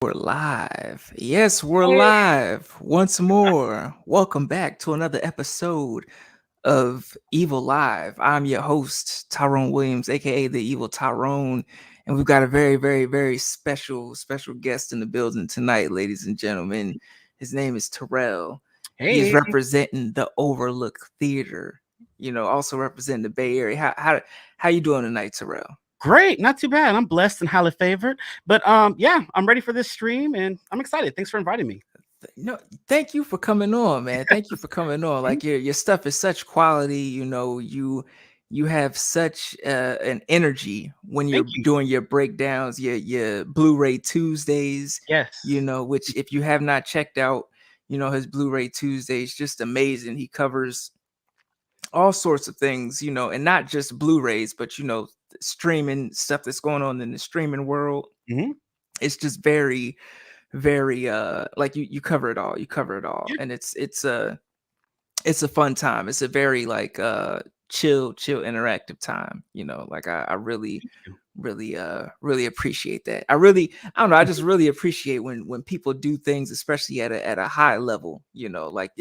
We're live. Yes, we're Hey, live once more. Welcome back to another episode of Evil Live. I'm your host, Tyrone Williams, aka the Evil Tyrone, and we've got a very special guest in the building tonight, ladies and gentlemen. His name is Terrell. He is hey, representing the Overlook Theater. Also representing the Bay Area. How you doing tonight, Terrell? great, not too bad. I'm blessed and highly favored. But yeah, I'm ready for this stream and I'm excited. Thanks for inviting me. No, thank you for coming on, man. Thank you for coming on. Mhm. Like your stuff is such quality. You have such an energy when Thank you're you. doing your breakdowns, your Blu-ray Tuesdays. Yes. Which if you have not checked out, his Blu-ray Tuesdays, just amazing. He covers all sorts of things, and not just Blu-rays, but streaming stuff that's going on in the streaming world. Hmm. It's just very like you cover it all, Yeah. and it's a fun time. It's a very like chill interactive time, like I really Thank you. really appreciate that. I don't know, I just really appreciate when people do things, especially at a high level, like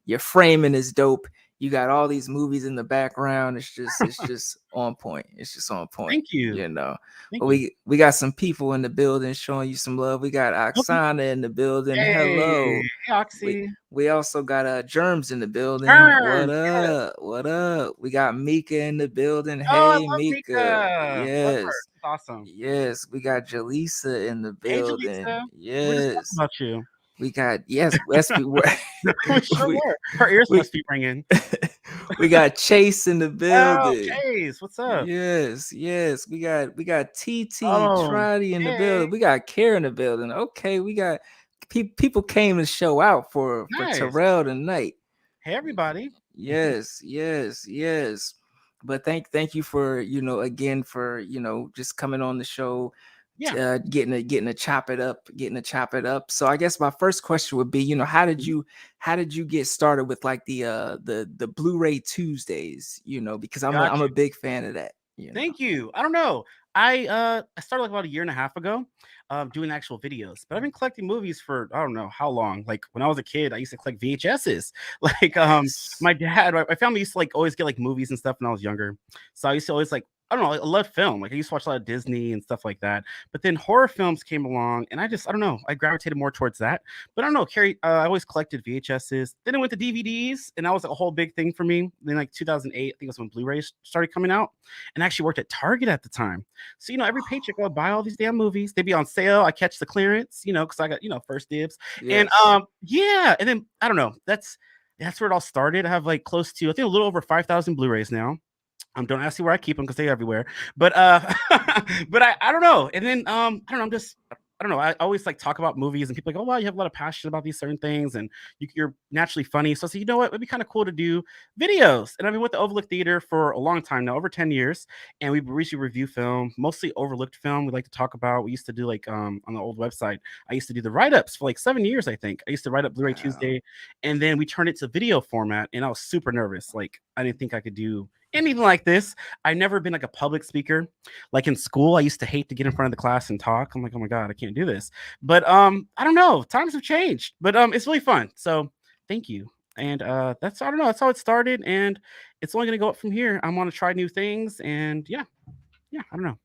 your framing is dope. You got all these movies in the background. It's just on point. It's just on point, Thank you. you know. Thank But you. we got some people in the building showing you some love. We got Okay. Oksana in the building. Hey, Hello. hey, We Oxy. we also got Germs in the building. What Germs. Yes. up? What up? We got Mika in the building. Oh, I Hey love Mika. Mika. Love her. Yes. It's awesome. Yes. We got Jaleesa in the Hey, building. Jaleesa. We were just talking Yes. about you. We got yes, we were We sure we were. Her ears we must be ringing. we got Chase in the Oh, building. Chase, what's up? Yes. We got TT Oh, Trotty in the hey, building. We got Care in the building. Okay, we got people came to show out for nice. Terrell tonight. Hey, everybody. Yes. But thank you for again for just coming on the show, Yeah. getting to chop it up. So I guess my first question would be, how did you get started with like the Blu-ray Tuesdays? Because Got I'm a you. big fan of that. Thank you. I don't know. I started like about a year and a half ago, doing actual videos, but I've been collecting movies for I don't know how long. Like when I was a kid, I used to collect VHSs. Like Yes. my dad, my family used to like always get like movies and stuff when I was younger. So I used to always like I don't know, I love film. Like I used to watch a lot of Disney and stuff like that. But then horror films came along, and I don't know, I gravitated more towards that. But I don't know, Carrie. I always collected VHSs. Then it went to DVDs, and that was a whole big thing for me. Then like 2008, I think it was when Blu-rays started coming out, and I actually worked at Target at the time. So, every paycheck I would buy all these damn movies. They'd be on sale. I catch the clearance, because I got, first dibs. And Yes. yeah, and then I don't know. That's where it all started. I have like close to I think a little over 5,000 Blu-rays now. Don't ask me where I keep them because they're everywhere. But but I don't know. And then I don't know. I don't know. I always like talk about movies and people like, oh wow, you have a lot of passion about these certain things and you're naturally funny. So I said, you know what? It'd be kind of cool to do videos. And I've been with the Overlook Theater for a long time now, over 10 years. And we recently review film, mostly overlooked film. We like to talk about. We used to do like on the old website. I used to do the write-ups for like 7 years, I think. I used to write up Blu-ray Wow. Tuesday, and then we turned it to video format. And I was super nervous. Like I didn't think I could do anything like this. I've never been like a public speaker. Like in school, I used to hate to get in front of the class and talk. I'm like, oh my God, I can't do this. But I don't know. Times have changed. But it's really fun. So thank you. And that's I don't know, that's how it started. And it's only gonna go up from here. I want to try new things and yeah, I don't know.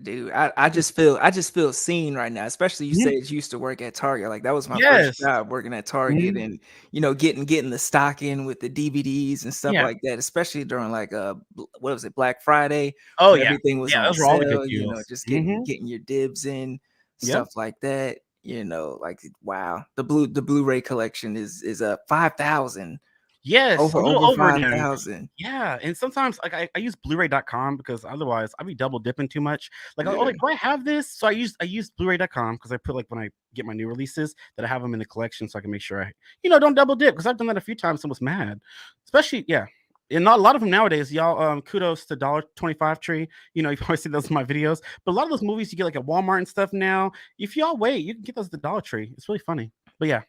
Dude, I just feel seen right now, especially you Mhm. said you used to work at Target. Like that was my first Yes. job working at Target, Mhm. and getting the stock in with the DVDs and stuff Yeah. like that, especially during like what was it, Black Friday, Oh when yeah. everything was Yeah, on those were all the good sale, deals. just getting Hmm. getting your dibs in, Yep. stuff like that. Like wow, the Blu-ray collection is 5,000, Yes, a little over over now. 5,000. Yeah, and sometimes like I use Blu-ray.com because otherwise I'd be double dipping too much. Like, oh, Yeah. like do I have this? So I use Blu-ray.com because I put like when I get my new releases that I have them in the collection so I can make sure I don't double dip because I've done that a few times and was mad. Especially yeah. And not a lot of them nowadays, y'all. Kudos to $1.25 Tree. You probably see those in my videos. But a lot of those movies you get like at Walmart and stuff now. If y'all wait, you can get those at the Dollar Tree. It's really funny. But yeah.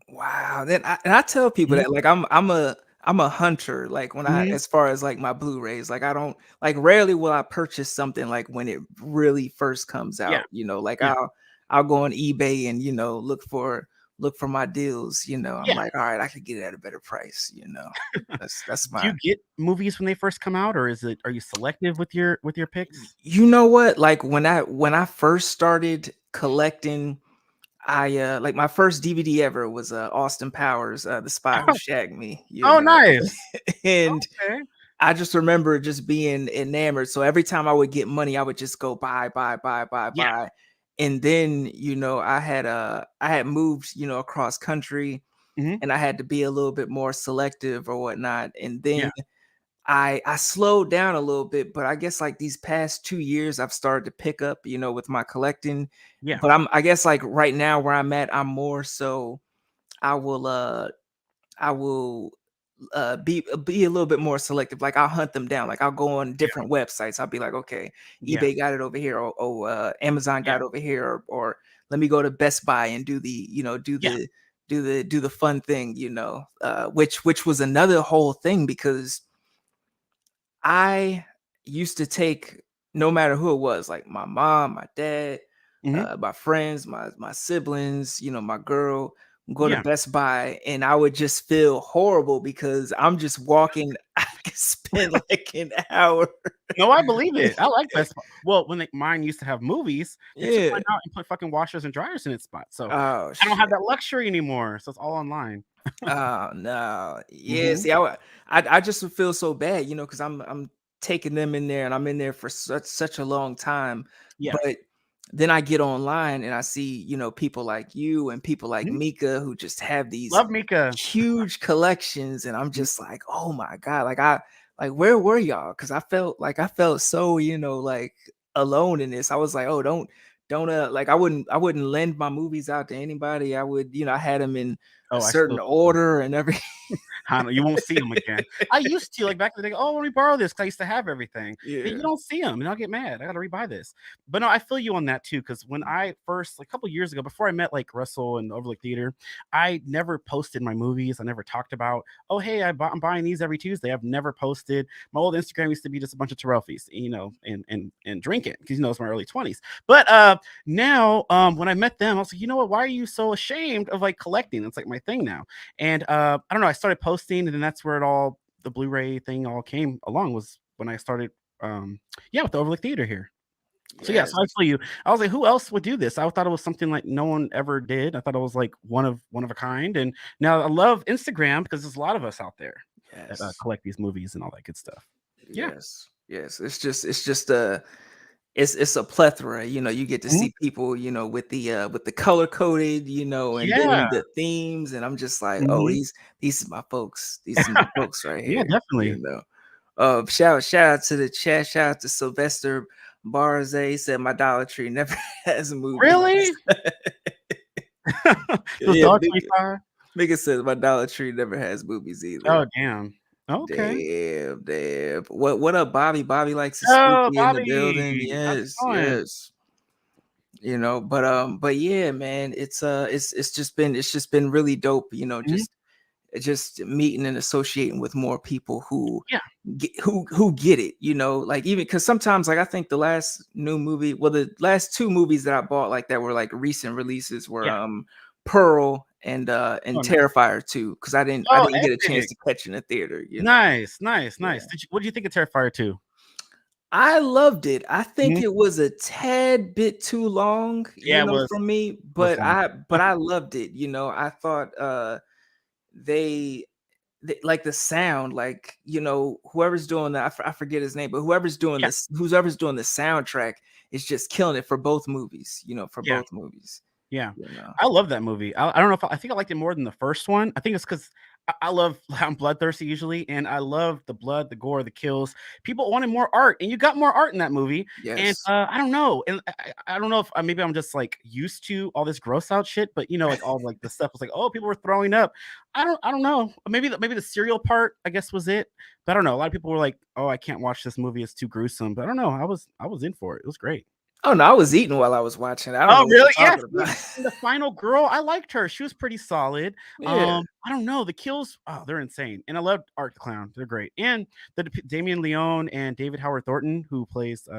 Wow. And I tell people Mhm. that like I'm a hunter. Like when I Mhm. as far as like my Blu-rays, like I don't like rarely will I purchase something like when it really first comes Yeah. out. Like Yeah. I'll go on eBay and look for my deals. I'm Yeah. like, all right, I could get it at a better price. That's Do you my. get movies when they first come out, or are you selective with your picks? You know what? Like when I first started collecting, I like my first DVD ever was Austin Powers, The Spy Who Shagged Me. Oh, nice. And Okay. I just remember just being enamored. So every time I would get money, I would just go buy, buy, buy, buy, Yeah. buy. And then, I had moved, across country, Mhm. and I had to be a little bit more selective or whatnot. And then Yeah. I slowed down a little bit, but I guess like these past 2 years I've started to pick up, with my collecting. Yeah. But I guess like right now where I'm at, I'm more so I will I will be a little bit more selective. Like I'll hunt them down. Like I'll go on Yeah. different websites. I'll be like, okay, Yeah. eBay got it over here, or Amazon Yeah. got it over here, or let me go to Best Buy and do the Yeah. do the fun thing, which was another whole thing because I used to take, no matter who it was, like my mom, my dad, Mhm. my friends, my siblings, my girl, go to Yeah. Best Buy, and I would just feel horrible because I'm just walking. I could spend like an hour. No, I believe it. I like Best Buy. Well, when mine used to have movies, they took Yeah. mine out and put fucking washers and dryers in its spot. So Oh I don't have shit. that luxury anymore. So it's all online. Oh no. Yeah. Mhm. See, I just would feel so bad, because I'm taking them in there and I'm in there for such a long time. Yeah. But then I get online and I see, people like you and people like Mhm. Mika who just have these Love Mika. huge collections, and I'm Mhm. just like, oh my God. Like where were y'all? Because I felt so, like alone in this. I was like, oh, don't like I wouldn't lend my movies out to anybody. I would, I had them in a Oh, I certain still order and everything. I know, you won't see them again. I used to, like, back in the day, "Oh, let me borrow this," 'cause I used to have everything. Then you Yeah. don't see them, and I'll get mad. I gotta rebuy this. But no, I feel you on that too, because when I first like, a couple years ago, before I met, like, Russell and Overlook Theater, I never posted my movies. I never talked about, "Oh, hey, I'm buying these every Tuesday." I've never posted. My old Instagram used to be just a bunch of Terrell feast, and drinking, because, it's my early 20s. But, now, when I met them, I was like, "You know what? Why are you so ashamed of, like, collecting?" It's, like, my thing now. And I don't know, I started posting, and then that's where the Blu-ray thing all came along, was when I started, yeah, with the Overlook Theater here. So yeah, so Yes. I feel you. I was like, who else would do this? I thought it was something like no one ever did. I thought it was like one of a kind. And now I love Instagram because there's a lot of us out there that Yes. collect these movies and all that good stuff. Yeah. Yes. Yes. It's just it's a plethora. You get to Mhm. see people, with the color coded, and Yeah. then the themes, and I'm just like, oh, Mhm. these are my folks. These are my folks right Yeah, here. definitely. Shout out to the chat. Shout out to Sylvester Barze. He said my Dollar Tree never has movies. Really? Those Yeah, dollar big 25? Bigger says my Dollar Tree never has movies either. Oh, damn. Okay. Damn, damn. What up, Bobby? Bobby likes to speak Oh, in the building. Bobby, how's it Yes, going? yes. But yeah, man, it's just been really dope, Mhm. just meeting and associating with more people Yeah, who get it, like even because sometimes like I think the last two movies that I bought like that were like recent releases were yeah. Pearl and Oh, nice. Terrifier 2 because I Oh, didn't get a chance epic. to catch in the theater. Nice, nice, nice. Yeah. What did you think of Terrifier 2? I loved it. I think Mhm. it was a tad bit too long, Yeah, it for me, was but long. I loved it. I thought they, like the sound, like, whoever's doing that, I forget his name, but Yeah, whoever's doing the soundtrack is just killing it for both movies, for yeah. both movies, Yeah. you know. I love that movie. I don't know if I think I liked it more than the first one. I think it's 'cause I love I'm bloodthirsty usually, and I love the blood, the gore, the kills. People wanted more art, and you got more art in that movie, and, Yes. I don't know, and I don't know if, maybe I'm just, like, used to all this gross out shit, but, like, all, like, the stuff was like, "Oh, people were throwing up." I don't know. Maybe the cereal part, I guess, was it, but I don't know. A lot of people were like, "Oh, I can't watch this movie, it's too gruesome," but I don't know. I was in for it. It was great. Oh no, I was eating while I was watching. I don't Oh, know what you're really? Yeah, talking see, about. and the final girl, I liked her. She was pretty solid. Yeah. I don't know, the kills, oh, they're insane, and I loved Art the Clown. They're great, and Damien Leone and David Howard Thornton, who plays,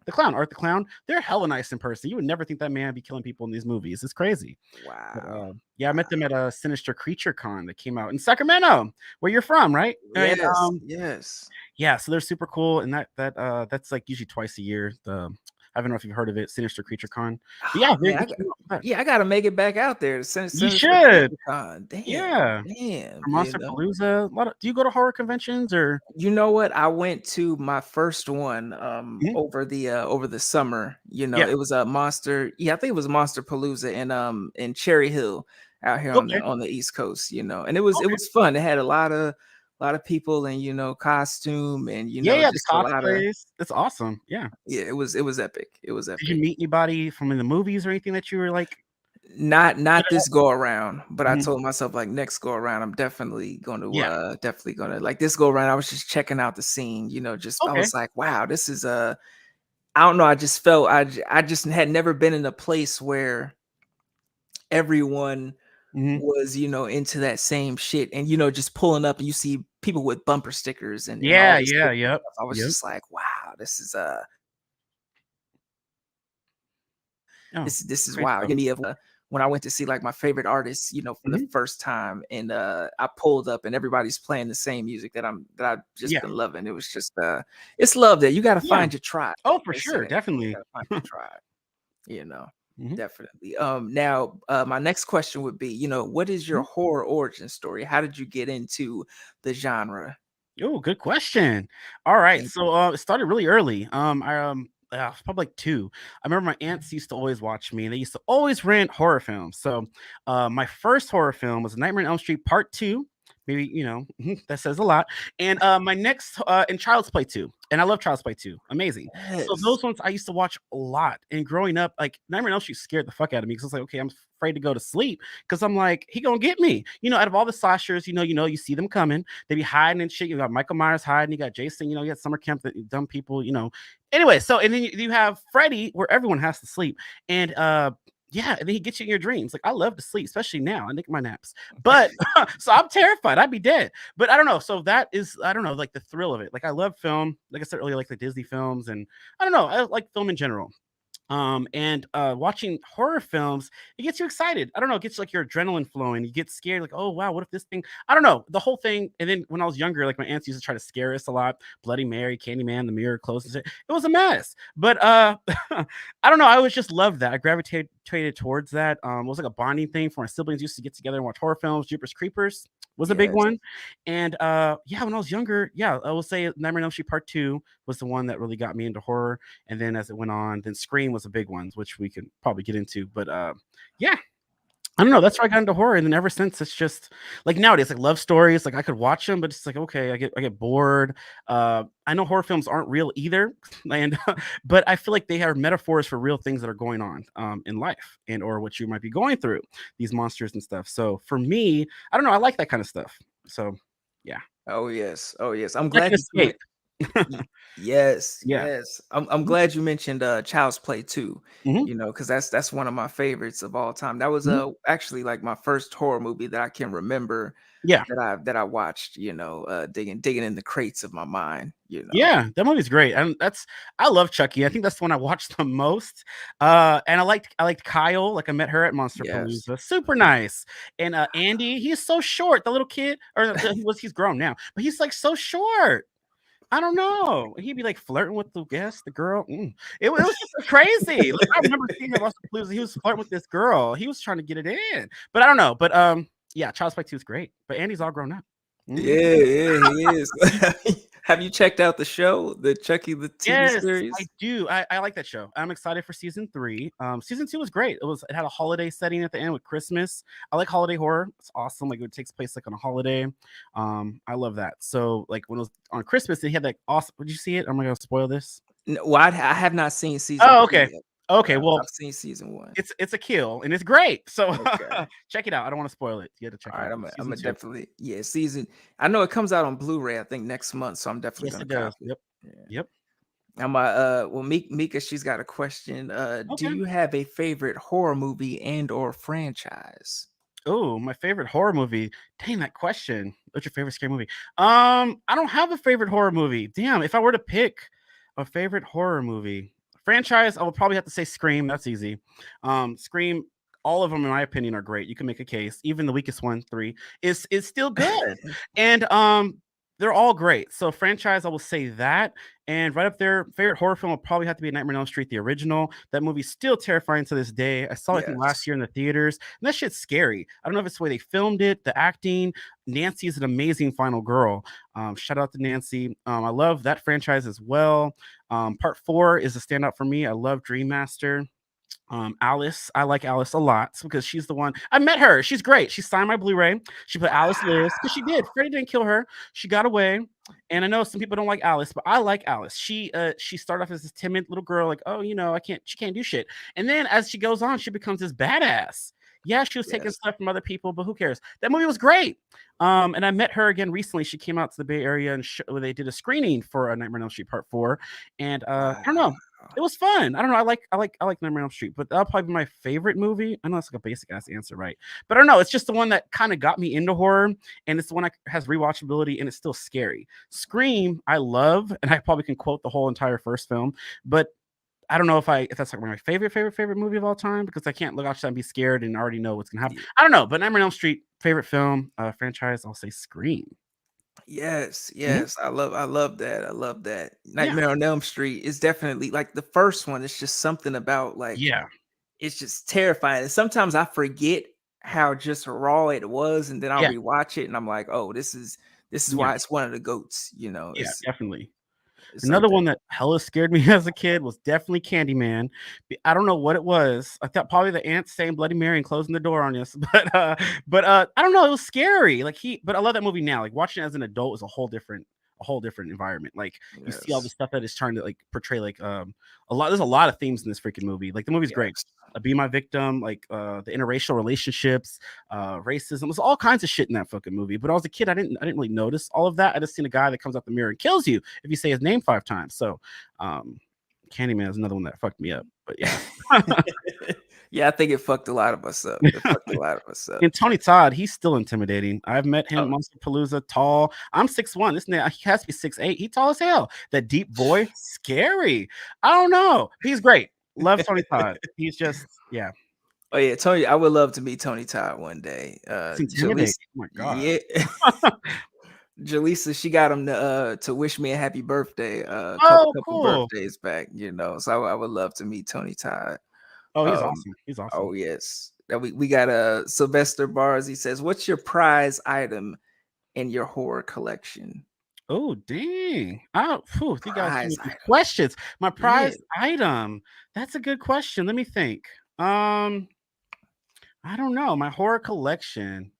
the clown, Art the Clown. They're hella nice in person. You would never think that man would be killing people in these movies. It's crazy. But Wow. yeah, I met them Wow. at a Sinister Creature Con that came out in Sacramento, where you're from, right? And Yes, yes. yeah, so they're super cool, and that's like usually twice a year. I don't know if you've heard of it, Sinister Creature Con. But yeah, Oh, man, they came out with that. yeah, I gotta make it back out there to You Sinister should. Creature Con. Damn, Yeah. damn, For Monster Palooza. Do you go to horror conventions or? You know what? I went to my first one Mhm. over the summer. Yeah. It was a monster. Yeah, I think it was Monster Palooza in Cherry Hill out here Okay. on the East Coast, and it Okay. was fun. It had a lot of people in, costume and Yeah, yeah, the just a lot of cosplays. That's awesome. Yeah. yeah, it was epic. It was Did you epic. meet anybody from in the movies or anything that you were like good Not at? this go around, but I Mhm. told myself like next go around, I'm Yeah. definitely gonna like this go around. I was just checking out the scene, just I Okay. was like, wow, this is I don't know. I just felt I just had never been in a place where everyone Mhm. was, into that same shit and, just pulling up and you see people with bumper stickers and all Yeah, this yeah, different yep. stuff. I was Yep. just like, wow, Oh, this is great wow. stuff. Give me when I went to see like my favorite artists, for the Mhm. first time, and I pulled up and everybody's playing the same music that I've just Yeah. been loving. It was just it's love that you got to Yeah. find your tribe. Oh, for They say sure, that you definitely. got to find your tribe. You know, Mhm. definitely. Now, my next question would be, what is your Mhm. horror origin story? How did you get into the genre? Oh, good question. All right, Thank you. so it started really early. Probably like two. I remember my aunts used to always watch me, and they used to always rent horror films. So, my first horror film was Nightmare on Elm Street Part Two. Maybe that says a lot. And my next and Child's Play Two, and I love Child's Play Two. Amazing. So Yes. those ones I used to watch a lot. And growing up, like Nightmare on Elm Street scared the fuck out of me because I was like, okay, I'm afraid to go to sleep because I'm like, he gonna get me. Out of all the slashers, you see them coming. They be hiding and shit. You got Michael Myers hiding. You got Jason. You got summer camp that dumb people. Anyway, so and then you have Freddy where everyone has to sleep. And yeah, and then he gets you in your dreams. Like I love to sleep, especially now. I take my naps. But so I'm terrified. I'd be dead. But I don't know. So that is, I don't know, like the thrill of it. Like I love film. Like I said earlier, like the Disney films, and I don't know, I like film in general. And watching horror films, it gets you excited. I don't know, it gets like your adrenaline flowing. You get scared, like, oh wow, what if this thing? I don't know, the whole thing. And then when I was younger, like my aunts used to try to scare us a lot. Bloody Mary, Candyman, the mirror closed and shit. It was a mess. But I don't know. I always just loved that. I gravitated towards that. It was like a bonding thing for my siblings. Used to get together and watch horror films. Jeepers Creepers was a big Yes. one. And yeah, when I was younger, yeah, I will say Nightmare on Elm Street Part Two was the one that really got me into horror. And then as it went on, then Scream was a big one, which we can probably get into. But yeah, I don't know. That's why I got into horror, and then ever since, it's just like nowadays, like love stories. Like I could watch them, but it's like okay, I get bored. I know horror films aren't real either, and but I feel like they are metaphors for real things that are going on in life and or what you might be going through, these monsters and stuff. So for me, I don't know. I like that kind of stuff. So yeah, Oh yes. Oh yes. I'm like an glad that you escape. Y yes, Yeah. yes. I'm Mhm. glad you mentioned, Child's Play 2, Mhm. because that's one of my favorites of all time. That was, Mhm. actually, like, my first horror movie that I can remember Yeah. that I watched, digging in the crates of my mind. Yeah, that movie's great, and I love Chucky. I think that's the one I watched the most. And I liked Kyle. Like I met her at Monster Yes. Palooza. Super nice. And Andy, he's so short. The little kid, or he's grown now, but he's like so short. I don't know. He'd be like flirting with the guest, the girl. It was just crazy. Like I remember seeing him at Monster Palooza. He was flirting with this girl. He was trying to get it in, but I don't know. But yeah, Child's Play 2 is great. But Andy's all grown up. Yeah, Mhm. yeah, he is. Have you checked out the show, the Chucky the TV Yes, I series? do. I like that show. I'm excited for season 3. Season 2 was great. It had a holiday setting at the end with Christmas. I like holiday horror. It's awesome. Like it takes place like on a holiday. I love that. So like when it was on Christmas, they had that awesome. Would you see it? I'm not gonna spoil this. No, well, I have not seen season Oh, 3 okay. yet, but Okay, I've well, seen season 1. it's a kill and it's great. So Okay. check it out. I don't want to spoil it. You got to check All it right, out. I'm Season a 2. definitely season. I know it comes out on Blu-ray, I think next month, so I'm definitely Yes, gonna it does. copy it. Yep. Yeah. Yep. Now my well, Mika, she's got a question. Do Okay. you have a favorite horror movie and or franchise? Oh, my favorite horror movie. Dang, that question. What's your favorite scary movie? I don't have a favorite horror movie. Damn, if I were to pick a favorite horror movie Franchise, I will probably have to say Scream. That's easy. Scream. All of them, in my opinion, are great. You can make a case. Even the weakest one, 3, is still good, and they're all great. So franchise, I will say that, and right up there, favorite horror film will probably have to be Nightmare on Elm Street, the original. That movie's still terrifying to this day. I saw it, I think, last Yes. year in the theaters, and that shit's scary. I don't know if it's the way they filmed it, the acting. Nancy is an amazing final girl. Shout out to Nancy. I love that franchise as well. Part 4 is a standout for me. I love Dream Master. Alice, I like Alice a lot because she's the one. I met her. She's great. She signed my Blu-ray. She put Alice lives because she did. Freddie didn't kill her. She got away. And I know some people don't like Alice, but I like Alice. She started off as this timid little girl, like, oh, she can't do shit. And then as she goes on, she becomes this badass. Yeah, she was taking Yes. stuff from other people, but who cares? That movie was great. And I met her again recently. She came out to the Bay Area and they did a screening for a Nightmare on Elm Street Part 4. And I Wow. don't know, it was fun. I don't know. I like Nightmare on Elm Street, but that'll probably be my favorite movie. I know that's like a basic ass answer, right? But I don't know. It's just the one that kind of got me into horror, and it's the one that has rewatchability, and it's still scary. Scream, I love, and I probably can quote the whole entire first film, but I don't know if that's like my favorite movie of all time because I can't look outside and be scared and already know what's gonna happen. Ye- I don't know, but Nightmare on Elm Street, favorite film, franchise, I'll say Scream. Yes, Mhm. yes. I love that. I love that. Yeah, Nightmare on Elm Street is definitely like the first one. It's just something about like yeah, it's just terrifying. And sometimes I forget how just raw it was, and then I'll yeah, rewatch it and I'm like, oh, this is yeah, why it's one of the goats, you know. yeah, definitely. It's Another something. one that hella scared me as a kid was definitely Candyman. I don't know what it was. I thought probably the ants saying Bloody Mary and closing the door on us. But I don't know. It was scary. But I love that movie now. Like watching it as an adult is a whole different environment. Like you see all the Yes. stuff that is trying to like portray like a lot. There's a lot of themes in this freaking movie. Like the movie's great. Yes. Be My Victim, like the interracial relationships, racism. There's all kinds of shit in that fucking movie. But I was a kid, I didn't really notice all of that. I just seen a guy that comes out the mirror and kills you if you say his name 5 times. So, um, Candyman is another one that fucked me up. But yeah, Yeah, I think it fucked a lot of us up. It fucked a lot of us up. and Tony Todd, he's still intimidating. I've met him, Oh. Monster Palooza, tall. I'm 6'1". This nigga, he has to be 6'8". He tall as hell. That deep voice, scary. I don't know. He's great. Love Tony Todd. He's just, yeah, Oh yeah, Tony. I would love to meet Tony Todd one day. it's intimidating. Jaleesa, Oh my god. yeah, Jaleesa, she got him to wish me a happy birthday. Couple Oh, couple cool. birthdays back, you know. So I would love to meet Tony Todd. Oh, he's Um, awesome. He's awesome. oh yes. Now we got Sylvester Bars. He says, "What's your prize item in your horror collection?" Oh, dang. Oh, phew, you guys give me Prize some item. questions. My Yeah. prized item. That's a good question. Let me think. Um, I don't know. My horror collection.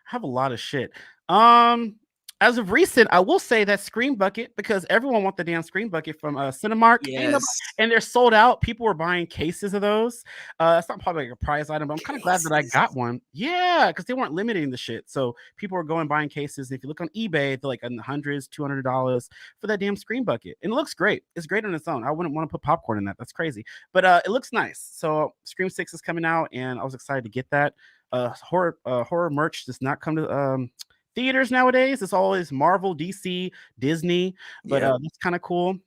I have a lot of shit. Um, as of recent, I will say that Scream Bucket because everyone want the damn Scream Bucket from Cinemark. Ain't nobody, Yes. and they're sold out. People were buying cases of those. It's not probably like a prize item, but I'm kind of glad that I Cases. got one. Yeah, because they weren't limiting the shit, so people were going buying cases. If you look on eBay, they're like in the hundreds, $200 for that damn Scream Bucket, and it looks great. It's great on its own. I wouldn't want to put popcorn in that. That's crazy, but it looks nice. So Scream 6 is coming out, and I was excited to get that. Horror merch does not come to theaters nowadays. It's always Marvel, DC, Disney, but Yep. that's kind of cool.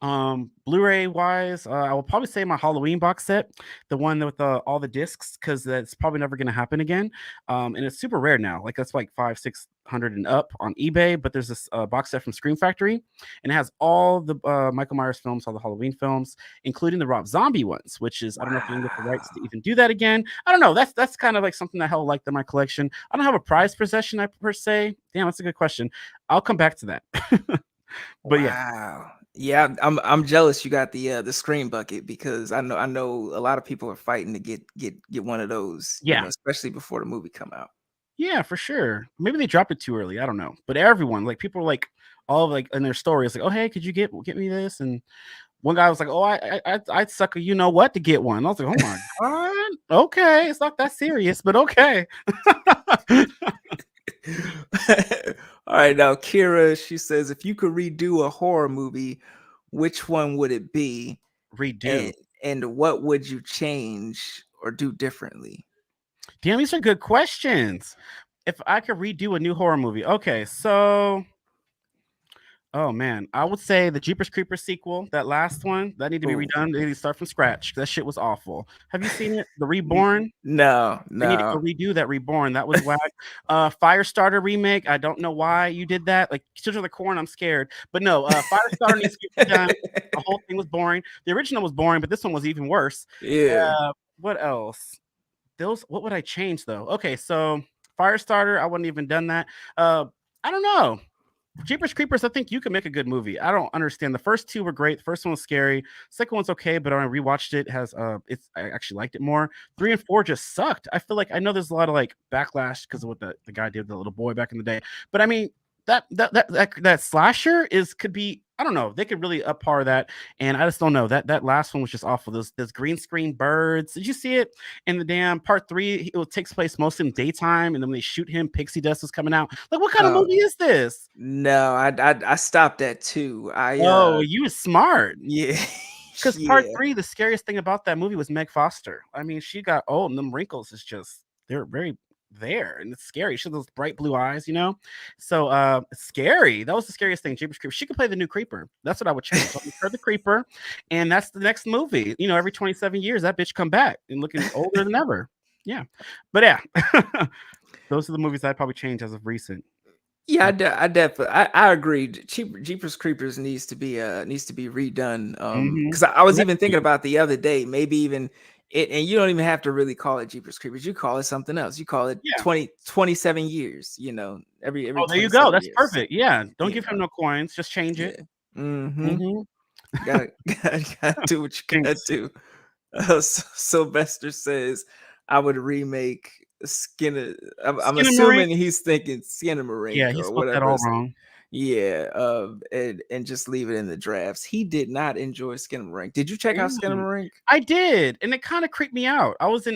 Blu-ray wise, I will probably say my Halloween box set, the one with all the discs, because that's probably never going to happen again. And it's super rare now. Like that's like 500-600 and up on eBay. But there's this box set from Scream Factory, and it has all the Michael Myers films, all the Halloween films, including the Rob Zombie ones. Which is I don't know if you can get the rights to Wow. even do that again. I don't know. That's kind of like something that I held like in my collection. I don't have a prized possession per se. Damn, that's a good question. I'll come back to that. But yeah, Wow. Yeah, I'm jealous you got the Scream Bucket because I know a lot of people are fighting to get one of those, you yeah. know, especially before the movie come out. Yeah, for sure. Maybe they dropped it too early. I don't know. But everyone, like people, were like all like in their stories, like, "Oh, hey, could you get me this?" And one guy was like, "Oh, I'd suck a you know what to get one." I was like, "Oh my god, okay, it's not that serious, but okay." All right, now Kira, she says, if you could redo a horror movie, which one would it be, Redo. and and what would you change or do differently? Damn, these are good questions. If I could redo a new horror movie, okay, so Oh man, I would say the Jeepers Creepers sequel, that last one, that need to be Oh, redone. They need to start from scratch. That shit was awful. Have you seen it? The Reborn? no, They need to no. go redo that Reborn. That was whack. Firestarter remake. I don't know why you did that. Like Children of the Corn, I'm scared. But no, Firestarter needs to be redone. The whole thing was boring. The original was boring, but this one was even worse. Yeah. What else? Those. What would I change though? Okay, so Firestarter, I wouldn't even done that. I don't know. Jeepers Creepers, I think you could make a good movie. I don't understand. The first two were great. The first one was scary. Second one's okay, but when I rewatched it, I actually liked it more. 3 and 4 just sucked. I feel like I know there's a lot of like backlash because of what the guy did with the little boy back in the day. But I mean, that slasher could be, I don't know, they could really up par that, and I just don't know. That last one was just awful. Those green screen birds. Did you see it in the damn part 3? It takes place mostly in daytime, and then when they shoot him, pixie dust is coming out. Like, what kind of Oh, movie is this? no, I stopped at 2. Oh, you was smart. Yeah. Because part Yeah. 3, the scariest thing about that movie was Meg Foster. I mean, she got old, and them wrinkles is just, they're very there, and it's scary. She has those bright blue eyes, you know? So, it's scary. That was the scariest thing, Jeepers Creepers. She could play the new Creeper. That's what I would change. I would make her the Creeper, and that's the next movie. You know, every 27 years, that bitch come back and looking older than ever. Yeah. But yeah, those are the movies I'd probably change as of recent. Yeah, Yep. I definitely I agree. Jeepers Creepers needs to be redone. Mhm. Because I was Next even thinking year. about the other day, maybe even it, and you don't even have to really call it Jeepers Creepers. You call it something else. You call it Yeah. 27 years. You know, every Oh, there you go. 27 That's years. perfect. Yeah. Don't You give him know, no coins. Just change it. yeah. Mm-hmm. Mhm. Gotta do what you gotta Thanks. do. Sylvester says, "I would remake Skinner." I'm Skinamarink? assuming he's thinking Skinnamarink Yeah, he or spelled that whatever. all wrong. Yeah, and just leave it in the drafts. He did not enjoy Skinamarink. Did you check out Ooh. Skinamarink? I did, and it kinda creeped me out. I was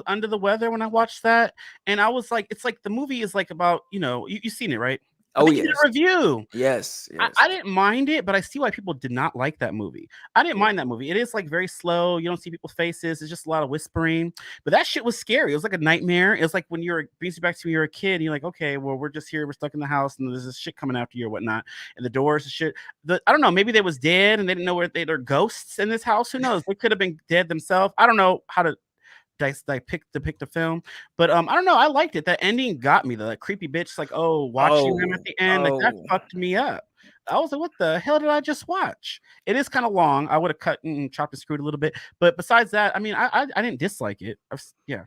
under the weather when I watched that, and I was like, it's like the movie is like about, you seen it, right? I Oh think you did yes, a review. yes, I yes. I didn't mind it, but I see why people did not like that movie. I didn't Yeah. mind that movie. It is, like, very slow, you don't see people's faces, it's just a lot of whispering, but that shit was scary. It was like a nightmare. It was like when brings you back to when you were a kid, and you're like, "Okay, well, we're just here, we're stuck in the house, and there's this shit coming after you or whatnot, and the doors and shit." I don't know, maybe they was dead and they didn't know where they're ghosts in this house, who knows? They could have been dead themselves. I don't know how to depict the film. But I don't know. I liked it. That ending got me. The creepy bitch, like, oh, watching them at Oh, the end, like that oh. fucked me up. I was like, what the hell did I just watch? It is kind of long. I would have cut and chopped and screwed a little bit, but besides that, I mean, I didn't dislike it. Yeah,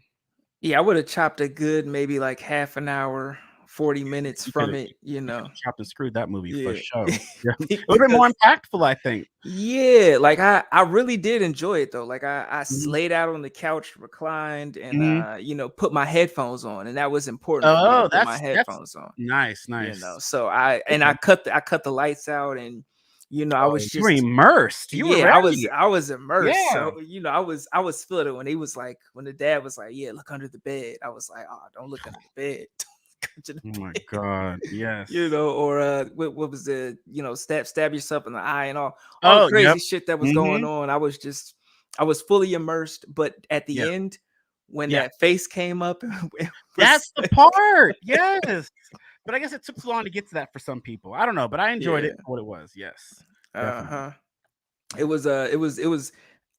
Yeah, I would have chopped a good maybe like half an hour, 40 minutes you could from have it. You you could know, have chopped and screwed that movie for yeah, sure. Yeah, it would have been more because impactful, I think. yeah, like I really did enjoy it though. Like I Mhm, slayed out on the couch, reclined, and mhm. put my headphones on, and that was important for me to Oh, put my that's headphones on. nice, You know, nice. so Okay. I cut the lights out, and I was Oh, you were just immersed. You were yeah, ready. I was immersed. Yeah. So I was feeling it when he was like when the dad was like, yeah, look under the bed. I was like, oh, don't look under the bed. Don't look under Oh the my bed. god, yes. Or what was the stab yourself in the eye and all the Oh, crazy yep. shit that was going Mhm. on. I was fully immersed, but at Yeah, the end when yeah. that face came up, it was That's the part, yes. But I guess it took too long to get to that for some people. I don't know, but I enjoyed it yeah, for what it was, yes. Definitely. uh-huh. It was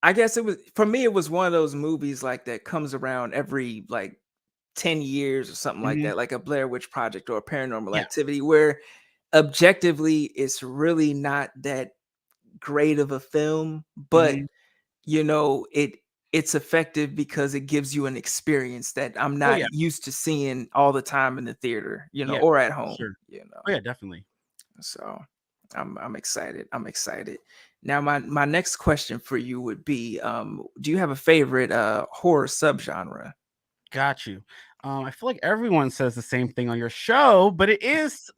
I guess it was for me it was one of those movies like that comes around every like 10 years or something like Mhm. that, like a Blair Witch Project or a Paranormal Yeah. Activity where objectively it's really not that great of a film, but Mhm. it's effective because it gives you an experience that I'm Oh, not yeah. used to seeing all the time in the theater, Yeah, or at for home, sure. Oh, yeah, definitely. So I'm excited. I'm excited. Now my next question for you would be do you have a favorite horror subgenre? Got you. I feel like everyone says the same thing on your show, but it is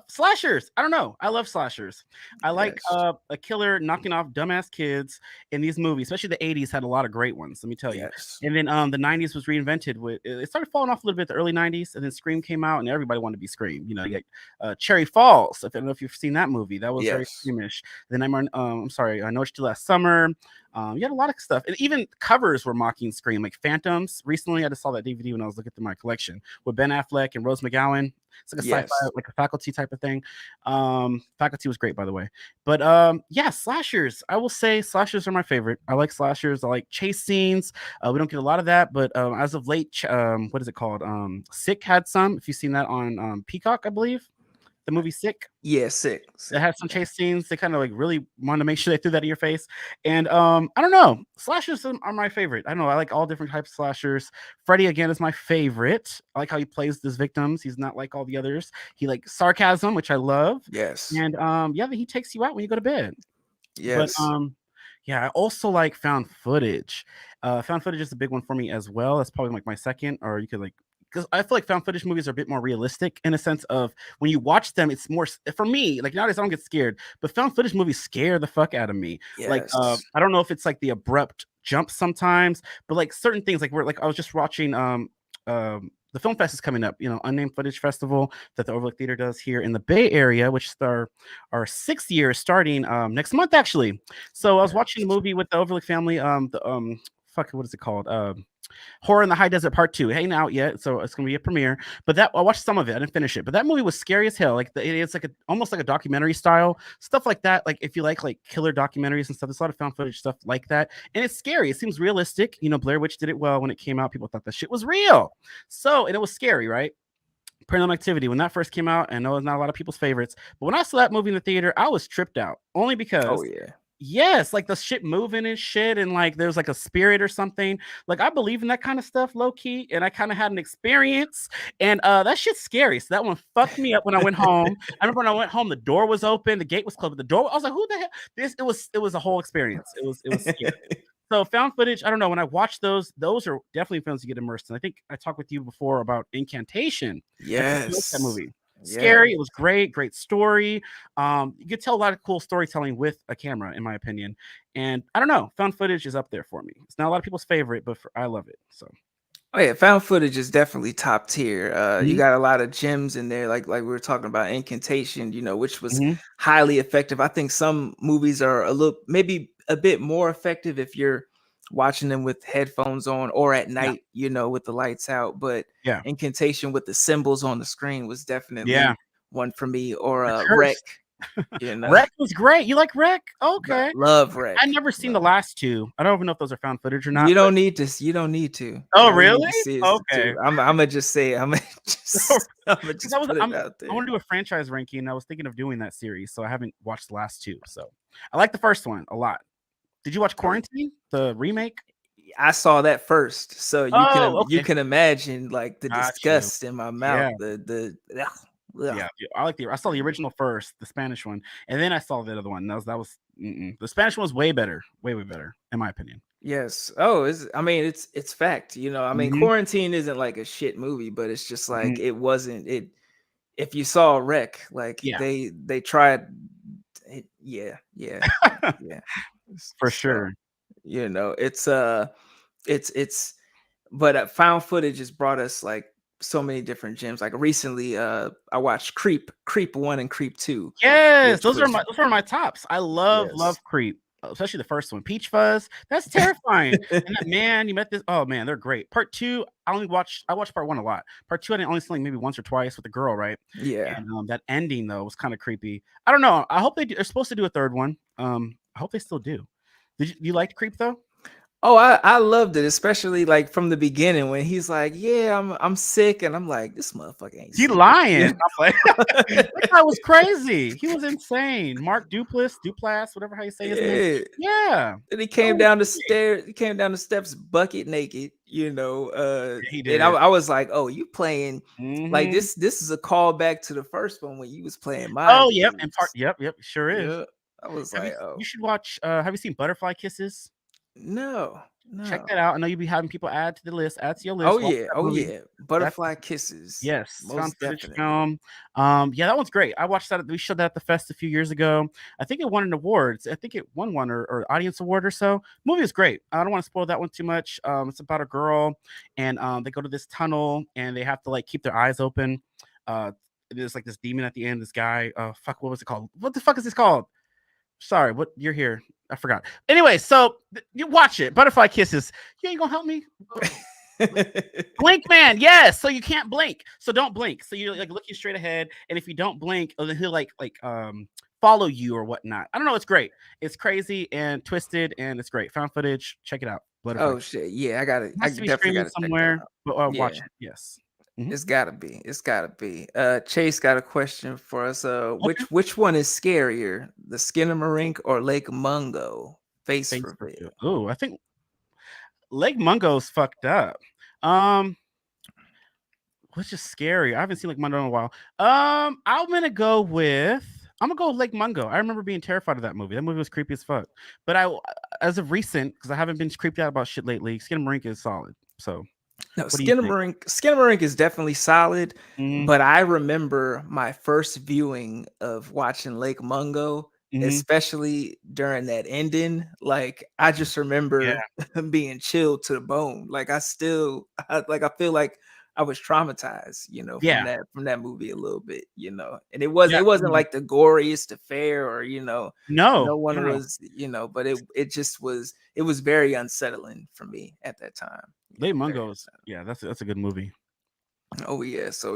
slashers. I don't know. I love slashers. I like Yes. a killer knocking off dumbass kids in these movies, especially the 80s had a lot of great ones, let me tell you. Yes. And then the 90s was reinvented with it started falling off a little bit the early 90s, and then Scream came out and everybody wanted to be Scream. You got Cherry Falls. I don't know if you've seen that movie. That was very Yes. Screamish. Then I'm sorry, I know what you did last summer. You had a lot of stuff, and even covers were mocking Scream, like Phantoms. Recently, I just saw that DVD when I was looking through my Collection with Ben Affleck and Rose McGowan. It's like a sci-fi, Yes. like a faculty type of thing. Faculty was great, by the way. But yeah, slashers. I will say slashers are my favorite. I like slashers. I like chase scenes. We don't get a lot of that, but as of late, what is it called? Sick had some. If you've seen that on Peacock, I believe the movie Sick. Yeah, sick, It sick. had some Yeah. chase scenes. They kind of like really wanted to make sure they threw that in your face. And I don't know. Slashers are my favorite. I don't know. I like all different types of slashers. Freddy again is my favorite. I like how he plays his victims. He's not like all the others. He like sarcasm, which I love. Yes. And yeah, he takes you out when you go to bed. But Yes. yeah, I also like found footage. Found footage is a big one for me as well. That's probably like my second, or you could like because I feel like found footage movies are a bit more realistic in a sense of when you watch them, it's more for me. Like nowadays, I don't get scared, but found footage movies scare the fuck out of me. Like Yes. I don't know if it's like the abrupt jump sometimes, but like certain things, like we're like I was just watching the film fest is coming up, unnamed footage festival that the Overlook Theater does here in the Bay Area, which is our 6th year starting next month actually. So I was watching a movie with the Overlook family, fuck, what is it called? Horror in the High Desert Part 2. It ain't out yet, so it's gonna be a premiere. But that I watched some of it. I didn't finish it. But that movie was scary as hell. Like it's like almost like a documentary style stuff like that. Like if you like killer documentaries and stuff, there's a lot of found footage stuff like that, and it's scary. It seems realistic. Blair Witch did it well when it came out. People thought that shit was real. So and it was scary, right? Paranormal Activity when that first came out, and I know it's not a lot of people's favorites, but when I saw that movie in the theater, I was tripped out only Oh because yeah. yes, like the shit moving and shit, and like there's like a spirit or something. Like I believe in that kind of stuff, low key, and I kind of had an experience, and that shit's scary. So that one fucked me up when I went home. I remember when I went home, the door was open, the gate was closed, but the door. I was like, "Who the hell?" It was a whole experience. It was scary. So found footage, I don't know. When I watch those are definitely films you get immersed in. I think I talked with you before about Incantation. I think you liked that Yes. movie. Yeah. Scary. It was great story. You could tell a lot of cool storytelling with a camera, in my opinion. And I don't know, found footage is up there for me. It's not a lot of people's favorite, but I love it. So Oh yeah, found footage is definitely top tier. You mhm, got a lot of gems in there, like we were talking about Incantation, which was mhm, highly effective. I think some movies are a little, maybe a bit more effective if you're watching them with headphones on or at yeah, night, with the lights out. But yeah, Incantation with the symbols on the screen was yeah. definitely one for me. Or The Wreck, curse. you know, Wreck was great. You like Wreck? Okay. love Wreck. I never seen the last two. I don't even know if those are found footage or You not, but don't need to. You don't need to. oh All you need really? to see is the Okay. two. I'm gonna just say. I'm gonna just. I'm gonna Because I just was put it I'm out I there. want to do a franchise ranking. And I was thinking of doing that series, so I haven't watched the last two. So I like the first one a lot. Did you watch Oh, Quarantine, the remake? I saw that first, so Oh, you okay. can imagine like the Got you. disgust in my mouth. Yeah. The ugh, ugh. Yeah. I saw the original first, the Spanish one, and then I saw the other one. That was the Spanish one was way better, way better, in my opinion. Yes. Oh, I mean, it's fact. I mean, Hmm. Quarantine isn't like a shit movie, but it's just Hmm. like it wasn't it. If you saw Wreck, like Yeah, they tried. Yeah, yeah, yeah. for So sure. it's but found footage has brought us like so many different gems. Like recently, I watched Creep 1 and Creep 2, Yes, which those are was my tops. I love yes. Creep, especially the first one, Peach Fuzz. That's terrifying. And that man, you met this. Oh man, they're great. Part two, I watched part one a lot. Part two, I didn't only see like maybe once or twice with the girl, right? Yeah. And that ending though was kind of creepy. I don't know. I hope they're supposed to do a third one. I hope they still do. You like Creep though? Oh, I loved it, especially like from the beginning when he's like, "Yeah, I'm sick," and I'm like, "This motherfucker ain't He sick." lying. I'm like, that guy was crazy. He was insane. Mark Duplass, whatever how you say his name. Yeah. Yeah. And he That came was down the great. stairs. He came down the steps bucket naked. Yeah, he And did. I was like, "Oh, you playing like Mhm. this? This is a callback to the first one when you was playing mind Oh, yep, and part games." yep, sure is. Yeah, I was Have you like, you "Oh should watch, have you seen Butterfly Kisses? no, Check no." that out. I know you'll be having people add to your list, watch that Oh movie. yeah, That's Butterfly Kisses, yes, found most footage definitely. film. Yeah, that one's great. I watched that we showed that at the fest a few years ago. I think it won an awards. I think it won one or audience award or so. Movie is great. I don't want to spoil that one too much. It's about a girl and they go to this tunnel and they have to like keep their eyes open. Uh, there's like this demon at the end. This guy, fuck, what was it called? What the fuck is this called? Sorry, what you're here. I forgot. Anyway, so you watch it. Butterfly Kisses. You ain't gonna help me. Blink man, yes. So you can't blink. So don't blink. So you're like looking straight ahead, and if you don't blink, oh, then he'll follow you or whatnot. I don't know. It's great. It's crazy and twisted, and it's great. Found footage. Check it out. Butterfly. Oh shit, yeah, I got to It I has to be definitely got streaming to check that somewhere, out. but Yeah, watch it. Yes. Mhm. it's gotta be. It's gotta be. Chase got a question for us. Okay. Which one is scarier, the Skinamarink or Lake Mungo face Face reveal. reveal? Oh, I think Lake Mungo's fucked up. Um, which is scary. I haven't seen Lake Mungo in a while. I'm gonna go with Lake Mungo. I remember being terrified of that movie. That movie was creepy as fuck. But as of recent, because I haven't been creeped out about shit lately, Skinamarink is solid. So, No, what do you think? Skinamarink is definitely solid, Hmm. but I remember my first viewing of watching Lake Mungo, Hmm. especially during that ending. Like I just Yeah. remember being chilled to the bone. Like I feel like I was traumatized, Yeah. from that movie a little bit, And Yeah. it wasn't like the goriest affair or, No. no No. one No. was, but it was very unsettling for me at that time. Lake Very Mungo's. unsettling. Yeah. That's a good movie. Oh yes. So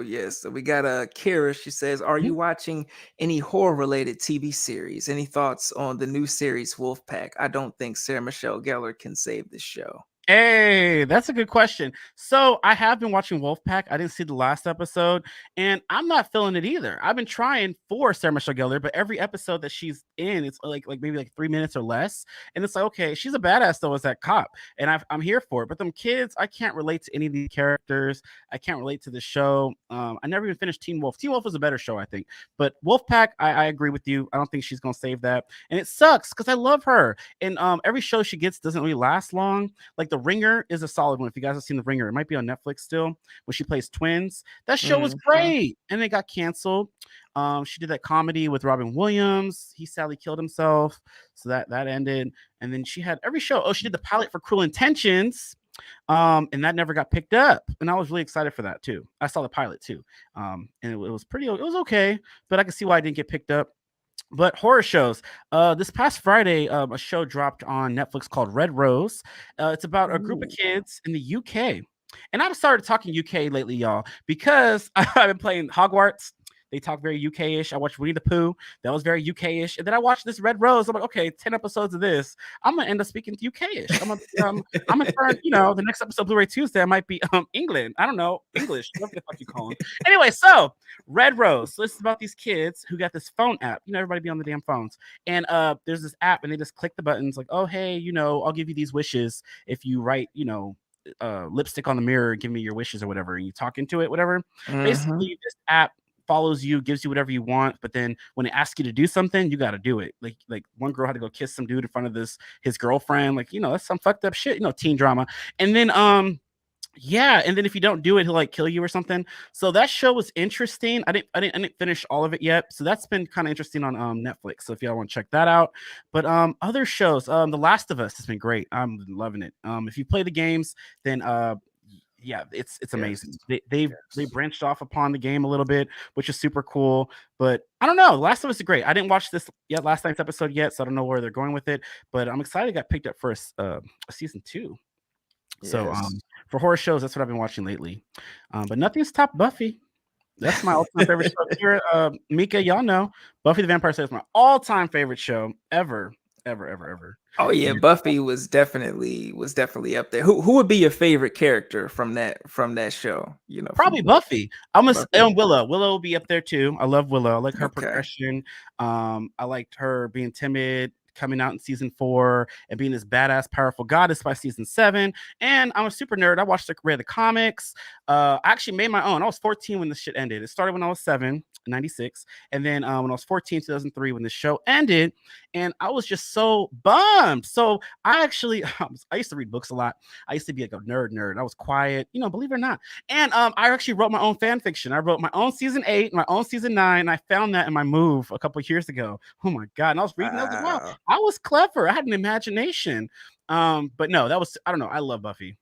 we got Kira. She says, "Are Mhm. you watching any horror related TV series? Any thoughts on the new series Wolfpack? I don't think Sarah Michelle Gellar can save this show." Hey, that's a good question. So I have been watching Wolfpack. I didn't see the last episode, and I'm not feeling it either. I've been trying for Sarah Michelle Gellar, but every episode that she's in, it's like maybe like 3 minutes or less, and it's like okay, she's a badass though as that cop, and I'm here for it. But them kids, I can't relate to any of these characters. I can't relate to the show. I never even finished Teen Wolf. Teen Wolf was a better show, I think, but Wolfpack, I agree with you. I don't think she's gonna save that, and it sucks because I love her, and every show she gets doesn't really last long. Like The Ringer is a solid one. If you guys have seen The Ringer, it might be on Netflix still, where she plays twins. That show was Mhm. great, and it got canceled. She did that comedy with Robin Williams. He sadly killed himself, so that ended. And then she had every show. Oh, she did the pilot for Cruel Intentions, and that never got picked up. And I was really excited for that too. I saw the pilot too, and it was pretty. It was okay, but I can see why it didn't get picked up. But horror shows. This past Friday, a show dropped on Netflix called Red Rose. It's about a group of Ooh. kids in the UK. And I've started talking UK lately, y'all, because I've been playing Hogwarts. They talk very UK-ish. I watched Winnie the Pooh. That was very UK-ish. And then I watched this Red Rose. I'm like, okay, 10 episodes of this. I'm gonna end up speaking UK-ish. I'm gonna turn, the next episode Blu-ray Tuesday, I might be England. I don't know, English, whatever the fuck you call them. Anyway, so Red Rose. So this is about these kids who got this phone app. Everybody be on the damn phones. And there's this app, and they just click the buttons like, oh, hey, I'll give you these wishes if you write, lipstick on the mirror, give me your wishes or whatever. And you talk into it, whatever. Mhm. Basically, this app follows you, gives you whatever you want, but then when it asks you to do something, you got to do it. Like one girl had to go kiss some dude in front of his girlfriend. Like, that's some fucked up shit, teen drama. And then yeah, and then if you don't do it, he'll like kill you or something. So that show was interesting. I didn't finish all of it yet. So that's been kind of interesting on Netflix. So if y'all want to check that out. But other shows, The Last of Us has been great. I'm loving it. If you play the games, then yeah, it's Yes. amazing. They Yes. branched off upon the game a little bit, which is super cool. But I don't know. The Last of Us is great. I didn't watch this yet, last night's episode yet, so I don't know where they're going with it. But I'm excited it got picked up for a season 2. So Yes. for horror shows, that's what I've been watching lately. But nothing's top Buffy. That's my all-time favorite show here. Mika, y'all know Buffy the Vampire Slayer is my all-time favorite show ever, ever, ever, ever. Oh yeah, And Buffy was definitely up there. Who would be your favorite character from that show? From probably Buffy. I'm a Buffy. and Willow. Willow will be up there too. I love Willow. I like her Okay. progression. I liked her being timid, coming out in season 4 and being this badass, powerful goddess by season 7. And I'm a super nerd. I read the comics. I actually made my own. I was 14 when this shit ended. It started when I was 7, 96, and then when I was 14, 2003, when the show ended, and I was just so bummed. So I actually, I used to read books a lot. I used to be like a nerd. I was quiet, believe it or not. And I actually wrote my own fan fiction. I wrote my own season 8, my own season 9. And I found that in my move a couple of years ago. Oh my god! And I was reading. I was like, wow, Wow. I was clever. I had an imagination. But no, that was I don't know. I love Buffy.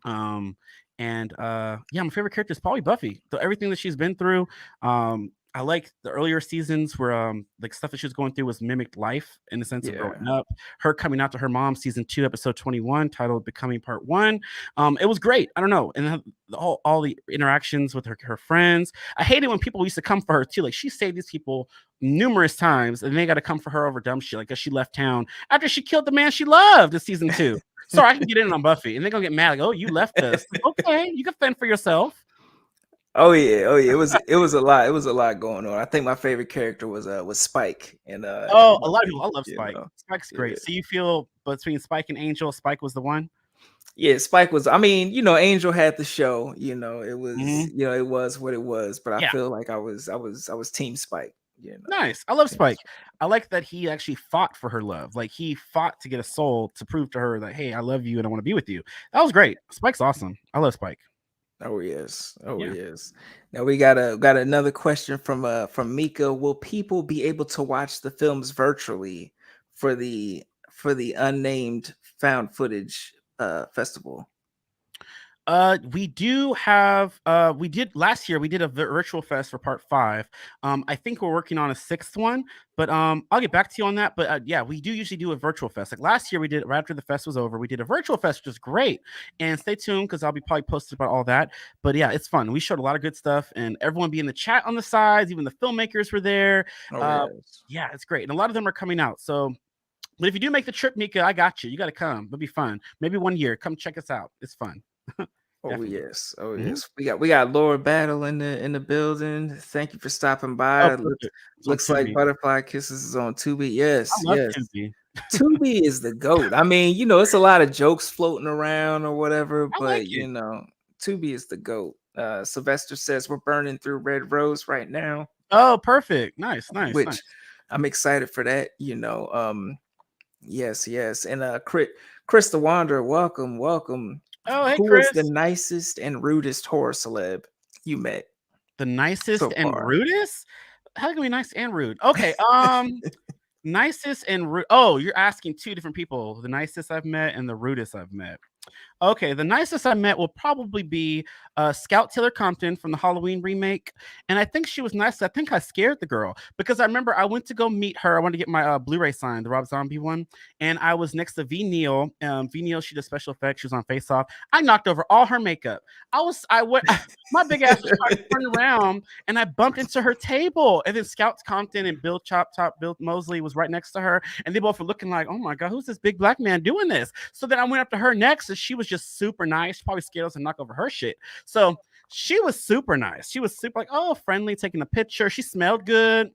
Um, and yeah, my favorite character is probably Buffy. So everything that she's been through. I like the earlier seasons where like stuff that she was going through was mimicked life in the sense of Yeah. growing up. Her coming out to her mom, season 2, episode 21, titled "Becoming Part 1." It was great. I don't know, and then all the interactions with her friends. I hated when people used to come for her too. Like she saved these people numerous times, and they got to come for her over dumb shit. Like, 'cause she left town after she killed the man she loved in season 2. Sorry, I can get in on Buffy, and they're gonna get mad. Like, oh, you left us. Okay, you can fend for yourself. Oh yeah, oh yeah. It was a lot. It was a lot going on. I think my favorite character was Spike in Oh, a lot of people. Buffy. I love You Spike. know, Spike's yeah, great. So you feel between Spike and Angel, Spike was the one? yeah. Spike was. I mean, Angel had the show. Mhm. It was what it was. But I Yeah. feel like I was Team Spike. Nice. I love Team Spike. I like that he actually fought for her love. Like, he fought to get a soul to prove to her that, "Hey, I love you and I wanna be with you." That was great. Spike's awesome. I love Spike. Oh yes. Oh Yeah. yes. Now we got another question from Mika. Will people be able to watch the films virtually for the unnamed found footage festival? We do have we did last year we did a virtual fest for part 5. I think we're working on a 6th one, but I'll get back to you on that. But yeah, we do usually do a virtual fest. Like last year we did it right after the fest was over. We did a virtual fest, which was great. And stay tuned because I'll be probably posted about all that. But yeah, it's fun. We showed a lot of good stuff and everyone be in the chat on the sides, even the filmmakers were there. Oh Uh yes. yeah, it's great. And a lot of them are coming out. So but if you do make the trip, Mika, I got you. You got to come. It'll be fun. Maybe one year. Come check us out. It's fun. Oh Definitely. yes. Oh Mhm. yes. We got Laura Battle in the building. Thank you for stopping Oh, by. Looks perfect. It's on looks like Tubi. Butterfly Kisses is on Tubi. I Yes, love yes. Tubi. Tubi is the GOAT. I mean, it's a lot of jokes floating around or whatever, I but like it. Tubi is the GOAT. Sylvester says we're burning through Red Rose right now, Oh, perfect. Nice, nice, which nice. I'm excited for that. Yes, yes. And Chris the Wanderer, welcome, welcome. Oh, hey, Who was the Chris. nicest and rudest horror celeb you met The nicest so and far? rudest? How can we nice and rude? Okay, nicest and rude. Oh, you're asking 2 different people. The nicest I've met and the rudest I've met. Okay, the nicest I met will probably be Scout Taylor Compton from the Halloween remake, and I think she was nice. I think I scared the girl because I remember I went to go meet her. I wanted to get my Blu-ray signed, the Rob Zombie one, and I was next to V Neal. V Neal, she does special effects. She was on Face Off. I knocked over all her makeup. I went. My big ass was trying to turn around, and I bumped into her table. And then Scout Compton and Bill Chop Top Bill Mosley was right next to her, and they both were looking like, "Oh my god, who's this big black man doing this?" So then I went up to her next, and she was just super nice. Probably scared us to knock over her shit. So she was super nice. She was super like, oh, friendly, taking a picture. She smelled good.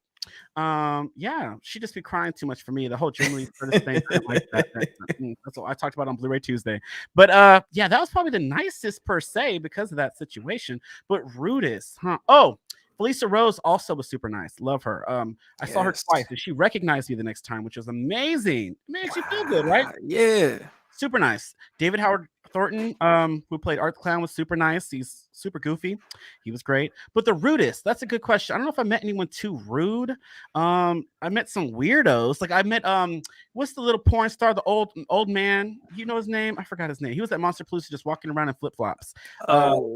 Yeah, she just be crying too much for me. The whole Jamie Lee Curtis thing, I didn't like that. That's what I talked about on Blu-ray Tuesday. But yeah, that was probably the nicest per se because of that situation. But rudest, huh? Oh, Felisa Rose also was super nice. Love her. I saw her Yes. twice, and she recognized me the next time, which was amazing. It makes you feel good, right? Wow. Yeah. Super nice. David Howard Thornton, who played Art the Clown, was super nice. He's super goofy. He was great. But the rudest, that's a good question. I don't know if I met anyone too rude. I met some weirdos. Like I met what's the little porn star, the old man? You know his name? I forgot his name. He was at Monster Palooza just walking around in flip-flops. Oh,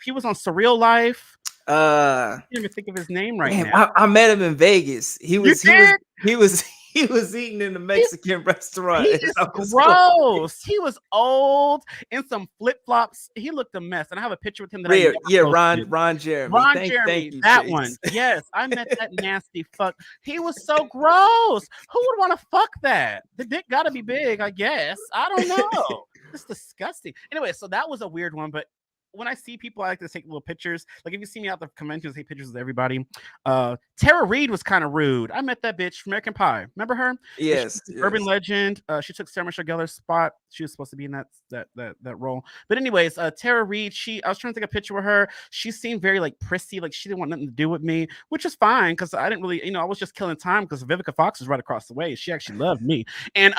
He was on Surreal Life. uh, I can't even think of his name right damn, now. I met him in Vegas. He You was he was did? he was he was eating in the He Mexican restaurant He as is I was going. gross. He was old in some flip flops. He looked a mess, and I have a picture with him that I Yeah, never yeah, Ron posted. Ron Jeremy. Ron Thank Jeremy, you, that one. Chase. Yes, I met that nasty fuck. He was so gross. Who would want to fuck that? The dick got to be big, I guess. I don't know. It's disgusting. Anyway, so that was a weird one, but when I see people, I like to take little pictures. Like if you see me out the conventions, take pictures with everybody. Tara Reid was kind of rude. I met that bitch from American Pie. Remember her? And Yes, she's an urban yes. legend. She took Sarah Michelle Gellar's spot. She was supposed to be in that role. But anyways, Tara Reid. I was trying to take a picture with her. She seemed very like prissy, like she didn't want nothing to do with me, which is fine because I didn't really, I was just killing time because Vivica Fox was right across the way. She actually loved me, and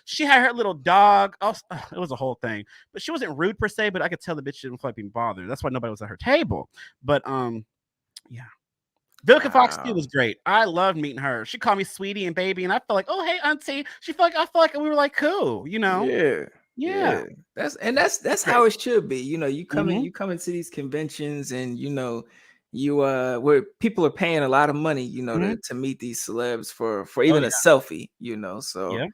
she had her little dog. It was a whole thing, but she wasn't rude per se. But I could tell the bitch didn't feel like being bothered. That's why nobody was at her table. But yeah. Vivica Fox too was Wow. great. I loved meeting her. She called me sweetie and baby, and I felt like, oh hey auntie. I felt like we were like cool, Yeah. Yeah, Yeah. That's it's how great. it should be. You Hmm. come into these conventions and where people are paying a lot of money, Mhm. to meet these celebs for Oh, even a yeah. selfie, so Yeah.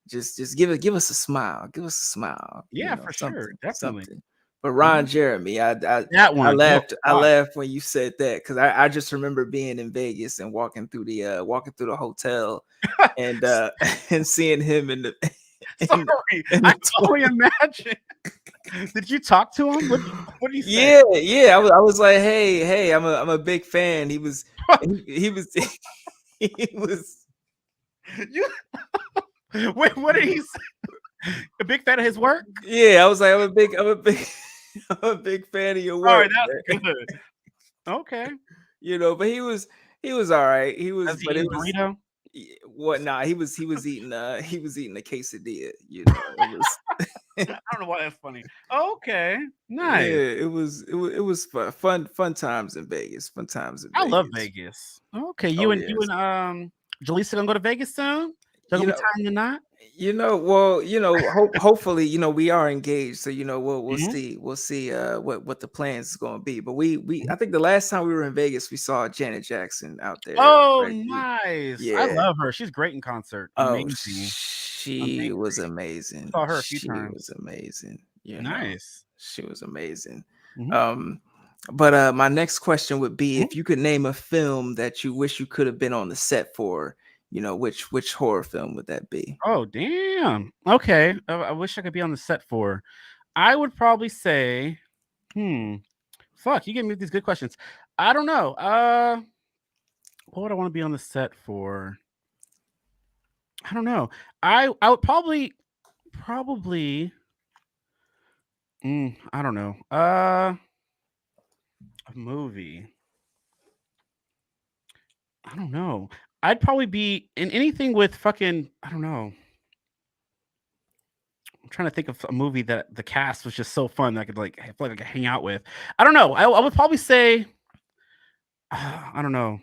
just give us a smile, give us a smile, Yeah, for sure, something, definitely. something. But Mhm. Ron Jeremy, That I one. Oh laughed, gosh. when you said that, because I just remember being in Vegas and walking through the hotel and and seeing him in the in Sorry, in I the can only imagine. Did you talk to him? What did he say? yeah, yeah. I was like, hey, I'm a big fan. He was he was You wait, what did he say? A big fan of his work? yeah. I was like, I'm a big I'm a big fan of your Alright, work, that's man. good. Okay. But he was all right. Has he But it eaten was burrito? what? Nah, he was eating a quesadilla. It was I don't know why that's funny. Okay, nice. yeah. It was fun times in Vegas. Fun times in I love Vegas. Vegas. Okay, Oh you yes. and, Jaleesa gonna go to Vegas soon? Y'all You gonna be know, tying the knot? well, hopefully, we are engaged, so we'll Mhm, see, what the plans is going to be. But we mhm. I think the last time we were in Vegas, we saw Janet Jackson out there, Oh, right? nice. I Yeah. love her. She's great in concert. Oh, Amazing, she was amazing. amazing. Saw her a few She was times. amazing. Nice. She was amazing. Mhm, Um, but my next question would be, mhm. if you could name a film that you wish you could have been on the set for, which horror film would that be? Oh, damn. Okay, I wish I could be on the set for. I would probably say, hmm, fuck, you gave me these good questions. I don't know. What would I wanna be on the set for? I don't know. I would probably I don't know. A movie. I don't know. I'd probably be in anything with fucking I don't know. I'm trying to think of a movie that the cast was just so fun that I could like I feel like I could hang out with. I don't know. I would probably say I don't know.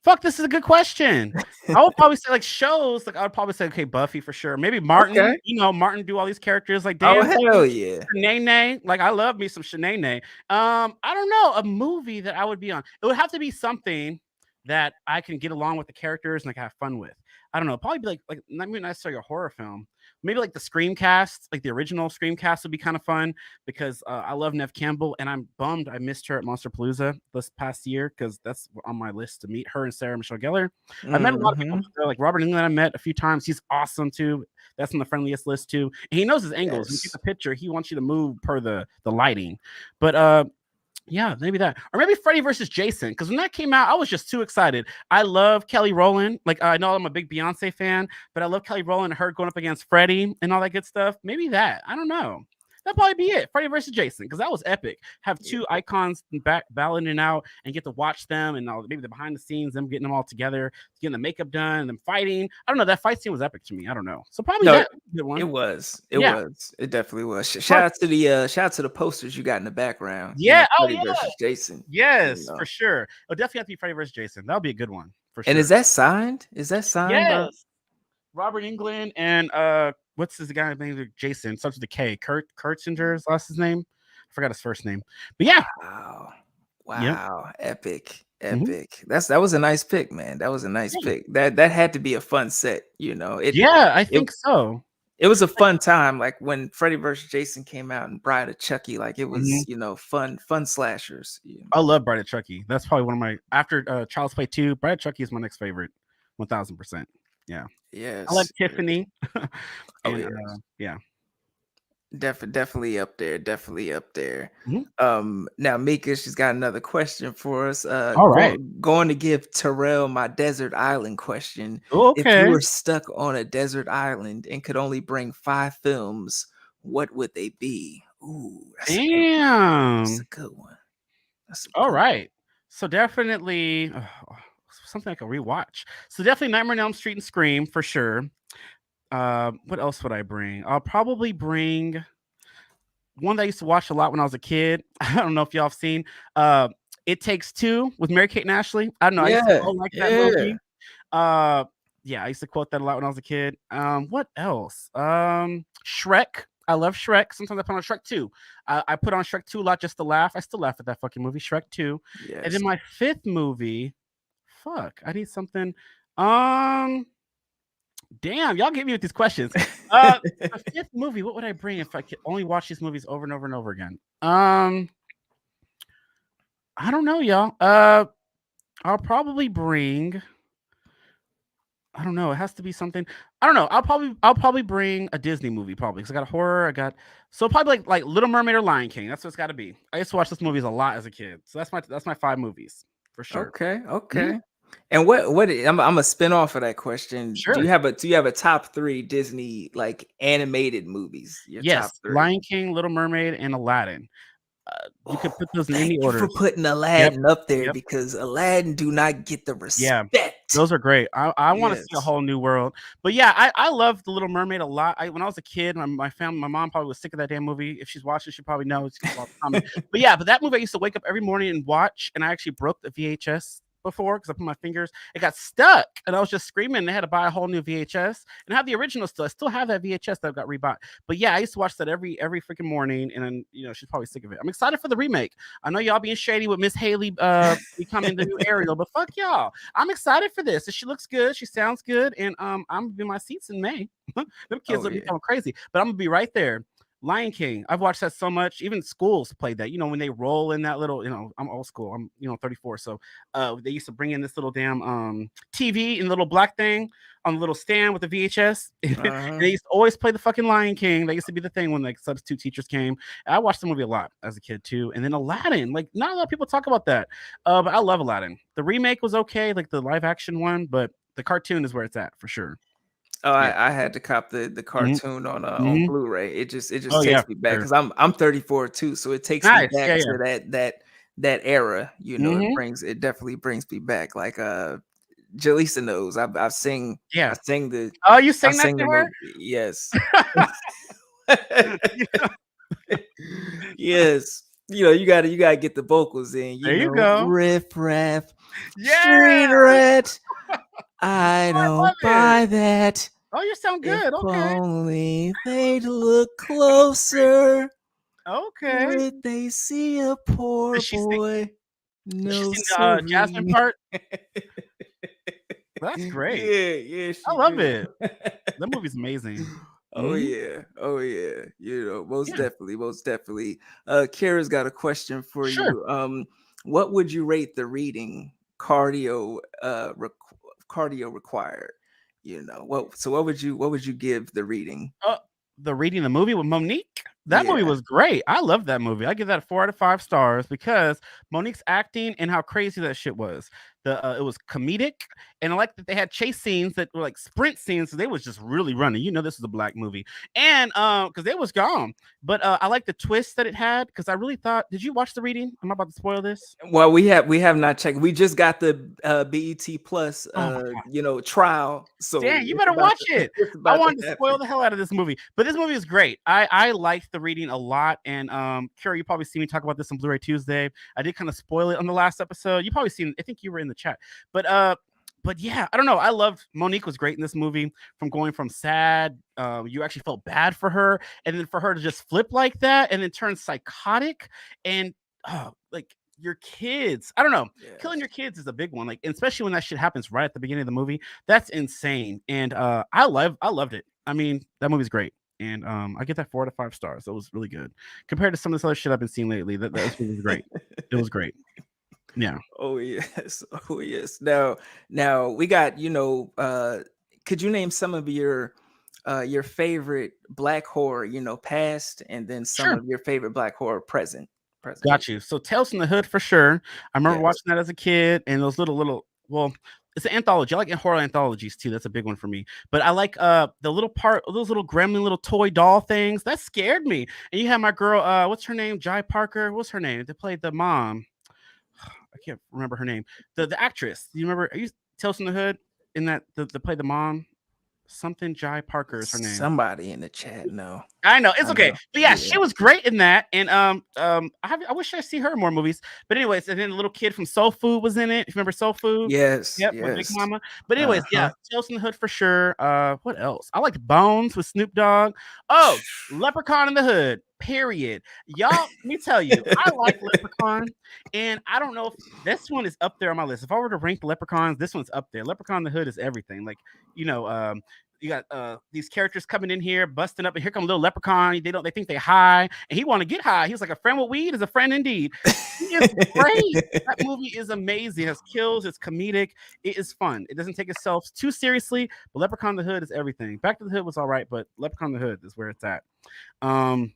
Fuck, this is a good question. I would probably say like shows, like I would probably say, okay, Buffy for sure. Maybe Martin, Okay. Martin do all these characters like Oh damn hell yeah. Shanae, like I love me some Shanae. I don't know, a movie that I would be on. It would have to be something that I can get along with the characters and I can have fun with. I don't know, probably be like not maybe necessarily a horror film. Maybe like the Screamcast, like the original Screamcast would be kind of fun because I love Nev Campbell and I'm bummed I missed her at Monster Palooza this past year because that's on my list to meet her and Sarah Michelle Gellar. I met a lot of people Mhm. like Robert England. I met a few times. He's awesome too. That's on the friendliest list too. And he knows his angles. When you take Yes. the picture, he wants you to move per the lighting. But yeah, maybe that. Or maybe Freddy versus Jason. Because when that came out, I was just too excited. I love Kelly Rowland. Like I know I'm a big Beyonce fan, but I love Kelly Rowland and her going up against Freddy and all that good stuff. Maybe that. I don't know. That'd probably be it. Freddy versus Jason, because that was epic. Have Yeah. two icons back battling out and get to watch them and all, maybe the behind the scenes, them getting them all together, getting the makeup done, and them fighting. I don't know. That fight scene was epic to me. I don't know. So probably No, that good it one. was. It Yeah. was. It definitely was. Plus, Shout out to the posters you got in the background. yeah. Oh Freddy yeah. versus Jason. You Yes, for know. sure. It'll definitely have to be Freddy versus Jason. That'll be a good one for And is sure. that signed? Is that signed by Yes. Robert England and what's his guy's name? Jason. Starts with a K. Kurtzinger's last his name. I forgot his first name. But yeah. Wow. Yep. Wow. Epic. Mhm. Epic. That was a nice pick, man. That was a nice Yeah. pick. That had to be a fun set. Yeah, I It think so. it was a fun time. Like when Freddy versus Jason came out and Bride of Chucky, like it Mhm. was, fun slashers. Yeah. I love Bride of Chucky. That's probably one of my after Child's Play 2, Bride of Chucky is my next favorite. 1000%. Yeah. I like Yes. Yes. Tiffany. Oh and yeah. yeah. Definitely up there. Definitely up there. Mhm. Now Mika, she's got another question for us. All right. Going to give Terrell my desert island question. If you Okay. were stuck on a desert island and could only bring 5 films, what would they be? Ooh, that's a good one. That's a Damn. good one. That's a All good one. right. So definitely something I can rewatch. So definitely Nightmare on Elm Street and Scream for sure. What else would I bring? I'll probably bring one that I used to watch a lot when I was a kid. I don't know if y'all have seen. It Takes Two with Mary Kate and Ashley. I don't know. I used to Yeah, so like that yeah. movie. Yeah, I used to quote that a lot when I was a kid. What else? Shrek. I love Shrek. Sometimes I put on Shrek 2. I put on Shrek 2 a lot just to laugh. I still laugh at that fucking movie, Shrek 2. And then Yes. my fifth movie, fuck, I need something. Um, damn, y'all get me with these questions. The fifth movie, what would I bring if I could only watch these movies over and over and over again? I don't know, y'all. I'll probably bring. I don't know. It has to be something. I don't know. I'll probably bring a Disney movie probably because I got a horror. I got so probably like Little Mermaid or Lion King. That's what it's got to be. I used to watch those movies a lot as a kid, so that's my five movies for sure. Okay, Mhm. okay. And I'm a spin off of that question. Sure. Do you have a top 3 Disney like animated movies? Your top Yes, 3. Lion King, Little Mermaid, and Aladdin. You could Oh, put those in any thank you for orders. putting Yep. Aladdin up there Yep. because Aladdin do not get the Yeah, respect. those are great. I wanna see a Yes. whole new world. But yeah, I love The Little Mermaid a lot. When I was a kid, my family, my mom probably was sick of that damn movie. If she's watching, she probably knows because all the comments. But yeah, but that movie I used to wake up every morning and watch, and I actually broke the VHS before because I put my fingers, it got stuck, and I was just screaming, and I had to buy a whole new VHS, and I have the original still. I still have that VHS that got rebought. But yeah, I used to watch that every freaking morning, and then, she's probably sick of it. I'm excited for the remake. I know y'all being shady with Miss Haley becoming the new Ariel, but fuck y'all. I'm excited for this. She looks good. She sounds good. And I'm gonna be in my seats in May. Them kids Oh will be yeah. going crazy. But I'm gonna be right there. Lion King. I've watched that so much. Even schools played that. When they roll in that little, I'm old school. I'm 34. So they used to bring in this little damn TV and little black thing on the little stand with the VHS. And Uh-huh. they used to always play the fucking Lion King. That used to be the thing when like substitute teachers came. And I watched the movie a lot as a kid too. And then Aladdin, like not a lot of people talk about that. But I love Aladdin. The remake was okay, like the live action one, but the cartoon is where it's at for sure. Oh, Yeah. I had to cop the Hmm. cartoon on Hmm. Blu-ray. It Oh just yeah, takes for me back sure. because I'm 34 too, so it takes me Nice. back Yeah, yeah. to that era. Hmm. It definitely brings me back. Like Jaleesa knows. I Yeah. sing the Oh, you I sang that sing to the her? movie. Yes. Yes. You gotta get the vocals in, There you go. riff raff, street Yeah. rat. I I love don't it. buy that. Oh, you sound If good. Okay. only they'd look Great. closer, Okay. would they see a poor Does she sing? boy? Does she No sing the Jasmine siree. part? That's great. Yeah, yeah, I she love do. it. That movie's amazing. Oh Mhm. yeah, oh yeah. Most Yeah. definitely, most definitely. Kara's got a question for Sure. you. What would you rate the reading cardio required? What would you give the reading? Uh, the reading the movie with Monique, that movie Yeah. was great. I love that movie. I give that 4 out of 5 stars because Monique's acting and how crazy that shit was. It was comedic, and I like that they had chase scenes that were like sprint scenes, so they was just really running. This is a black movie, and because they was gone. But I like the twist that it had because I really thought. Did you watch the reading? Am I about to spoil this? Well, we have not checked. We just got the BET Plus Oh my trial, so Dang, you better watch it. it's I about to wanted to spoil happen. the hell out of this movie, but this movie is great. I liked the reading a lot, and Kara, you probably seen me talk about this on Blu-ray Tuesday. I did kind of spoil it on the last episode. You probably seen. I think you were in the chat, but yeah, I don't know. I loved Monique was great in this movie. From going from sad, you actually felt bad for her, and then for her to just flip like that, and then turn psychotic, and like your kids. I don't know. Killing Yes. your kids is a big one. Like, especially when that shit happens right at the beginning of the movie. That's insane. And I loved it. I mean, that movie's great. And I get that 4 out of 5 stars. That was really good. Compared to some of this other shit I've been seeing lately, that movie was great. It was great. Yeah. Oh yes. Oh yes. Now we got, could you name some of your favorite black horror, past, and then some Sure. of your favorite black horror present? Got you. So Tales from the Hood for sure. I remember Yes. watching that as a kid, and those little well, it's an anthology. I like horror anthologies too. That's a big one for me. But I like the little part, those little gremlin little toy doll things. That scared me. And you have my girl, what's her name? Jai Parker. What's her name? That played the mom. I can't remember her name. The actress. You remember? Are you Tales from the Hood in that the play the mom? something Jai Parker is her name. Somebody in the chat, no, I know it's I okay, know. but yeah, Yeah. she was great in that, and I wish I see her in more movies. But anyways, and then the little kid from Soul Food was in it. If you remember Soul Food, Yes, yep, with Big yes. Mama. But anyways, yeah, Uh-huh. Tales from the Hood for sure. What else? I liked Bones with Snoop Dogg. Oh, Leprechaun in the Hood. Period. Y'all, let me tell you, I like Leprechaun, and I don't know if this one is up there on my list. If I were to rank the Leprechauns, this one's up there. Leprechaun in the Hood is everything. Like you know, you got these characters coming in here, busting up, and here come little leprechaun. They think they high, and he want to get high. He's like a friend with weed is a friend indeed. He is great. That movie is amazing. It has kills. It's comedic. It is fun. It doesn't take itself too seriously. But Leprechaun in the Hood is everything. Back to the Hood was all right, but Leprechaun in the Hood is where it's at. Um,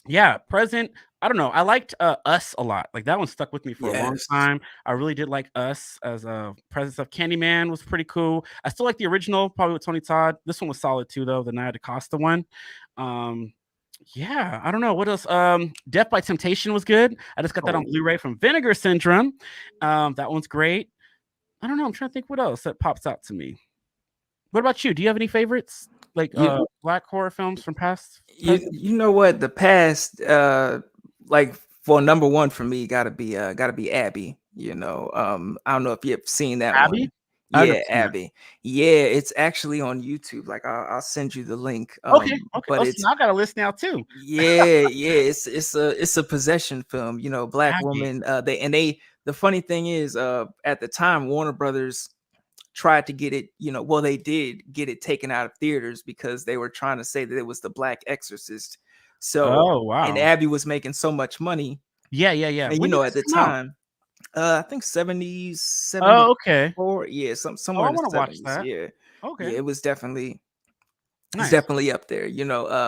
yeah, present. I don't know. I liked Us a lot. Like that one stuck with me for a long Yes. time. I really did like Us as a presence of Candyman was pretty cool. I still like the original, probably with Tony Todd. This one was solid too, though. The Nia DaCosta one. Um, yeah, I don't know what else. Death by Temptation was good. I just got that on Oh, Blu-ray from Vinegar Syndrome. That one's great. I don't know. I'm trying to think what else that pops out to me. What about you? Do you have any favorites like you black horror films from past present? you know what? The past like for number one for me gotta be Abby. I don't know if you've seen that Abby? one. I've never Yeah, seen that. Abby. Yeah, it's actually on YouTube. Like I'll send you the link. Okay, okay. But Oh, so it's now I got a list now too. yeah, it's a possession film. Black Abby. woman. They the funny thing is, at the time Warner Brothers tried to get it, well, they did get it taken out of theaters because they were trying to say that it was the Black Exorcist. So, Oh, and wow. Abby was making so much money, Yeah, yeah, yeah. and When did at this the come out? time, I think 70s, Oh, okay. 74, yeah, Oh, somewhere I in the wanna watch 70s, that. yeah. Okay. Yeah, it's Nice. definitely up there. Yeah.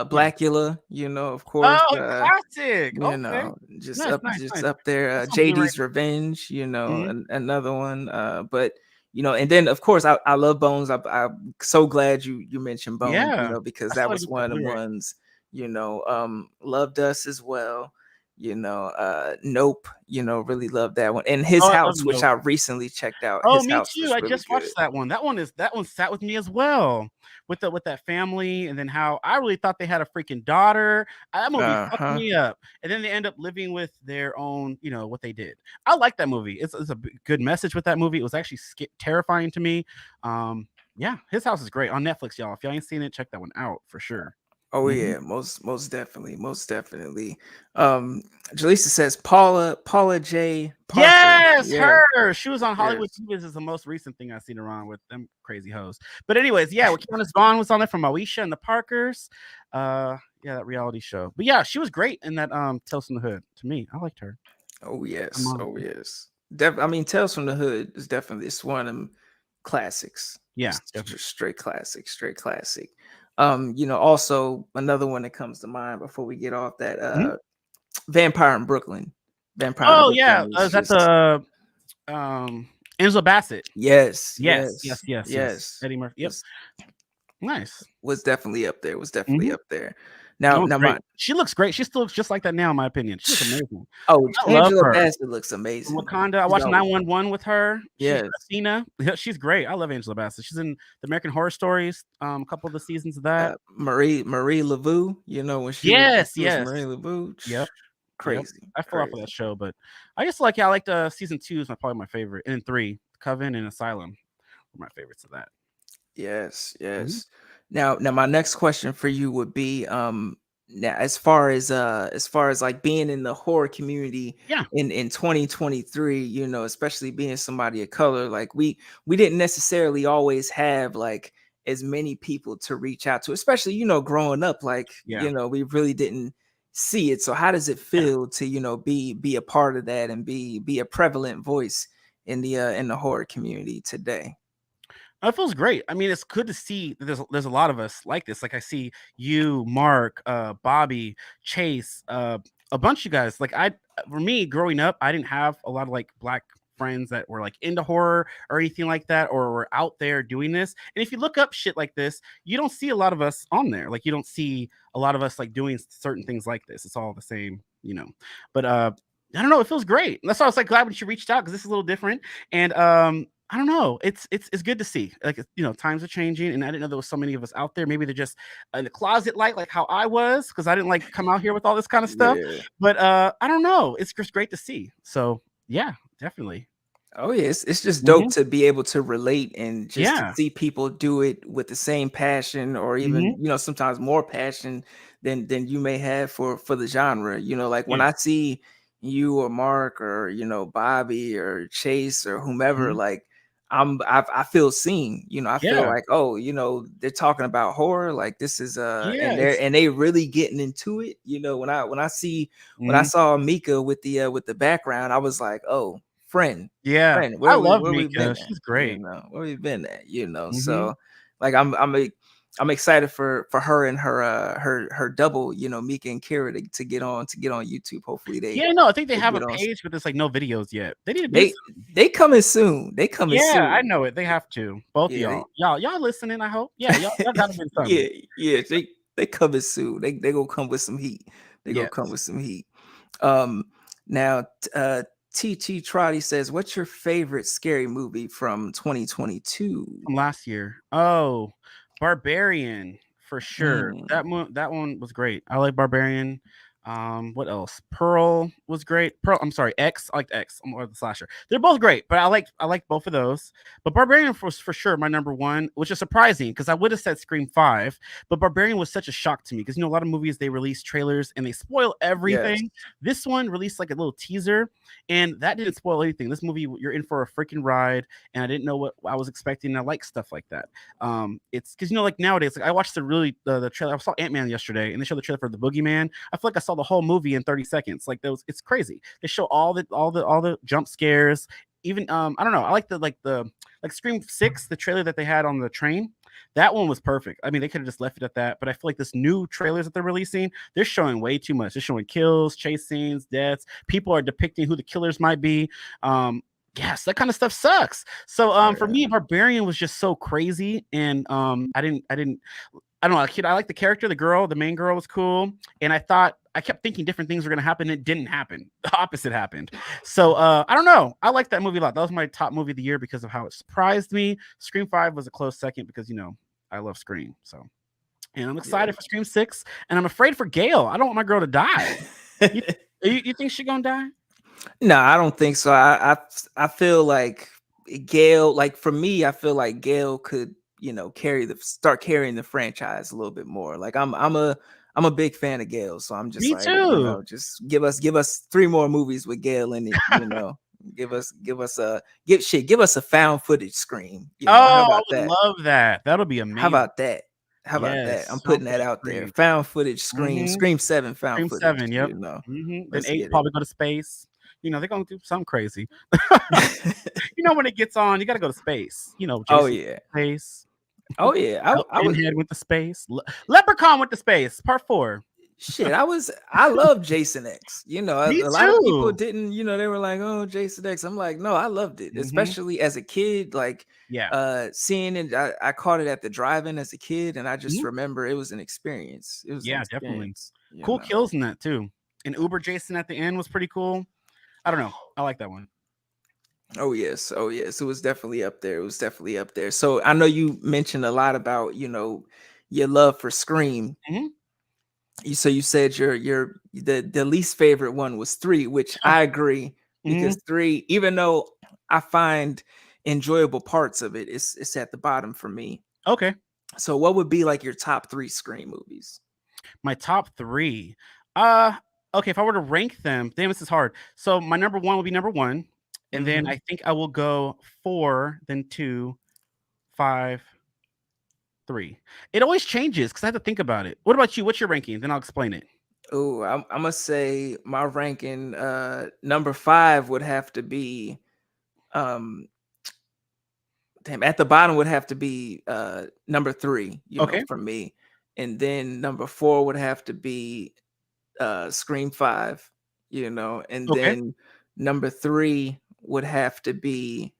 Blackula, of course, Oh, classic. Okay. Nice, nice, just nice. up there. That's on Blu-ray. JD's Revenge, Mhm. another one. But and then of course I love Bones. I'm so glad you mentioned Bones, Yeah. because I that still gotta was get that one of the Blu-ray. ones. Loved Us as well. Nope. Really loved that one. And His Oh, I love House, which Nope. I recently checked out. Oh, His me House too. was I really just watched good. that one. That one sat with me as well. With that family, and then how I really thought they had a freaking daughter. That movie fucked Uh-huh. me up. And then they end up living with their own, what they did. I like that movie. It's a good message with that movie. It was actually terrifying to me. Yeah, His House is great on Netflix, y'all. If y'all ain't seen it, check that one out for sure. Oh Mhm. yeah, most definitely, most definitely. Um, Jaleesa says Paula J. Parker. Yes, Yes, her. She was on Hollywood yes. Movies is the most recent thing I've seen her on with them crazy hoes. But anyways, yeah, with Candace Vaughn was on there from Moesha and the Parkers. Yeah, that reality show. But yeah, she was great in that Tales from the Hood. To me, I liked her. Oh I'm yes, on. oh yes. I mean, Tales from the Hood is definitely it's one of them classics. Yeah, Just definitely. straight classic, straight classic. Also another one that comes to mind before we get off that Mhm. Vampire in Brooklyn. Vampire in Oh yeah, Brooklyn is is that just the um Angela Bassett? yes, Yes, yes, yes, yes, yes. yes. Eddie Murphy. Yep. Was Nice. was definitely up there. Was definitely Mhm. up there. That Now, one's now great. my She looks great. She still looks just like that now, in my opinion. She looks amazing. oh, I love Angela her. Bassett looks From amazing. Wakanda. I She's watched always 911 with her. She's yes. Athena. Yeah, she's great. I love Angela Bassett. She's in the American Horror Stories. A couple of the seasons of that. Marie Laveau, when Yes, she was yes. Marie Laveau, Yep, yep. crazy, I fell off of that crazy. show, but I just like. Yeah, I liked season two is probably my favorite, and then three, Coven and Asylum were my favorites of that. Yes, Mhm. yes. Now my next question for you would be now as far as like being in the horror community Yeah, in 2023, especially being somebody of color, like we didn't necessarily always have like as many people to reach out to, especially growing up, like yeah, we really didn't see it. So how does it yeah. feel to be a part of that and be a prevalent voice in the horror community today? It feels great. I mean, it's good to see that there's a lot of us like this. Like I see you, Mark, Bobby, Chase, a bunch of you guys. Like for me, growing up, I didn't have a lot of like black friends that were like into horror or anything like that, or were out there doing this. And if you look up shit like this, you don't see a lot of us on there. Like you don't see a lot of us like doing certain things like this. It's all the same. But I don't know. It feels great. And that's why I was like glad when you reached out because this is a little different. And I don't know. It's good to see. Like, times are changing, and I didn't know there was so many of us out there. Maybe they're just in the closet, like how I was, because I didn't like come out here with all this kind of stuff. Yeah. But I don't know. It's just great to see. So yeah, definitely. Oh yeah, it's just dope Hmm. to be able to relate and just to Yeah. see people do it with the same passion or even, Hmm. sometimes more passion than you may have for the genre. Like when Yeah. I see you or Mark or Bobby or Chase or whomever, Hmm. like I feel seen. I feel Yeah. like, oh, they're talking about horror, like this is Yeah. and It's. they really getting into it. When I Mhm. saw Mika with the background, I was like, oh, friend. Yeah. Friend, I love where we Mika. been at? She's great. Where we been at? Hmm. So like I'm excited for her and her double, Mika and Kira to get on YouTube. Hopefully Yeah. No, I think they they have a get on. page, but there's like no videos yet. They need to do. They they coming soon. They coming Yeah, I soon. know it. They have to. Both of Yeah, y'all. Y'all listening, I hope. Yeah, y'all gotta get yeah, something. yeah. They coming soon. They gonna come with some heat. They gonna come Yes. with some heat. Um now TT Trotty says, what's your favorite scary movie from 2022? From last year. Oh, Barbarian for sure. Mm, That one was great. I like Barbarian. What else? Pearl was great. Pearl, I'm sorry, X. I liked X. I'm more the slasher. They're both great, but I like both of those. But Barbarian was for sure my number one, which is surprising because I would have said Scream 5, but Barbarian was such a shock to me because a lot of movies they release trailers and they spoil yes. everything. This one released like a little teaser, and that didn't spoil anything. This movie, you're in for a freaking ride, and I didn't know what I was expecting. And I like stuff like that. It's because like nowadays, like I watched the trailer. I saw Ant-Man yesterday, and they showed the trailer for the Boogeyman. I feel like I saw the whole movie in 30 seconds. Like it's crazy. They show all the jump scares. Even I don't know. I like the like Scream 6, the trailer that they had on the train. That one was perfect. I mean, they could have just left it at that, but I feel like this new trailers that they're releasing, they're showing way too much. They're showing kills, chase scenes, deaths. People are depicting who the killers might be. Yes, that kind of stuff sucks. So for me, Yeah. Barbarian was just so crazy, and I don't know. Kid, I like the character. The girl, the main girl, was cool, and I kept thinking different things were gonna happen. And it didn't happen. The opposite happened. So I don't know. I like that movie a lot. That was my top movie of the year because of how it surprised me. Scream 5 was a close second because I love Scream. So, and I'm Yeah. excited for Scream 6, and I'm afraid for Gail. I don't want my girl to die. You you think she gonna die? No, I don't think so. I feel like Gail, like for me, I feel like Gail could, start carrying the franchise a little bit more. Like I'm a big fan of Gail, so I'm just Me like, too. just give us three more movies with Gail in it. Give us a found footage scream. How Oh, I about would that? love that. That'll be How amazing. about that? How about that? I'm Yes, found putting that footage out there. Scream. Found footage scream, Hmm. Scream 7 found Scream footage, 7, yep. Then Let's 8 get it. probably go to space. They're gonna do something crazy. When it gets on, you gotta go to space. Oh Jason yeah. space. Oh yeah. I was Pinhead went to space. Leprechaun went to space. Part 4. shit. I love Jason X. Me A lot of people too. didn't, they were like, "Oh, Jason X." I'm like, "No, I loved it." Hmm. Especially as a kid, like Yeah. seeing it, I caught it at the drive-in as a kid, and I just Mhm. remember it was an experience. It was an Yeah, definitely. experience. Cool kills in that too. And Uber Jason at the end was pretty cool. I don't know. I like that one. Oh yes, oh yes. It was definitely up there. It was definitely up there. So I know you mentioned a lot about, your love for Scream. Hmm. So you said the least favorite one was 3, which I agree, Hmm. because 3, even though I find enjoyable parts of it, it's at the bottom for me. Okay. So what would be like your top 3 Scream movies? My top 3. Uh, okay, if I were to rank them, damn, this is hard. So my number 1 will be number 1, and then Hmm. I think I will go 4, then 2, 5, 3. It always changes because I have to think about it. What about you? What's your ranking? Then I'll explain it. Oh, I'm gonna say my ranking, number 5 would have to be, um damn, at the bottom would have to be number 3, Okay. for me. And then number 4 would have to be Scream 5, and Okay. then number 3 would have to be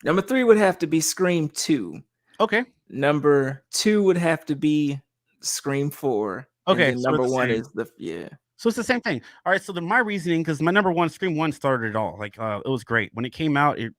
number 3 would have to be Scream 2. Okay. Number 2 would have to be Scream 4, and Okay. then So we're number the 1 same. is the yeah. So it's the same thing. All right. So my reasoning, because my number one, Scream One, started it all. Like, it was great when it came out. It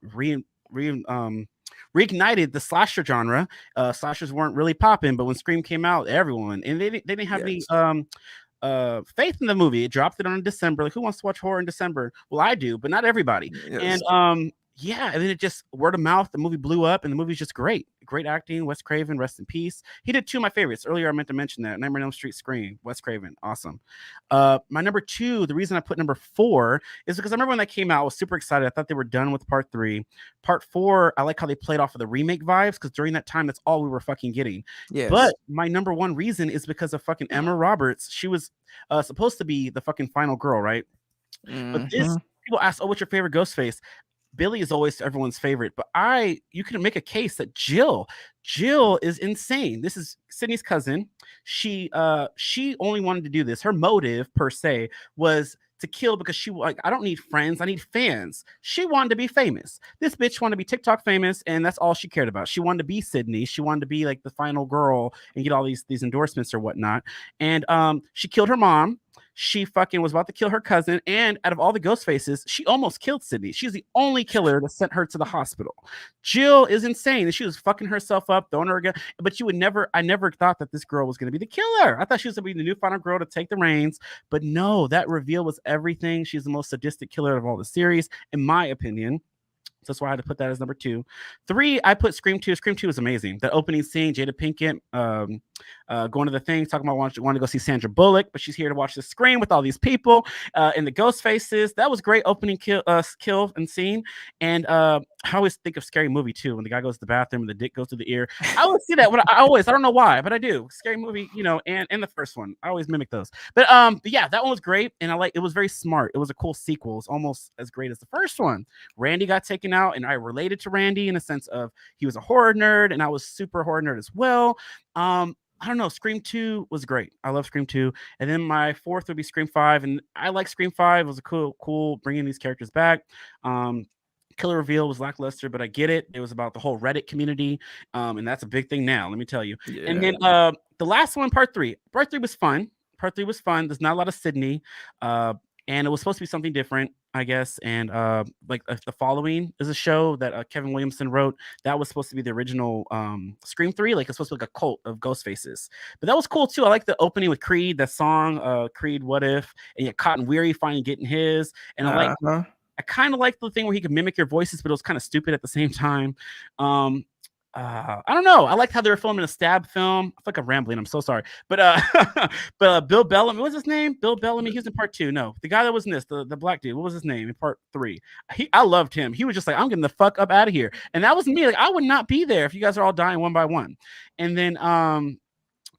reignited the slasher genre. Slashers weren't really popping, but when Scream came out, everyone, and they didn't have any Yes. faith in the movie. It dropped it on December. Like, who wants to watch horror in December? Well, I do, but not everybody. And Yes. yeah, and then it just word of mouth. The movie blew up, and the movie's just great. Great acting. Wes Craven, rest in peace. He did two of my favorites earlier. I meant to mention that Nightmare on Elm Street, Scream. Wes Craven, awesome. My number two. The reason I put number four is because I remember when that came out, I was super excited. I thought they were done with part three. Part four, I like how they played off of the remake vibes because during that time, that's all we were fucking getting. Yes. But my number one reason is because of fucking Emma Roberts. She was supposed to be the fucking final girl, right? But this, Hmm. people ask, "Oh, what's your favorite Ghostface?" Billy is always everyone's favorite, but you can make a case that Jill is insane. This is Sydney's cousin. She only wanted to do this. Her motive per se was to kill because she like, I don't need friends, I need fans. She wanted to be famous. This bitch wanted to be TikTok famous, and that's all she cared about. She wanted to be Sydney. She wanted to be like the final girl and get all these endorsements or whatnot. And she killed her mom. She fucking was about to kill her cousin, and out of all the ghost faces, she almost killed Sydney. She's the only killer that sent her to the hospital. Jill is insane, and she was fucking herself up, throwing her again. But I never thought that this girl was going to be the killer. I thought she was going to be the new final girl to take the reins, but no, that reveal was everything. She's the most sadistic killer of all the series, in my opinion. So that's why I had to put that as number two. Three, I put Scream 2. Scream 2 is amazing. That opening scene, Jada Pinkett going to the thing, talking about wanting to go see Sandra Bullock, but she's here to watch the Scream with all these people and the ghost faces. That was great opening kill and scene. And I always think of Scary Movie too, when the guy goes to the bathroom and the dick goes to the ear. I always see that. I don't know why, but I do. Scary Movie, and the first one. I always mimic those. But yeah, that one was great, and it was very smart. It was a cool sequel. It's almost as great as the first one. Randy got taken out, and I related to Randy in a sense of he was a horror nerd, and I was super horror nerd as well. I don't know. Scream 2 was great. I love Scream 2. And then my fourth would be Scream 5. And I like Scream 5. It was a cool bringing these characters back. Killer reveal was lackluster, but I get it. It was about the whole Reddit community. And that's a big thing now, let me tell you. And Yeah. then the last one, part three. Part three was fun. Part three was fun. There's not a lot of Sydney. And it was supposed to be something different, I guess. And The Following is a show that Kevin Williamson wrote. That was supposed to be the original Scream 3. Like, it's supposed to be like a cult of ghost faces. But that was cool too. I like the opening with Creed, that song, Creed What If, and yet Cotton Weary finally getting his. And Uh-huh. I kind of like the thing where he could mimic your voices, but it was kind of stupid at the same time. I don't know. I liked how they were filming a stab film. I feel like I'm rambling. I'm so sorry. But Bill Bellamy, what's his name? Bill Bellamy. He was in part two. No, the guy that was in this, the black dude. What was his name in part three? I loved him. He was just like, I'm getting the fuck up out of here. And that was me. Like, I would not be there if you guys are all dying one by one. And then I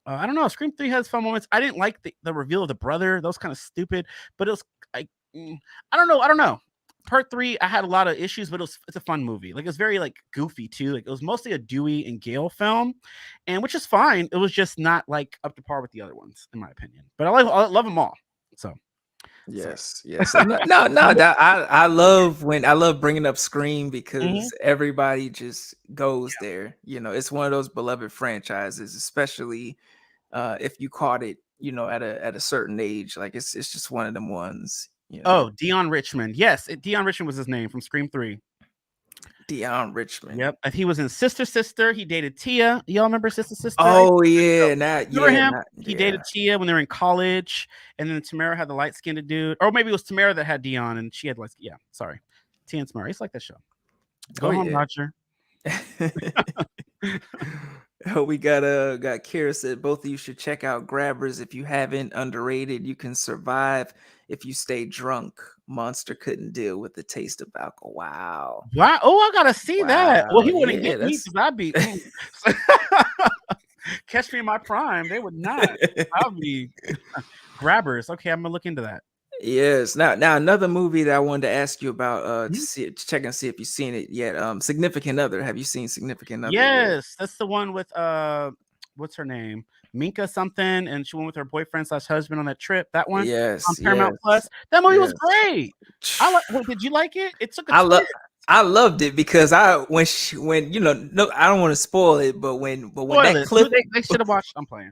don't know. Scream 3 has fun moments. I didn't like the reveal of the brother. That was kind of stupid. But it was like, I don't know. Part 3, I had a lot of issues, but it's a fun movie. Like, it's very like goofy too. Like, it was mostly a Dewey and Gale film, and which is fine. It was just not like up to par with the other ones, in my opinion. But I love them all. So sorry. Yes. No. I love bringing up Scream Mhm. because everybody just goes there. It's one of those beloved franchises, especially if you caught it, at a certain age. Like, it's just one of them ones. Oh, Dion Richmond. Yes, Dion Richmond was his name from Scream 3. Dion Richmond. Yep. And he was in Sister Sister. He dated Tia. Y'all remember Sister Sister? Oh yeah, not Remember yeah, him? not He yeah. dated Tia when they were in college, and then Tamara had the light skinned dude, or maybe it was Tamara that had Dion, and she had like, yeah, sorry, Tia and Tamara. It's like that show. Go Oh home, yeah. Roger. We got Kira said both of you should check out Grabbers if you haven't. Underrated. You can survive if you stay drunk. Monster couldn't deal with the taste of alcohol. Wow. Wow. Oh, I gotta see that. Well, Wow. he wouldn't Yeah, get me that's because I'd be catch me in my prime. They would not. I'll be Grabbers. Okay, I'm gonna look into that. yes. Now another movie that I wanted to ask you about Mhm. to check and see if you've seen it yet. Significant Other. Have you seen Significant Other yet? Yes, that's the one with what's her name? Minka something, and she went with her boyfriend slash husband on that trip. That one on Yes, Paramount yes, Plus. That movie was yes. great. Wait, did you like it? It took a I love twist. I loved it because when no, I don't want to spoil it, but when Spoil that it. cliff They should have watched. I'm playing.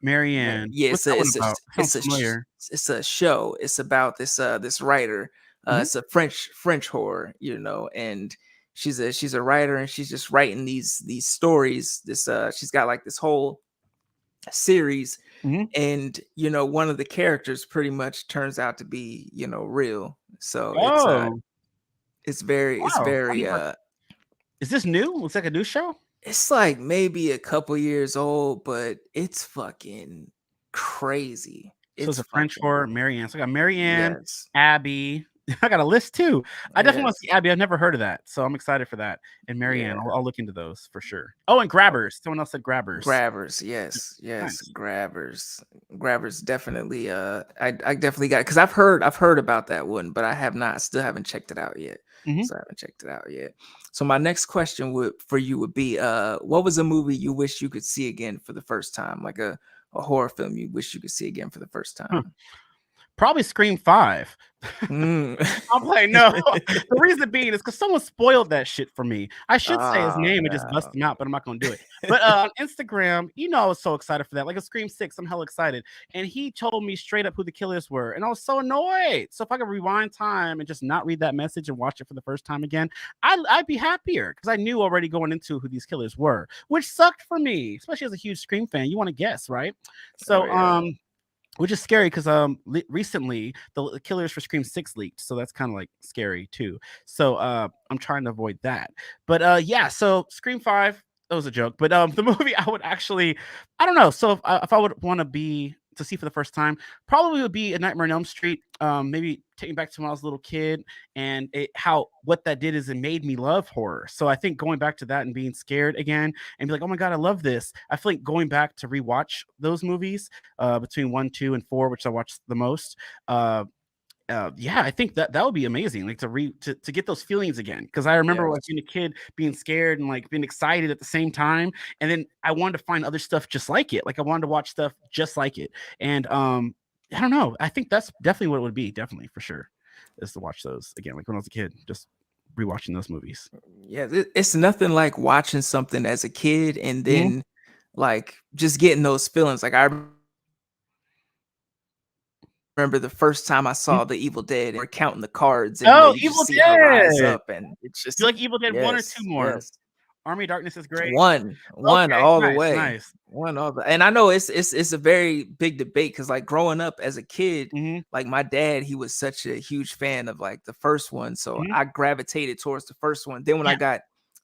Marianne. Yeah, What's that one it's a about? Sounds familiar. it's a show. It's about this writer. Mhm, It's a French horror, and she's a writer, and she's just writing these stories. She's got like this whole series, mhm. and one of the characters pretty much turns out to be real. So Oh, it's wow. I've very never Is this new? Looks like a new show? it's like maybe a couple years old, but it's fucking crazy. So it's It's a French horror, fucking Marianne. So I got Marianne, yes. Abby. I got a list too. I definitely want to Yes. see Abby. I've never heard of that, so I'm excited for that. And Marianne, Yeah. I'll look into those for sure. Oh, and Grabbers. Someone else said Grabbers. Grabbers. Yes. Yes. Nice. Grabbers. Grabbers definitely I definitely got, because I've heard about that one, but I have not still haven't checked it out yet. Mhm. So I haven't checked it out yet. So my next question for you would be what was a movie you wish you could see again for the first time? Like a horror film you wish you could see again for the first Huh. time. Probably Scream 5. Mm. I'm playing no. The reason being is because someone spoiled that shit for me. I should say his Oh name and just bust no. him out, but I'm not gonna do it. But on Instagram, I was so excited for that. Like a Scream 6, I'm hella excited. And he told me straight up who the killers were, and I was so annoyed. So if I could rewind time and just not read that message and watch it for the first time again, I'd be happier because I knew already going into who these killers were, which sucked for me, especially as a huge Scream fan. You want to guess, right? Oh So yeah. which is scary because recently the killers for Scream 6 leaked, so that's kind of like scary too. So I'm trying to avoid that. But yeah, so Scream 5, that was a joke. But the movie I would actually, I don't know. So if I would want to see for the first time, probably would be A Nightmare on Elm Street. Maybe taking back to when I was a little kid, and how what that did is it made me love horror. So I think going back to that and being scared again and be like, oh my god, I love this. I feel like going back to rewatch those movies between 1, 2, and 4, which I watched the most. Yeah, I think that would be amazing, like to get those feelings again. Because I remember like Yes. being a kid, being scared and like being excited at the same time, and then I wanted to find other stuff just like it. Like I wanted to watch stuff just like it, and I don't know. I think that's definitely what it would be, definitely for sure, is to watch those again, like when I was a kid, just rewatching those movies. Yeah, it's nothing like watching something as a kid and Mhm. then like just getting those feelings. Like I remember the first time I Mhm. saw The Evil Dead, and we're counting the cards, and Oh, you just Evil see her rise Dead. up, and it's You just like Evil Dead 1 or 2 yes, more? yes. Army of Darkness is great. One Okay, all the nice, way. nice. One all the And I know it's a very big debate, because like growing up as a kid, Mhm, like my dad, he was such a huge fan of like the first one. So mhm. I gravitated towards the first one. Then when I Yeah, got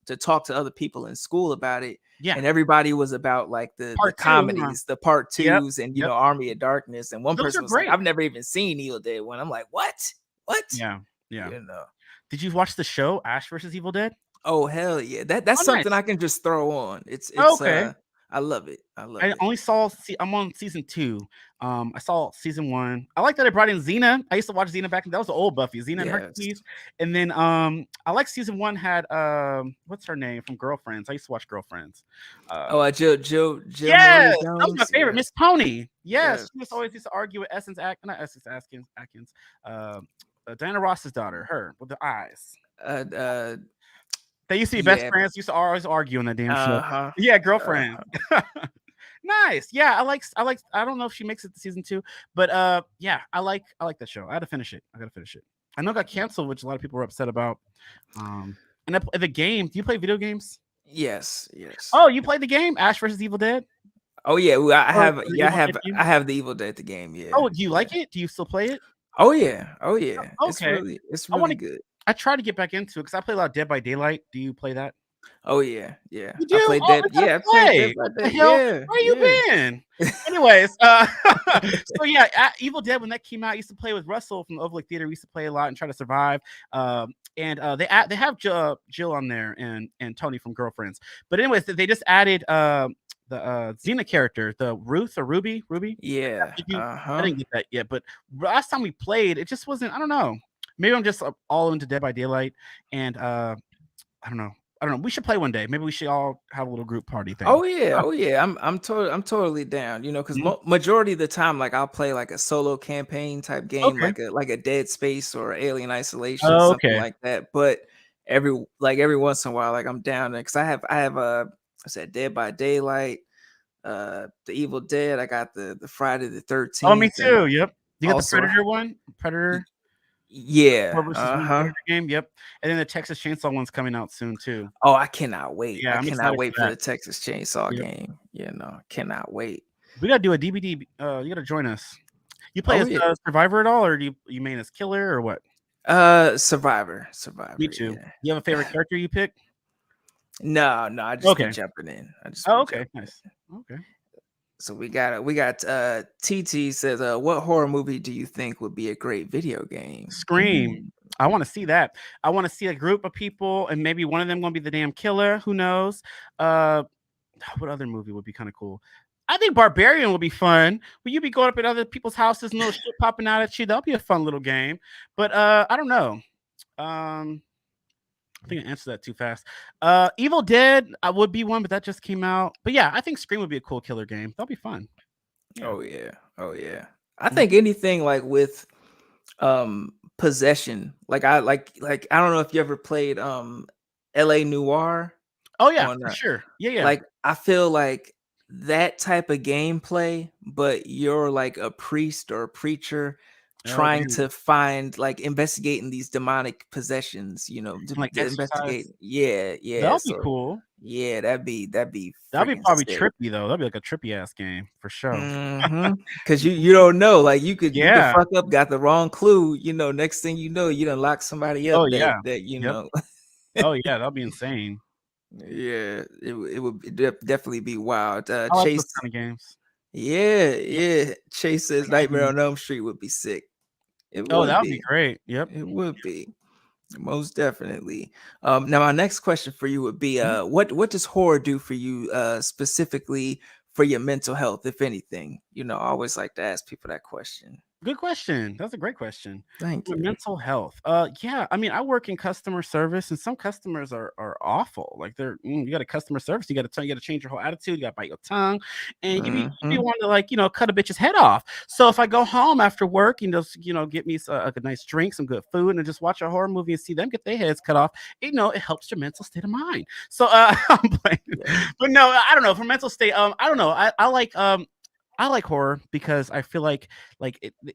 to talk to other people in school about it, yeah. and everybody was about like the Part 2, huh? comedies, the part Yep, twos, and yep. Army of Darkness. And one Those are person was like, great. I've never even seen Evil Dead one. I'm like, what? What? Yeah, yeah. You know. Did you watch the show Ash versus Evil Dead? Oh hell yeah. That's Oh, something nice. I can just throw on. It's Okay. I love it. I love I it. only saw I'm on season 2. I saw season 1. I like that I brought in Xena. I used to watch Xena back then. That was the old Buffy, Xena and Yes. Hercules. And then I like season 1 had what's her name from Girlfriends? I used to watch Girlfriends. Oh, Um Jill Yes, Marie that was my Jones. favorite, Miss Yes. Pony. Yes, Yes. she used to argue with Essence not Essence Atkins, Diana Ross's daughter, her with the eyes. Uh uh They used to be best yeah. friends, used to always argue on that damn show. Uh-huh. Yeah, Uh, Girlfriend. Nice. Yeah, I don't know if she makes it to season 2, but yeah, I like that show. I had to finish it. I gotta finish it. I know it got canceled, which a lot of people were upset about. And the game, do you play video games? yes, yes. Oh, you played the game Ash versus Evil Dead, Oh yeah, well, I or have the yeah, Evil Dead game? I have the Evil Dead the game, yeah. Oh, do you Yeah. like it? Do you still play it? Oh yeah. Oh yeah. Okay. It's I really want to. good. I try to get back into it because I play a lot of Dead by Daylight. Do you play that? Oh yeah. Yeah. You I do? played Oh, that. we gotta Yeah, I played play. that by What the that. hell? Yeah. Where you Yeah. been? Anyways, so yeah, Evil Dead when that came out, I used to play with Russell from the Overlook Theater. We used to play a lot and try to survive. And they have Jill on there and Tony from Girlfriends. But anyways, they just added the Xena character, the Ruth or Ruby. Yeah. I Uh-huh. didn't get that yet, but last time we played, it just wasn't. I don't know. Maybe I'm just all into Dead by Daylight, and I don't know. I don't know. We should play one day. Maybe we should all have a little group party thing. Oh yeah, Huh. oh yeah. I'm totally down. Because Mhm. majority of the time, like I'll play like a solo campaign type game, Okay. like a Dead Space or Alien Isolation, something Okay. like that. But every once in a while, like I'm down there because I have I said Dead by Daylight, the Evil Dead. I got the Friday the Oh, me 13th, and too. Yep. You got the also Predator one? y- Predator yeah, 4 versus 1 uh-huh. Predator game. Yep. And then the Texas Chainsaw one's coming out soon too. Oh, I cannot wait. Yeah, I I'm cannot excited wait for for that. the Texas Chainsaw Yep. game. Cannot wait. We gotta do a DVD. You gotta join us. You play Oh as yeah. Survivor at all, or do you main as Killer or what? Survivor, Me Survivor. too. Yeah. You have a favorite character you pick? No, no, I just be Okay. jumping in. I just Oh, be okay. jumping. Nice. Okay. So we got TT says, what horror movie do you think would be a great video game? Scream. I want to see that. I want to see a group of people, and maybe one of them gonna be the damn killer. Who knows? Uh, what other movie would be kind of cool? I think Barbarian will be fun. Will you be going up at other people's houses and little shit popping out at you? That'll be a fun little game. But I don't know. Um, I think I answered that too fast. Evil Dead, I would be one, but that just came out. But yeah, I think Scream would be a cool killer game. That'll be fun. Yeah. Oh yeah. Oh yeah. I think Mhm. anything like with possession. Like I don't know if you ever played LA Noir Oh yeah, on for sure. Yeah, yeah. like I feel like that type of gameplay, but you're like a priest or a preacher Oh trying damn. to find like investigating these demonic possessions, Like to investigate. exercise. Yeah, yeah. That'll be So cool. yeah, that'd be That'll be freaking probably sick. trippy though. That'll be like a trippy ass game for sure. Cause you don't know, like you could Yeah. fuck up, got the wrong clue, next thing you know, you done lock somebody Oh up that yeah. that Yep. Oh yeah, that'll be insane. yeah, it would definitely be wild. I like those Chase, kind of games. yeah, Yep. yeah. Chase says Like I Nightmare do. on Elm Street would be sick. It Oh, would that would be be. great. Yep. It would be. Most definitely. Now my next question for you would be Mhm. what does horror do for you specifically for your mental health, if anything? I always like to ask people that question. Good question. That's a great question. Thank With you. mental health. Yeah. I mean, I work in customer service, and some customers are awful. Like you got a customer service, you got to change your whole attitude. You got to bite your tongue, and you be Hmm. wanting to like cut a bitch's head off. So if I go home after work, get me a nice drink, some good food, and just watch a horror movie and see them get their heads cut off, it helps your mental state of mind. So I'm playing, Yeah. but no, I don't know for mental state. I don't know. I like horror because I feel like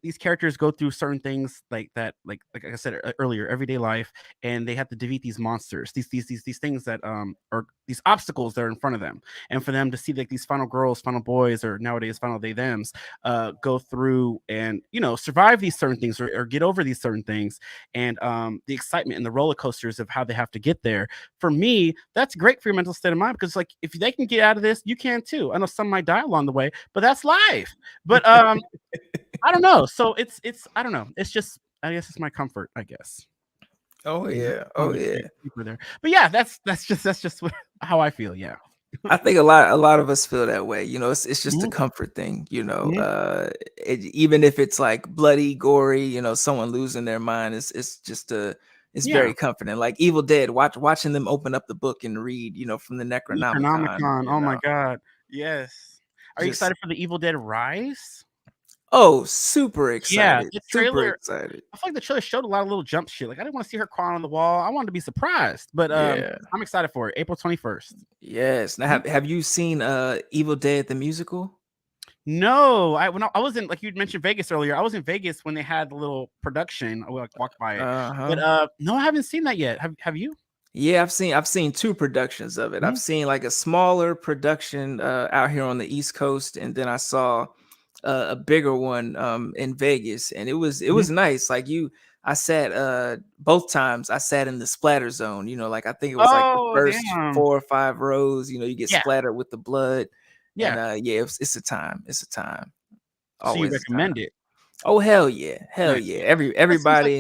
these characters go through certain things like that, like I said earlier, everyday life, and they have to defeat these monsters, these things that are these obstacles that are in front of them, and for them to see like these final girls, final boys, or nowadays final they them's go through and survive these certain things or get over these certain things, and the excitement and the roller coasters of how they have to get there. For me, that's great for your mental state of mind because like if they can get out of this, you can too. I know some might die along the way, but that's life. But I don't know. So it's I don't know. It's just I guess it's my comfort. I guess. Oh You know, yeah. I don't Oh want to get yeah. too deeper there. But yeah, that's just how I feel. Yeah. I think a lot of us feel that way. It's just a Mhm, comfort thing. mhm. Even if it's like bloody, gory, someone losing their mind, it's just it's Yeah. very comforting. Like Evil Dead, watching them open up the book and read, from the Necronomicon. Necronomicon. Oh my god. Yes. Are you Just excited for the Evil Dead Rise? oh, super Yeah, excited, the super trailer. excited. I feel like the trailer showed a lot of little jump shit. Like I didn't want to see her crawling on the wall. I wanted to be surprised, but Yeah. I'm excited for it. April 21st. Yes. Now, have you seen Evil Dead the musical? No, I was in like you'd mentioned Vegas earlier. I was in Vegas when they had the little production. I would like walk by it, Uh but huh. no, I haven't seen that yet. Have you? Yeah, I've seen two productions of it. I've Mhm. seen like a smaller production out here on the East Coast, and then I saw a bigger one in Vegas, and it was Mhm. nice. Like I sat both times. I sat in the splatter zone. Like I think it was like the Oh first damn! 4 or 5 rows. You get Yeah, splattered with the blood, and yeah. yeah, it's a time. It's a time. So you Always a recommend time. it? Oh hell yeah, hell Nice. yeah. That seems like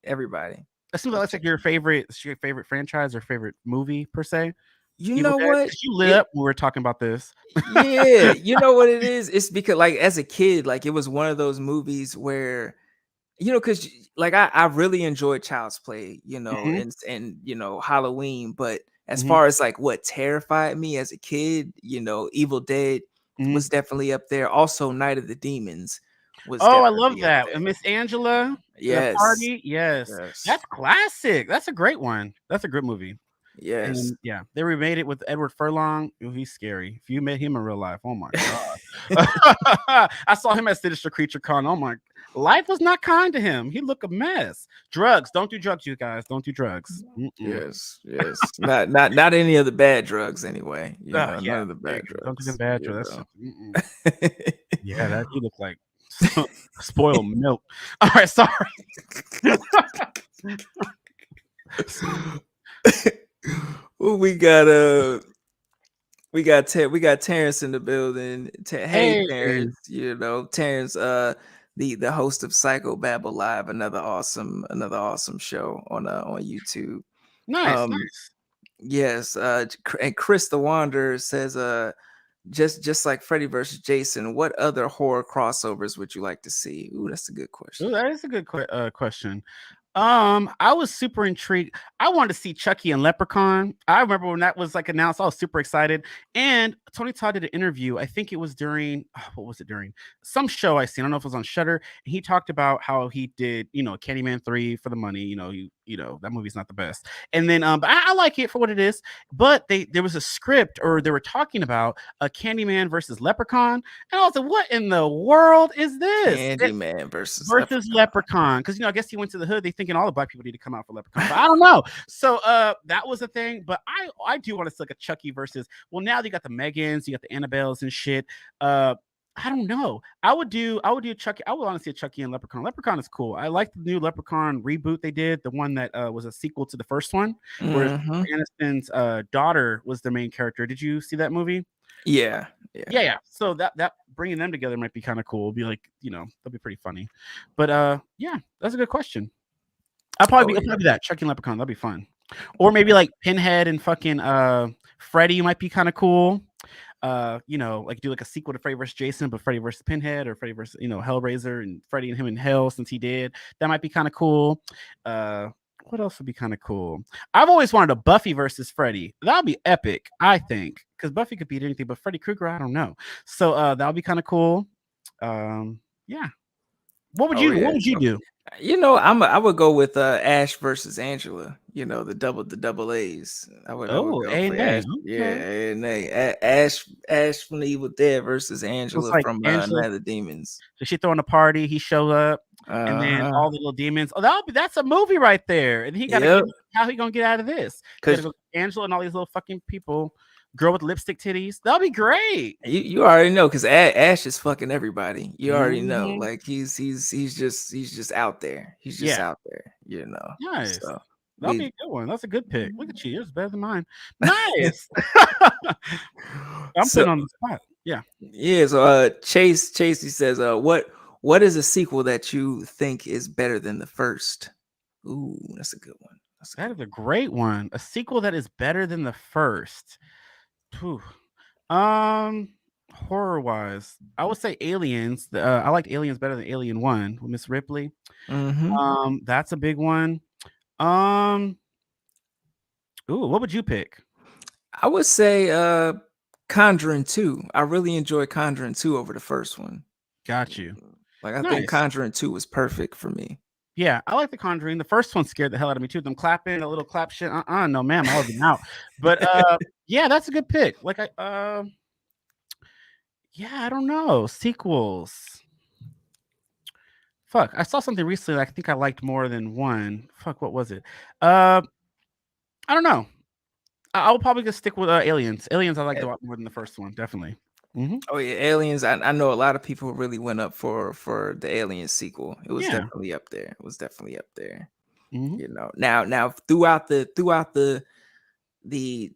Everybody. that seems Go like, that's check like your favorite franchise or favorite movie per se. You Evil know Dead, what? because you lit It up when we were talking about this. Yeah, you know what it is? It's because like as a kid, like it was one of those movies where because like I really enjoyed Child's Play, Mhm, and Halloween, but as mhm. far as like what terrified me as a kid, Evil Dead Mhm. was definitely up there. Also, Night of the Demons was Oh, I love definitely up that. And there. Miss Angela, the Yes, party, yes. yes. That's classic. That's a great one. That's a great movie. Yes. And yeah, they remade it with Edward Furlong. Ooh, he's scary. If you met him in real life, oh my god. I saw him at Sinister Creature Con. Oh my, life was not kind to him. He looked a mess. Drugs, don't do drugs, you guys. Don't do drugs. Mm-mm. Yes, yes. Not any of the bad drugs anyway. Yeah, None of the there you bad go. Don't do them drugs. bad drugs. That's just, mm-mm. Yeah, that he looked like spoiled milk. All right, sorry. Well, we got Terrence in the building. Hey Hey, Terrence, Terrence, the host of Psycho Babble Live, another awesome show on YouTube. nice, Um, nice. yes, and Chris the Wanderer says, just like Freddy versus Jason, what other horror crossovers would you like to see? Ooh, that's a good Ooh, question. that is a good question. I was super intrigued. I wanted to see Chucky and Leprechaun. I remember when that was like announced, I was super excited. And Tony Todd did an interview. I think it was during what was it during some show I seen. I don't know if it was on Shutter. And he talked about how he did, Candyman 3 for the money. That movie's not the best. And then but I like it for what it is. But there was a script, or they were talking about a Candyman versus Leprechaun. And I was like, what in the world is this? Candyman versus Versus Leprechaun. Leprechaun, because I guess he went to the hood. They thinking all the black people need to come out for Leprechaun, but I don't know. So that was a thing. But I do want to see like a Chucky versus. Well, now you got the Megans, you got the Annabelles and shit. I don't know. I would do Chucky. I would want to see a Chucky and Leprechaun. Leprechaun is cool. I like the new Leprechaun reboot they did, the one that was a sequel to the first one, where Hmm. Aniston's daughter was the main character. Did you see that movie? Yeah, yeah. Yeah. So that bringing them together might be kind of cool. It'll be like, that'd be pretty funny. But yeah, that's a good question. Oh I'll yeah. probably be that Chucky and Leprechaun. That'd be fun. Or maybe like Pinhead and fucking Freddy might be kind of cool. Like do like a sequel to Freddy versus Jason, but Freddy versus Pinhead, or Freddy versus Hellraiser and Freddy and him in hell, since he did. That might be kind of cool. What else would be kind of cool? I've always wanted a Buffy versus Freddy. That'll be epic, I think, because Buffy could beat anything, but Freddy Krueger, I don't know. So that'll be kind of cool. Yeah. What would Oh you yeah. What would you do? I would go with Ash versus Angela. The double A's. I would Oh, go A for and A. Ash. Okay. Yeah, A and A. Ash from the Evil Dead versus So it's Angela like from Angela. Night of the Demons. So she throwing a party. He show up, and then Uh-huh. all the little demons. Oh, that's a movie right there. And he got to Yep. get. How he gonna get out of this? He got to Cause go Angela and all these little fucking people. Girl with lipstick titties. That'll be great. you already know, because Ash is fucking everybody. You already know. Hmm. Like he's just out there. He's just Yeah. out there. Nice. So That'll be we a good one. That's a good pick. Look at you. Yours is better than mine. Nice. I'm so putting on the spot. Yeah. yeah, so Chase he says, what is a sequel that you think is better than the first? Ooh, that's a good one. That's a That good is a great one. A sequel that is better than the first. Phew. Um, Horror wise, I would say Aliens. I liked Aliens better than Alien One with Miss Ripley. one. Hmm. That's a big one. Um, ooh, what would you pick? I would say Conjuring 2. I really enjoy Conjuring 2 over the first one. Got you. Like I think Nice. Conjuring 2 was perfect for me. Yeah, I like The Conjuring. The first one scared the hell out of me too. Them clapping, a little clap shit. No, ma'am, I would be out. But yeah, that's a good pick. Yeah, I don't know sequels. Fuck, I saw something recently that I think I liked more than one. Fuck, what was it? Uh, I don't know. I'll probably just stick with Aliens. Aliens, I liked a lot more than the first one, definitely. Hmm. Oh yeah, Aliens. I know a lot of people really went up for the Alien sequel. It was Yeah. definitely up there. It was definitely up there. Hmm. Now throughout the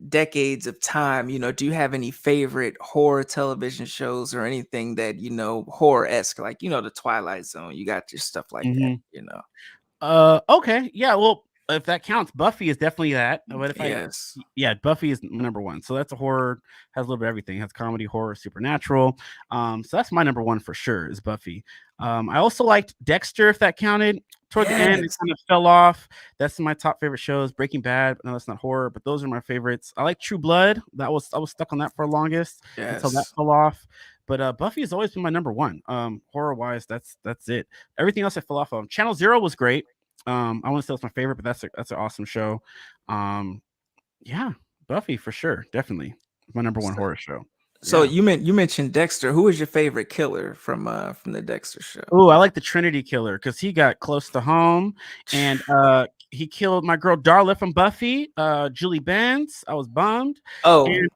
decades of time, do you have any favorite horror television shows or anything that horror-esque, like the Twilight Zone? You got your stuff like Hmm. that. Okay. Yeah. Well, if that counts, Buffy is definitely that. But if I, Yes. yeah, Buffy is number one. So that's a horror, has a little bit of everything. Has comedy, horror, supernatural. So that's my number one for sure is Buffy. I also liked Dexter, if that counted. Toward the end, it Yes. kind of fell off. That's my top favorite shows. Breaking Bad. No, that's not horror, but those are my favorites. I like True Blood. I was stuck on that for the longest until that Yes. fell off. But Buffy has always been my number one. Horror wise, that's it. Everything else I fell off of. Channel Zero was great. I want to say it's my favorite, but that's an awesome show. Um, Yeah, Buffy for sure, definitely my number one So, horror show. so Yeah. you mentioned Dexter. Who was your favorite killer from the Dexter show? Oh, I like the Trinity Killer because he got close to home, and he killed my girl Darla from Buffy, Julie Benz. I was bummed, Oh, and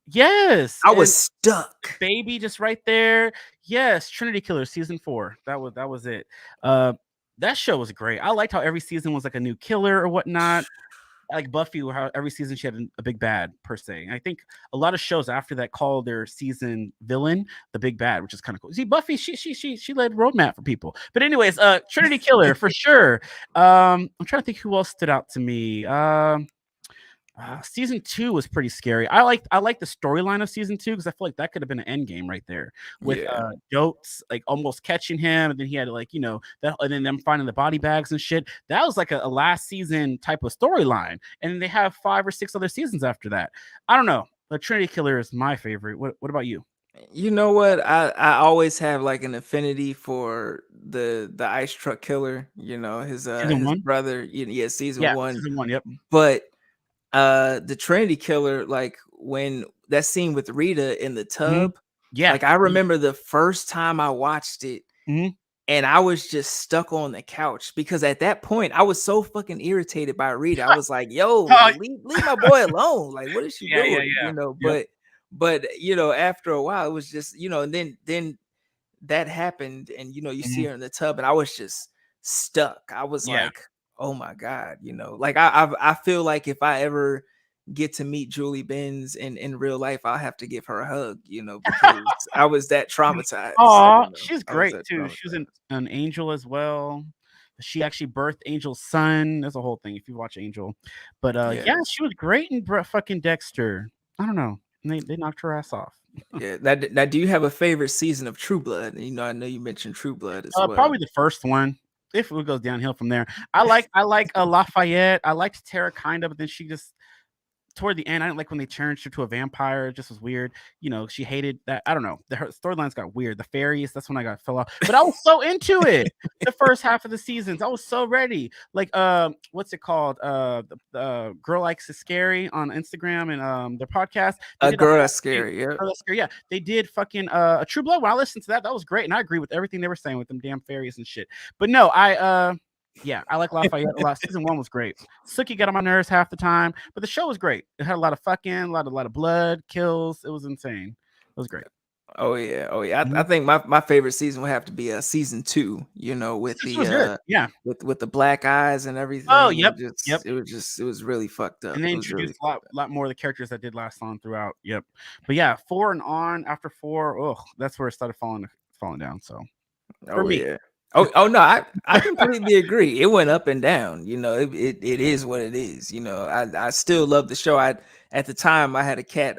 yes, I and was stuck. baby just right there. Yes, Trinity Killer season 4. That was it. Uh, that show was great. I liked how every season was like a new killer or whatnot. Like Buffy, how every season she had a big bad per se. And I think a lot of shows after that call their season villain the big bad, which is kind of cool. See, Buffy, she led roadmap for people. But anyways, Trinity Killer for sure. I'm trying to think who else stood out to me. Season 2 was pretty scary. I like the storyline of season 2 because I feel like that could have been an end game right there with Yeah. Goats like almost catching him, and then he had to like that, and then them finding the body bags and shit. That was like a last season type of storyline, and then they have 5 or 6 other seasons after that. I don't know. The Trinity Killer is my favorite. What about you? You know what? I always have like an affinity for the ice truck killer, Season his 1? brother, yeah, season Yeah, 1. season 1. Yep. But the Trinity Killer, like when that scene with Rita in the Mhm. tub, Yeah. like I remember the first time I watched it Mhm. and I was just stuck on the couch because at that point I was so fucking irritated by Rita. I was like, "Yo, Oh, like leave my boy alone. Like what is she yeah, yeah, doing?" yeah. Yep. But after a while it was just, and then that happened and you see Mhm. her in the tub and I was just stuck. I was Yeah. like, "Oh my god," like I feel like if I ever get to meet Julie Benz in real life, I'll have to give her a hug, because I was that traumatized, Aw, she's I was great that too. She was traumatized. an angel as well. She actually birthed Angel's son. There's a whole thing if you watch Angel. But yeah, Yes. she was great in fucking Dexter. I don't know. They knocked her ass off. Yeah. Now, do you have a favorite season of True Blood? I know you mentioned True Blood as well. Probably the first one. If it goes downhill from there. I like Lafayette. I liked Tara kind of, but then she just toward the end, I didn't like when they changed her to a vampire. It just was weird. She hated that. I don't know. Her storylines got weird. The fairies, that's when I got fell off. But I was so into it. The first half of the seasons, I was so ready. Like, what's it called? The Girl Likes Is Scary on Instagram and their podcast. They A did a girl whole that's thing. scary. Yep. Girl That's Scary. Yeah, they did fucking a True Blood. When I listened to that, that was great, and I agree with everything they were saying with them damn fairies and shit. But no, yeah, I like Lafayette a lot. Season 1 was great. Sookie got on my nerves half the time, but the show was great. It had a lot of fucking, a lot of blood, kills. It was insane. It was great. Oh yeah, oh yeah. I Mhm. think my favorite season would have to be season 2. With Season 2 was good. Yeah. with the black eyes and Oh, everything. yep, yep. It was really fucked And up. they It was really introduced a lot, fucked up. lot more of the characters that did last on throughout. Yep. But yeah, 4 and on after 4, oh, that's where it started falling down. So for Oh me, yeah. Oh no, I completely agree. It went up and down. It is what it is. I still love the show. I At the time I had a cat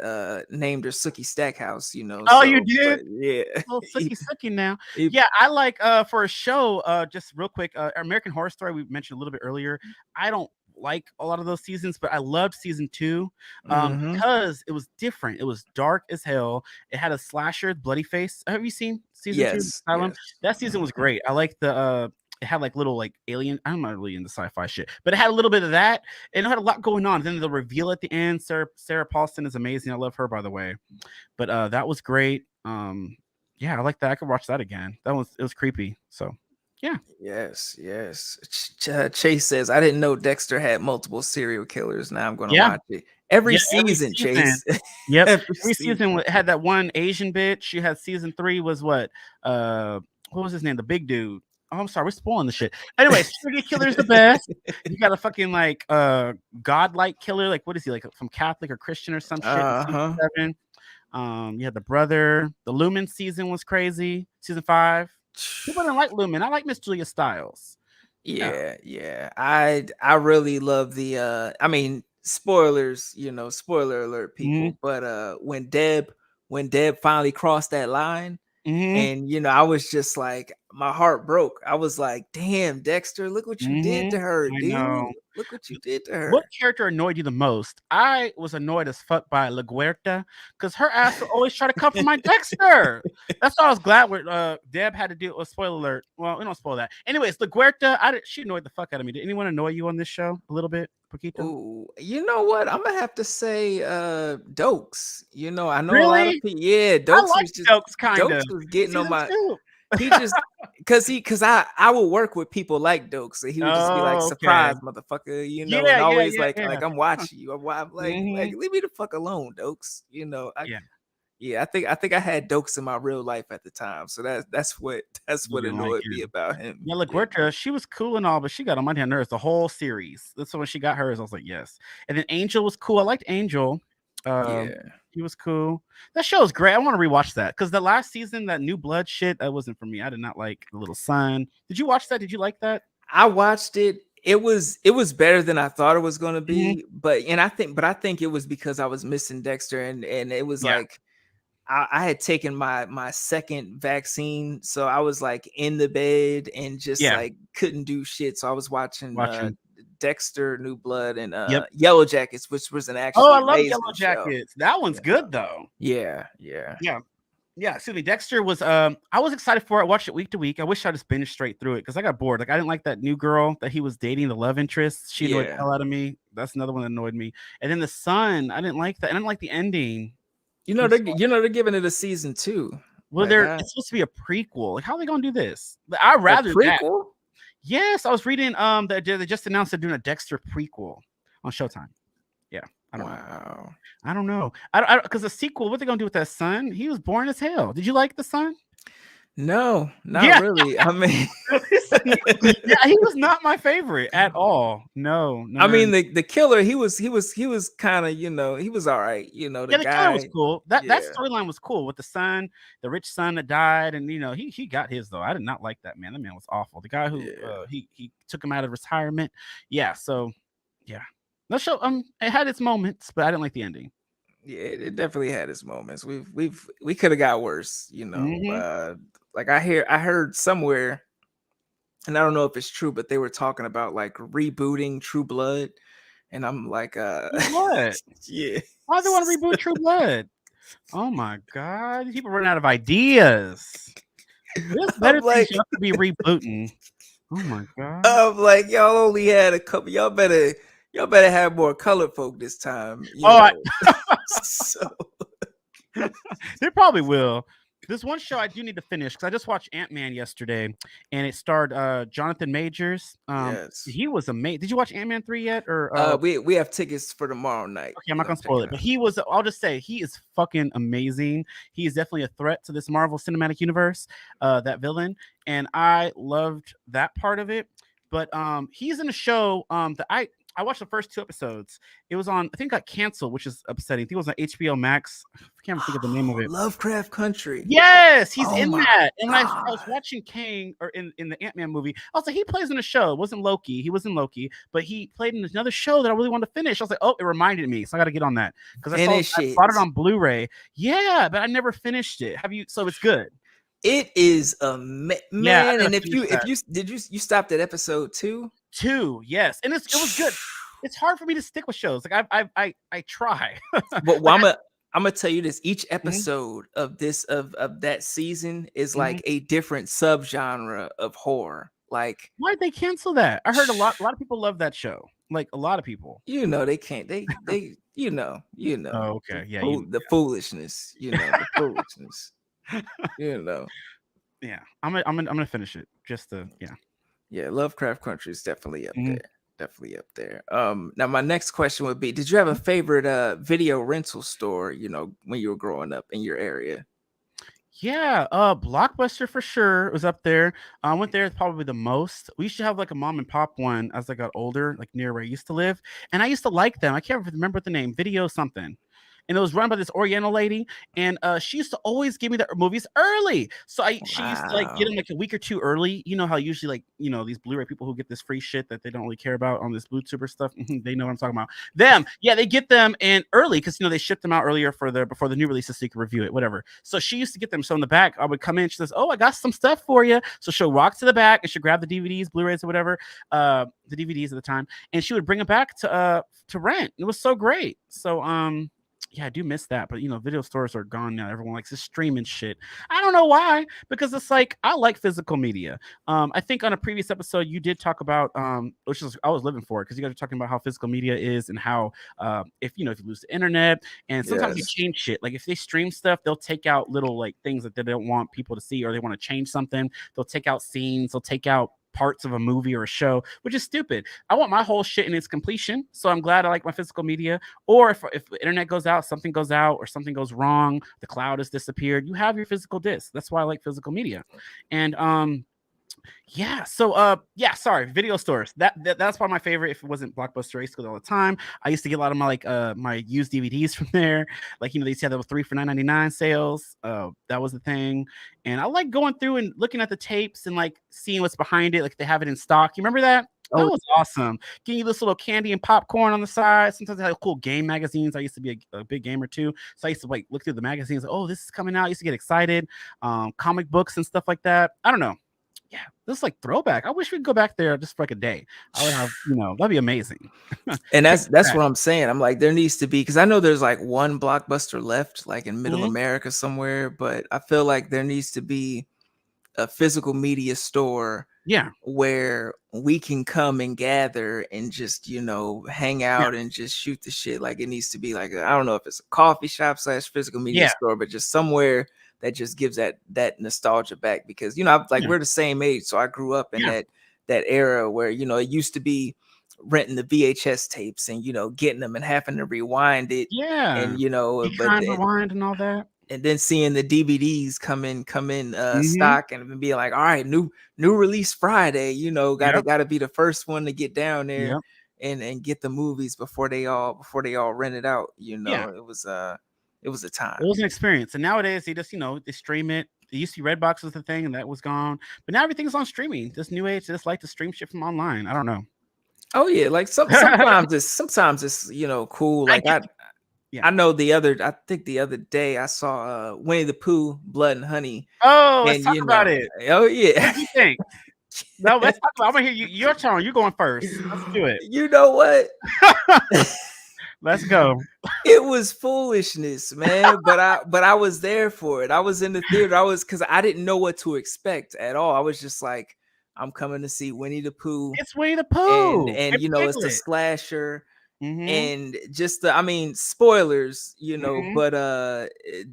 named her Sookie Stackhouse. oh, you But did. yeah, Little sucky now. it- Yeah, I like for a show, just real quick, American Horror Story we mentioned a little bit earlier. I don't like a lot of those seasons, but I loved season 2 mhm. because it was different. It was dark as hell. It had a slasher, bloody face. Have you seen season 2 Yes, Asylum? yes. That season was great. I like the it had like little like alien. I'm not really into sci-fi shit, but it had a little bit of that, and it had a lot going on. Then the reveal at the end, Sarah Paulson is amazing. I love her, by the way. But that was great. Yeah, I like that. I could watch that again. It was creepy. So yeah. Yes, yes. Chase says, I didn't know Dexter had multiple serial killers. Now I'm going to Yeah. watch it. Every Yeah, every season, season. Chase. Yep. Every Every season season. had that one Asian bitch. She had season 3 was uh what was his name? The big dude. Oh, I'm sorry, we're spoiling the shit. Anyway, serial killer is the best. You got a fucking like godlike killer, like what is he, like from Catholic or Christian or some shit in season Uh-huh. 7. You had the brother. The Lumen season was crazy. Season 5. People didn't like Lumen. I like Miss Julia Stiles. Yeah. Yeah, yeah. I really love the I mean, spoilers, spoiler alert Mhm. people, but when Deb finally crossed that line Mhm. and I was just like my heart broke. I was like, "Damn, Dexter, look what you did Mm-hmm. to her, I dude. know. Look what you did to What her." character annoyed you the most? I was annoyed as fuck by La Guerta because her ass would always try to come for my Dexter. That's why I was glad with Deb had to do. Well, spoiler alert. Well, we don't spoil that. Anyways, La Guerta, she annoyed the fuck out of me. Did anyone annoy you on this show a little bit, Paquito? Ooh, you know what? I'm gonna have to say Dokes. I know a lot of Really? people. Yeah, I Dokes like was just Stokes kind Dokes of was getting on season my two. he just cause I would work with people like Dokes. So he would just be like, Oh, okay. surprise, motherfucker, Yeah, and yeah, always yeah, like yeah. I'm watching you. I'm like Hmm. leave me the fuck alone, Dokes. Yeah, Yeah, I think I had Dokes in my real life at the time. So that's what that's you what didn't like annoyed me him. about him. Yeah, Yeah. LaGuerta, she was cool and all, but she got on my damn nerves the whole series. That's when she got hers. I was like, yes. And then Angel was cool. I liked Angel. Yeah. He was cool. That show is great. I want to rewatch that because the last season, that New Blood shit, that wasn't for me. I did not like the little son. Did you watch that? Did you like that? I watched it. It was better than I thought it was gonna Mhm. be, but I think it was because I was missing Dexter, and it was Yeah, like I had taken my second vaccine, so I was like in the bed and just yeah. like couldn't do shit. So I was watching Watching. Dexter, New Blood, and Yep. Yellow Jackets, which was an Oh, actually I love Yellow amazing show. Jackets. That one's Yeah, good though. yeah, yeah, Yeah. Yeah, excuse me. Dexter was I was excited for it. I watched it week to week. I wish I just binged straight through it because I got bored. Like I didn't like that new girl that he was dating, the love interest. She annoyed the yeah. hell out of me. That's another one that annoyed me. And then the son, I didn't like that. I didn't like the ending. I'm sorry. They're giving it a season two. Well, Like it's supposed to be a prequel. Like, how are they gonna do this? I'd a rather that. prequel. Yes, I was reading that they just announced they're doing a Dexter prequel on Showtime. Yeah, I don't know. Wow. I don't know. I don't because the sequel, what they gonna do with that son? He was boring as hell. Did you like the son? No, not Yeah. really. I mean, Yeah, he was not my favorite at all. No, no, I no, mean no. the killer. He was kind of he was all right. The Yeah, the killer was guy. cool. That Yeah, storyline was cool with the son, the rich son that died, and he got his though. I did not like that man. That man was awful. The guy who yeah, he took him out of retirement. Yeah, so yeah, that show it had its moments, but I didn't like the ending. yeah. It definitely had its moments. We could have got worse. Hmm. Like I heard somewhere, and I don't know if it's true, but they were talking about like rebooting True Blood, and I'm like, True Blood. yeah. Why do they want to reboot True Blood? Oh my god, these people running out of ideas. There's better I'm things like, y'all could be rebooting. Oh my god. y'all only had a couple. Y'all better have more colored folk this time. Oh, So they probably will. This one show I do need to finish because I just watched Ant-Man yesterday, and it starred Jonathan Majors. yes. He was amazing. Did you watch Ant-Man 3 yet? Or We have tickets for tomorrow night. okay, I'm not gonna spoil Checking it, but out. he was. I'll just say he is fucking amazing. He is definitely a threat to this Marvel Cinematic Universe. That villain, and I loved that part of it. But he's in a show that I watched the first 2 episodes. It was on, I think, got canceled, which is upsetting. I think it was on HBO Max. I can't think of the name of it. Lovecraft Country. Yes, he's Oh in my that. And when I was god. watching Kang or in the Ant-Man movie, I was like, he plays in a show. It wasn't Loki. He was in Loki, but he played in another show that I really wanted to finish. I was like, oh, it reminded me. So I got to get on that because Finish I bought it it. on Blu-ray. Yeah, but I never finished it. Have you? So it's good. It is a Yeah, I man. gotta And if finish you that. if you did you stopped at episode 2? 2, yes, and it was good. It's hard for me to stick with shows. Like I try. But Like I'm gonna tell you this: each mhm, episode of that season is mhm. like a different subgenre of horror. Like Why'd they cancel that? I heard a lot of people love that show. Like a lot of people. they can't they Oh, okay. Yeah, the foolishness, the foolishness, you know. yeah. I'm gonna finish it. Just to yeah. Yeah, Lovecraft Country is definitely up Mhm. there. Definitely up there. Now my next question would be: did you have a favorite video rental store? When you were growing up in your area? Yeah, Blockbuster for sure was up there. I went there probably the most. We used to have like a mom and pop one as I got older, like near where I used to live, and I used to like them. I can't remember the name, Video something. and it was run by this Oriental lady, and she used to always give me the movies early. So she used to like get Wow. them like a week or two early. You know how usually like these Blu-ray people who get this free shit that they don't really care about on this YouTuber stuff. They know what I'm talking about. Them, yeah, they get them in early because they shipped them out earlier before the new releases so you can review it, whatever. So she used to get them. So in the back, I would come in. She says, "Oh, I got some stuff for you." So she'll walk to the back and she'll grab the DVDs, Blu-rays, or whatever, the DVDs at the time, and she would bring them back to rent. It was so great. So yeah, I do miss that. But video stores are gone now. Everyone likes this streaming shit. I don't know why, because it's like I like physical media. I think on a previous episode you did talk about which is I was living for it because you guys are talking about how physical media is and how if you lose the internet and sometimes you Yes. change shit. Like if they stream stuff, they'll take out little like things that they don't want people to see, or they want to change something. They'll take out scenes. They'll take out parts of a movie or a show, which is stupid. I want my whole shit in its completion. So I'm glad I like my physical media. Or if the internet goes out, something goes out, or something goes wrong, the cloud has disappeared, you have your physical disc. That's why I like physical media. And yeah, so yeah, sorry, video stores. That's probably my favorite. If it wasn't Blockbuster, I used to go all the time. I used to get a lot of my my used DVDs from there. Like they used to have those 3 for $9.99 sales. That was the thing. And I like going through and looking at the tapes and like seeing what's behind it. Like they have it in stock. You remember that? That Oh, was awesome. Getting you this little candy and popcorn on the side. Sometimes they had cool game magazines. I used to be a big gamer too, so I used to like look through the magazines. Like, oh, this is coming out. I used to get excited. Comic books and stuff like that. I don't know. Yeah, this is like throwback. I wish we could go back there just for like a day. I would have, that'd be amazing. and Take it that's back. what I'm saying. I'm like, there needs to be, because I know there's like one Blockbuster left, like in Middle Mhm. America somewhere, but I feel like there needs to be a physical media store Yeah, where we can come and gather and just hang yeah, out and just shoot the shit. Like it needs to be like I don't know if it's a coffee shop slash physical media yeah, store, but just somewhere that just gives that nostalgia back, because like yeah, we're the same age, so I grew up in yeah, that era where it used to be renting the VHS tapes and getting them and having to rewind it, yeah. and Be but kind, then rewind, and all that. seeing the DVDs come in Mm-hmm. stock, and being like, all right, new release Friday, gotta Yep. gotta be the first one to get down there Yep. and get the movies before they all rent it out. Yeah. It was a It time. was an experience. And nowadays they just, they stream it. It used to be Redbox was the thing, and that was gone. But now everything's on streaming. This new age, they just like to stream shit from online. I don't know. Oh yeah, like I sometimes it's cool. Like get I you. Yeah. I know I think the other day I saw Winnie the Pooh, Blood and Honey, Oh, let's and talk about it. oh What yeah. did you think? No, let's talk about. I'm gonna hear you. Your turn. You're going first. Let's do it. You know what? Let's go. It was foolishness, man. But I was there for it. I was in the theater. Because I didn't know what to expect at all. I was just like, I'm coming to see Winnie the Pooh, It's Winnie the and Pooh and it's a Piglet. slasher, Mm-hmm. and just spoilers, Mm-hmm. but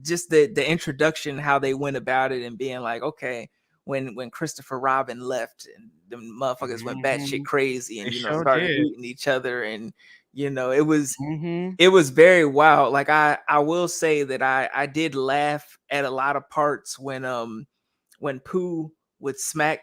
just the introduction, how they went about it, and being like, okay, when Christopher Robin left and the motherfuckers went batshit Mm-hmm. crazy and They sure started did. eating each other, and it was Mm-hmm. it was very wild. Like I will say that I did laugh at a lot of parts when Pooh would smack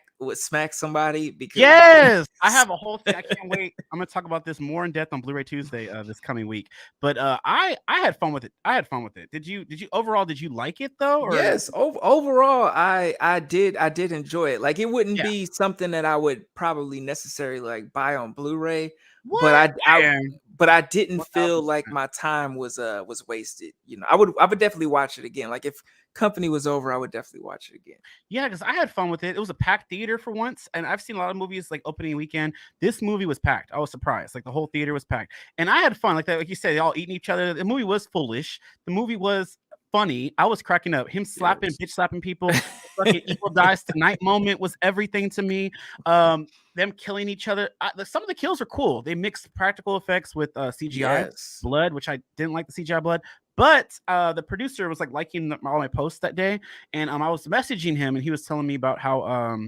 somebody, because Yes, I have a whole thing. I can't wait. I'm gonna talk about this more in depth on Blu-ray Tuesday this coming week. But I had fun with it. I had fun with it. Did you overall? Did you like it though? Or yes, overall, I did enjoy it. Like it wouldn't yeah, be something that I would probably necessarily like buy on Blu-ray, but what man? I didn't feel like 1000%. my time was wasted. I would definitely watch it again. Like if company was over, I would definitely watch it again. Yeah, because I had fun with it. It was a packed theater for once, and I've seen a lot of movies like opening weekend. This movie was packed. I was surprised. Like the whole theater was packed, and I had fun. Like that, like you said, they all eating each other. The movie was foolish. The movie was funny. I was cracking up. Him slapping, Yes. bitch slapping people. The fucking Evil Dies Tonight moment was everything to me. Them killing each other. Some of the kills are cool. They mixed practical effects with CGI Yes. blood, which I didn't like the CGI blood. But the producer was like liking all my posts that day, and I was messaging him, and he was telling me about how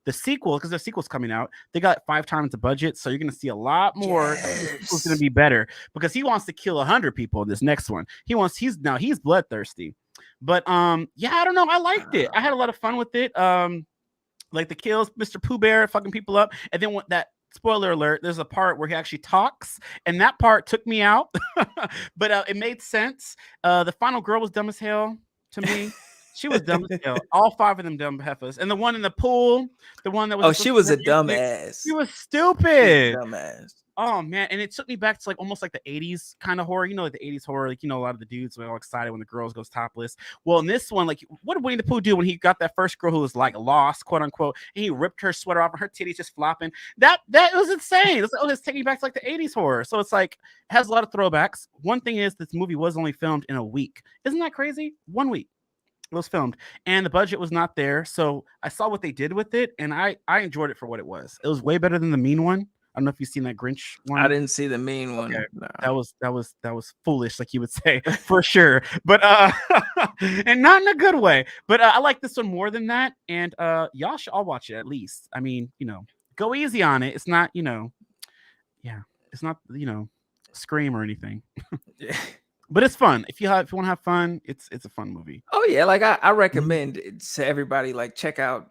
the sequel, because the sequel's coming out, they got 5 times the budget, so you're gonna see a lot more. The sequel's gonna Yes. be better because he wants to kill 100 people in this next one. He's bloodthirsty, but yeah, I don't know. I liked it. I Wow. had a lot of fun with it. Like the kills, Mr. Pooh Bear fucking people up, and then what that spoiler alert, there's a part where he actually talks, and that part took me out, but it made sense. The final girl was dumb as hell to me. She was dumb as hell. All five of them dumb heifers, and the one in the pool, the one that was Oh, just she listening was to a her music, she dumbass. was She was a stupid. dumbass. Oh man, and it took me back to like almost like the '80s kind of horror. You know, like the '80s horror, like a lot of the dudes were all excited when the girls goes topless. Well, in this one, like, what did Winnie the Pooh do when he got that first girl who was like lost, quote unquote, and he ripped her sweater off and her titties just flopping? That was insane. It's like, oh, it's taking me back to like the '80s horror. So it's like it has a lot of throwbacks. One thing is this movie was only filmed in a week. Isn't that crazy? 1 week. It was filmed and the budget was not there. So I saw what they did with it and I enjoyed it for what it was. It was way better than the mean one. I don't know if you've seen that Grinch I one. didn't see the mean Okay. one. No. That was foolish, like you would say, for sure. But and not in a good way. But I like this one more than that. And y'all should all watch it at least. I mean, go easy on it. It's not, yeah, it's not, Scream or anything. Yeah. But it's fun. If you want to have fun, it's a fun movie. Oh yeah, like I Mhm. recommend it to everybody, like check out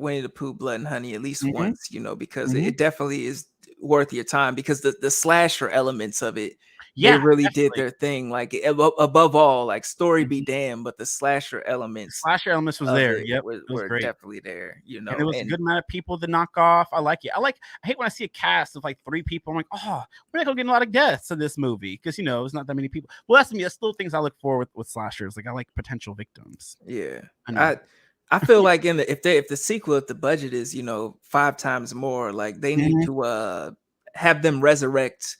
Winnie the Pooh Blood and Honey at least Mhm. once, because it, Mhm. it definitely is worth your time because the slasher elements of it, they Yeah, really did definitely. their thing. Like above all, like story be Mhm. damned, but the slasher The elements slasher elements was of there. it Yep, it was were great. definitely there, And there was a and good amount of people to knock off. I like it. I hate when I see a cast of like 3 people. I'm like, "Oh, we're not gonna get a lot of deaths in this movie because it's not that many people." Well, that's me. That's still things I look for with slashers. Like I like potential victims. yeah. I know. I feel like if the sequel, if the budget is, 5 times more, like they need Mhm. to have them resurrect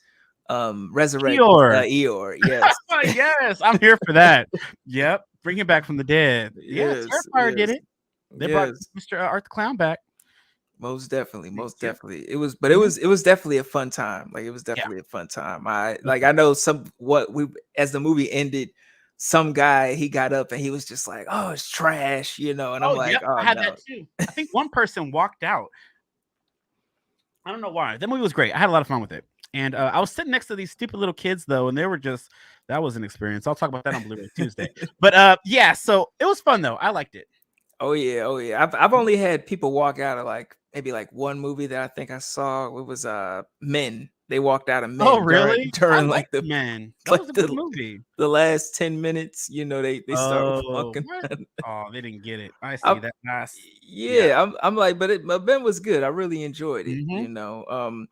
Eeyore. Eeyore. Yes. Yes, I'm here for that. Yep, bring him back from the dead. Yeah, Yes, Terrifier did yes, it. They brought yes. Mr. Art the Clown back. Most definitely, most Yep. definitely. It was, but Mhm. it was definitely a fun time. Like it was Yeah. definitely a fun time. I know some what we as the movie ended, some guy he got up and he was just like, "Oh, it's trash," and I'm Oh, like, yep, "Oh I had that no." too. I think one person walked out. I don't know why. That movie was great. I had a lot of fun with it. And I was sitting next to these stupid little kids though, and they were just that was an experience. I'll talk about that on Blu-ray Tuesday. But yeah, so it was fun though. I liked it. Oh yeah, oh yeah. I've only had people walk out of like maybe like one movie that I think I saw. It was Men. They walked out of Oh, Men during really? I during like liked the Men. That was like a good movie. the last 10 minutes, they start Oh, walking. what? Oh, they didn't get it. I see I'm, that. Nice. Yeah. yeah, I'm like, but Ben was good. I really enjoyed it, Hmm.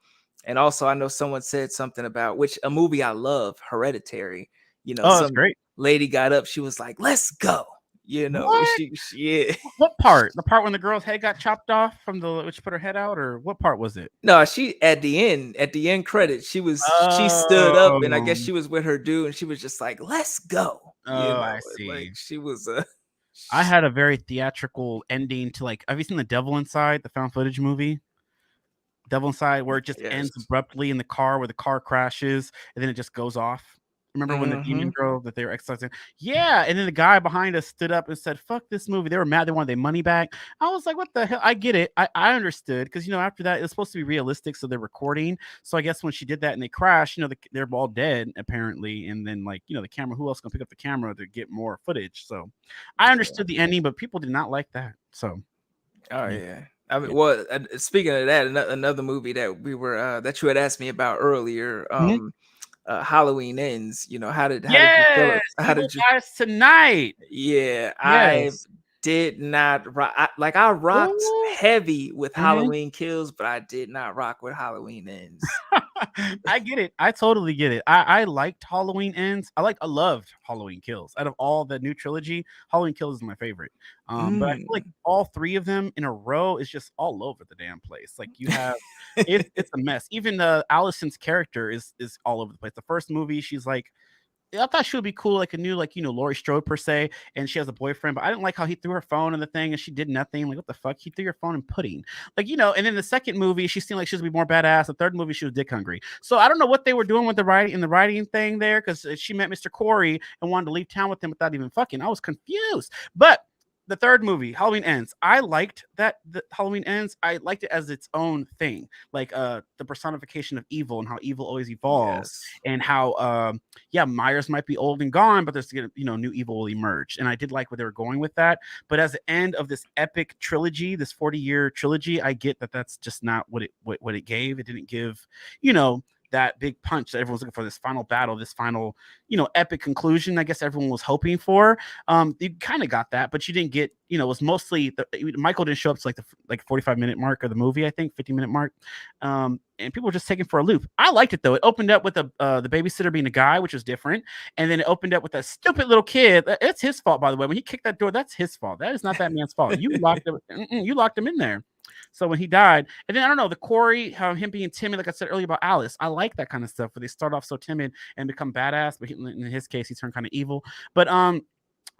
and also I know someone said something about which a movie I love, Hereditary. Oh, that's Some great. lady got up, she was like, "Let's go." What? She yeah. What part? The part when the girl's head got chopped off from the which put her head out, or what part was it? No, she at the end credit, she stood up and I Oh, guess she was with her dude and she was just like, "Let's go." oh, I Like see. she was I had a very theatrical ending to like. Have you seen The Devil Inside, the found footage movie? Devil Inside, where it just yes. ends abruptly in the car, where the car crashes and then it just goes off. Remember when the demon Mhm. girl that they were exercising? Yeah, and then the guy behind us stood up and said, "Fuck this movie." They were mad. They wanted their money back. I was like, "What the hell?" I get it. I understood because after that it's supposed to be realistic, so they're recording. So I guess when she did that and they crashed, they're all dead apparently, and then like the camera. Who else gonna pick up the camera to get more footage? So I Yeah. understood the ending, but people did not like that. So Oh yeah, yeah. I mean, yeah. well, speaking of that, another movie that we were that you had asked me about earlier, Mhm. Halloween Ends. How did you feel? Yes, How Evil did you? Dies Tonight. Yeah, I Yes. did not rock. I rocked Ooh. heavy with Mhm. Halloween Kills, but I did not rock with Halloween Ends. I get it. I totally get it. I liked Halloween Ends. I loved Halloween Kills. Out of all the new trilogy, Halloween Kills is my favorite. But I feel like Mm. all 3 of them in a row is just all over the damn place. Like you have it's a mess. Even Allison's character is all over the place. The first movie, she's like I thought she would be cool, like a new, like Laurie Strode per se, and she has a boyfriend. But I didn't like how he threw her phone in the thing and she did nothing. Like, what the fuck? He threw your phone in pudding, like And then the second movie, she seemed like she was gonna be more badass. The third movie, she was dick hungry. So I don't know what they were doing with the writing thing there, because she met Mr. Corey and wanted to leave town with him without even fucking. I was confused, but the third movie, Halloween Ends. I liked that the Halloween Ends. I liked it as its own thing, like the personification of evil and how evil always evolves, Yes. and how yeah, Myers might be old and gone, but there's new evil will emerge, and I did like where they were going with that. But as the end of this epic trilogy, this 40-year trilogy, I get that that's just not what it gave. It didn't give you know that big punch that everyone's looking for, this final battle, this final epic conclusion, I guess everyone was hoping for. You kind of got that, but you didn't get, it was mostly Michael didn't show up to like the 45-minute mark of the movie, I think 50-minute mark. And people were just taken for a loop. I liked it though. It opened up with the babysitter being a guy, which was different, and then it opened up with that stupid little kid. It's his fault, by the way. When he kicked that door, that's his fault. That is not that man's fault. You locked him. You locked him in there. So when he died, and then I don't know, the Corey, how him being timid, like I said earlier about Alice, I like that kind of stuff where they start off so timid and become badass, but in his case, he turned kind of evil. But I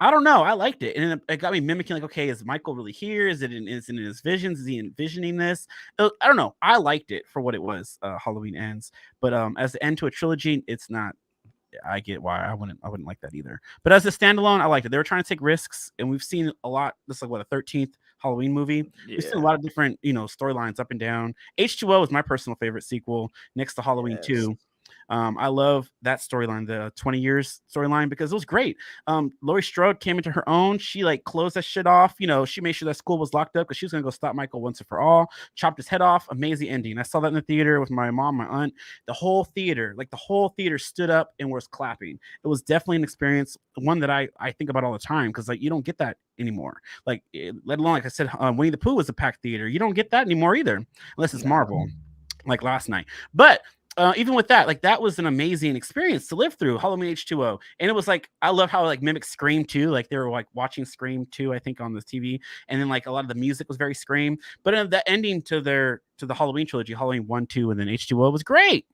don't know. I liked it, and it got me mimicking. Like, okay, is Michael really here? Is it in his visions? Is he envisioning this? I don't know. I liked it for what it was. Halloween Ends, but as the end to a trilogy, it's not. I get why I wouldn't like that either. But as a standalone, I liked it. They were trying to take risks, and we've seen a lot. This is like what, a 13th Halloween movie. We've seen a Yeah. lot of different storylines up and down. H2O is my personal favorite sequel next to Halloween Yes. 2. I love that storyline, the 20 years storyline, because it was great. Laurie Strode came into her own. She like closed that shit off. She made sure that school was locked up because she was gonna go stop Michael once and for all. Chopped his head off. Amazing ending. I saw that in the theater with my mom, my aunt. The whole theater stood up and was clapping. It was definitely an experience, one that I think about all the time, because like you don't get that anymore. Like let alone, like I said, Winnie the Pooh was a packed theater. You don't get that anymore either, unless it's No. Marvel, like last night. But even with that, like that was an amazing experience to live through, Halloween H2O. And it was like, I love how it like mimics Scream 2. Like they were like watching Scream 2, I think, on the TV. And then like a lot of the music was very Scream. But the ending to the Halloween trilogy, Halloween 1, 2, and then H2O was great.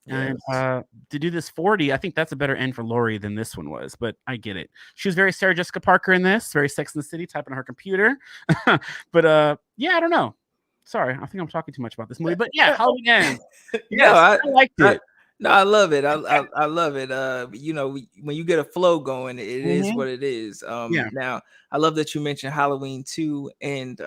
And Yes. to do this 40, I think that's a better end for Laurie than this one was, but I get it. She was very Sarah Jessica Parker in this, very Sex in the City, typing on her computer. But yeah, I don't know. Sorry, I think I'm talking too much about this movie, but yeah, Halloween Ends. No, Yes, I liked I it. no, I love it. I love it. When you get a flow going, it is Mhm. what it is. Yeah. Now I love that you mentioned Halloween 2 and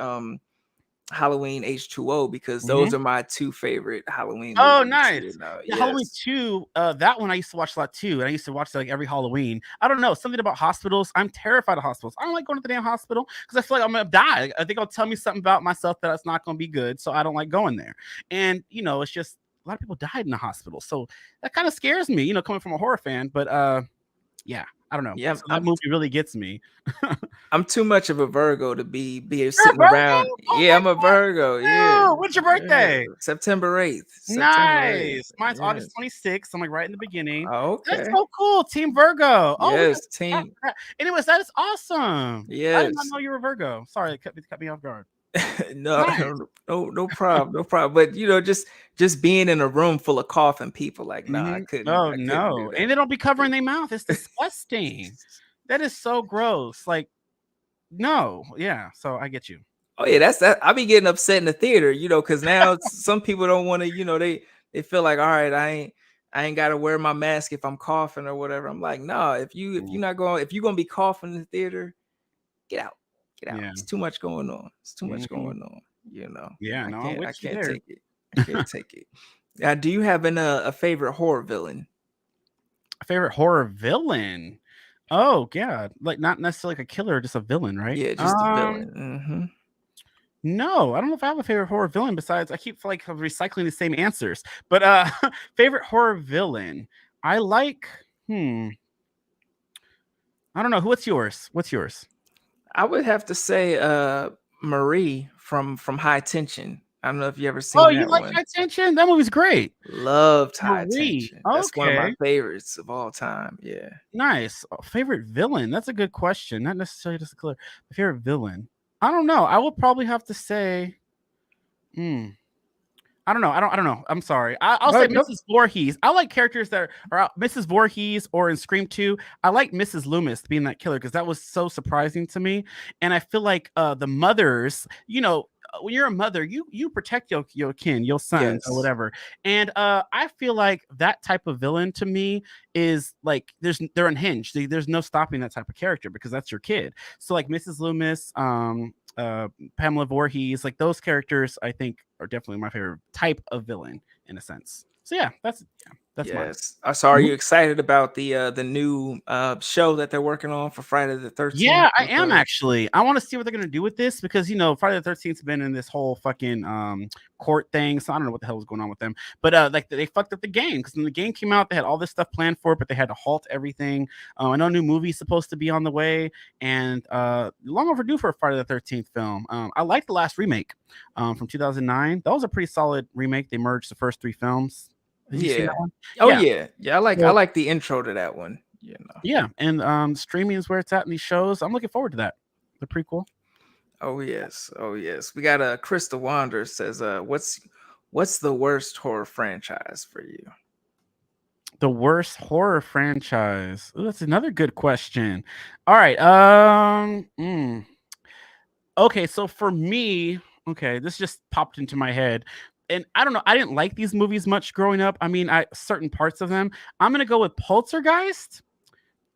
Halloween H2O because those Mhm. are my two favorite Halloween Oh, movies. nice. Yeah, Halloween Yes. 2, that one I used to watch a lot too, and I used to watch it, like, every Halloween. I don't know, something about hospitals. I'm terrified of hospitals. I don't like going to the damn hospital because I feel like I'm gonna die. I think it'll tell me something about myself that it's not gonna be good, so I don't like going there. And, it's just a lot of people died in the hospital, so that kinda scares me, coming from a horror fan, but, yeah, I don't know. Yeah, So that movie really gets me. I'm too much of a Virgo to be You're a sitting Virgo? around. Oh Yeah, my I'm a Virgo. Yeah. god, when's your Yeah. birthday? September 8th. September 8th. Nice. Mine's August Yes. 26th. I'm like right in the beginning. That's Okay. so cool. Team Virgo. Oh, we got Yes, team. anyways, that is awesome. I did not Yes. know you were Virgo. Sorry, it cut me off guard. No, Nice. no problem, no problem. But just being in a room full of coughing people, like, nah, Mhm. I Oh couldn't do no. And that. they don't be Yeah. covering their mouth. It's disgusting. That is so gross. Like, no. Yeah. So I get you. Oh yeah, that's that. I be getting upset in the theater, because now some people don't want to, they feel like, all right, I ain't got to wear my mask if I'm coughing or whatever. I'm like, no, Mm, if you're gonna be coughing in the theater, get out, get out. yeah. It's too much going on. It's too much Mhm. going on. Yeah, I no, I'm can't, I with you can't there. take it. I can't take it. Do you have a favorite horror villain? Favorite horror villain. Oh, yeah. Like not necessarily like a killer, just a villain, right? Yeah, just a villain. Hmm. No, I don't know if I have a favorite horror villain besides I keep like recycling the same answers. But favorite horror villain. I like I don't know. What's yours? What's yours? I would have to say Marie from High Tension. I don't know if you ever Oh, seen you that like one. High Tension? That movie's great. Loved High Marie. Tension. That's one of my Okay. favorites of all time. Yeah. Nice. Favorite villain. That's a good question. Not necessarily just a killer. Favorite villain. I don't know. I would probably have to say hmm. I don't know. I don't know. I'm sorry. I'll say No, no. Mrs. Voorhees. I like characters that are Mrs. Voorhees or in Scream 2. I like Mrs. Loomis being that killer because that was so surprising to me. And I feel like the mothers, when you're a mother, you protect your kin, your sons or Yes. whatever. And I feel like that type of villain to me is like they're unhinged. There's no stopping that type of character because that's your kid. So like Mrs. Loomis, Pamela Voorhees, like those characters, I think are definitely my favorite type of villain in a sense. So that's mine. Yes. So are Mhm. you excited about the new show that they're working on for Friday the 13th Yeah, I with am actually. I want to see what they're gonna do with this because Friday the 13th's been in this whole fucking court thing. So I don't know what the hell was going on with them. But like they fucked up the game because when the game came out, they had all this stuff planned for it, but they had to halt everything. I know a new movie's supposed to be on the way, and long overdue for a Friday the 13th film. I like the last remake from 2009. That was a pretty solid remake. They merged the first three films. Did you see that Yeah. one? Oh Yeah. yeah. Yeah, I So like the intro to that one, you know. yeah, and streaming is where it's at in these shows. I'm looking forward to that. The prequel. Oh yes. Oh yes. We got Krista Wander says what's the worst horror franchise for you? The worst horror franchise. Ooh, that's another good question. All right. Okay, so for me, okay, this just popped into my head. And I don't know, I didn't like these movies much growing up. I mean, I certain parts of them. I'm gonna go with Poltergeist.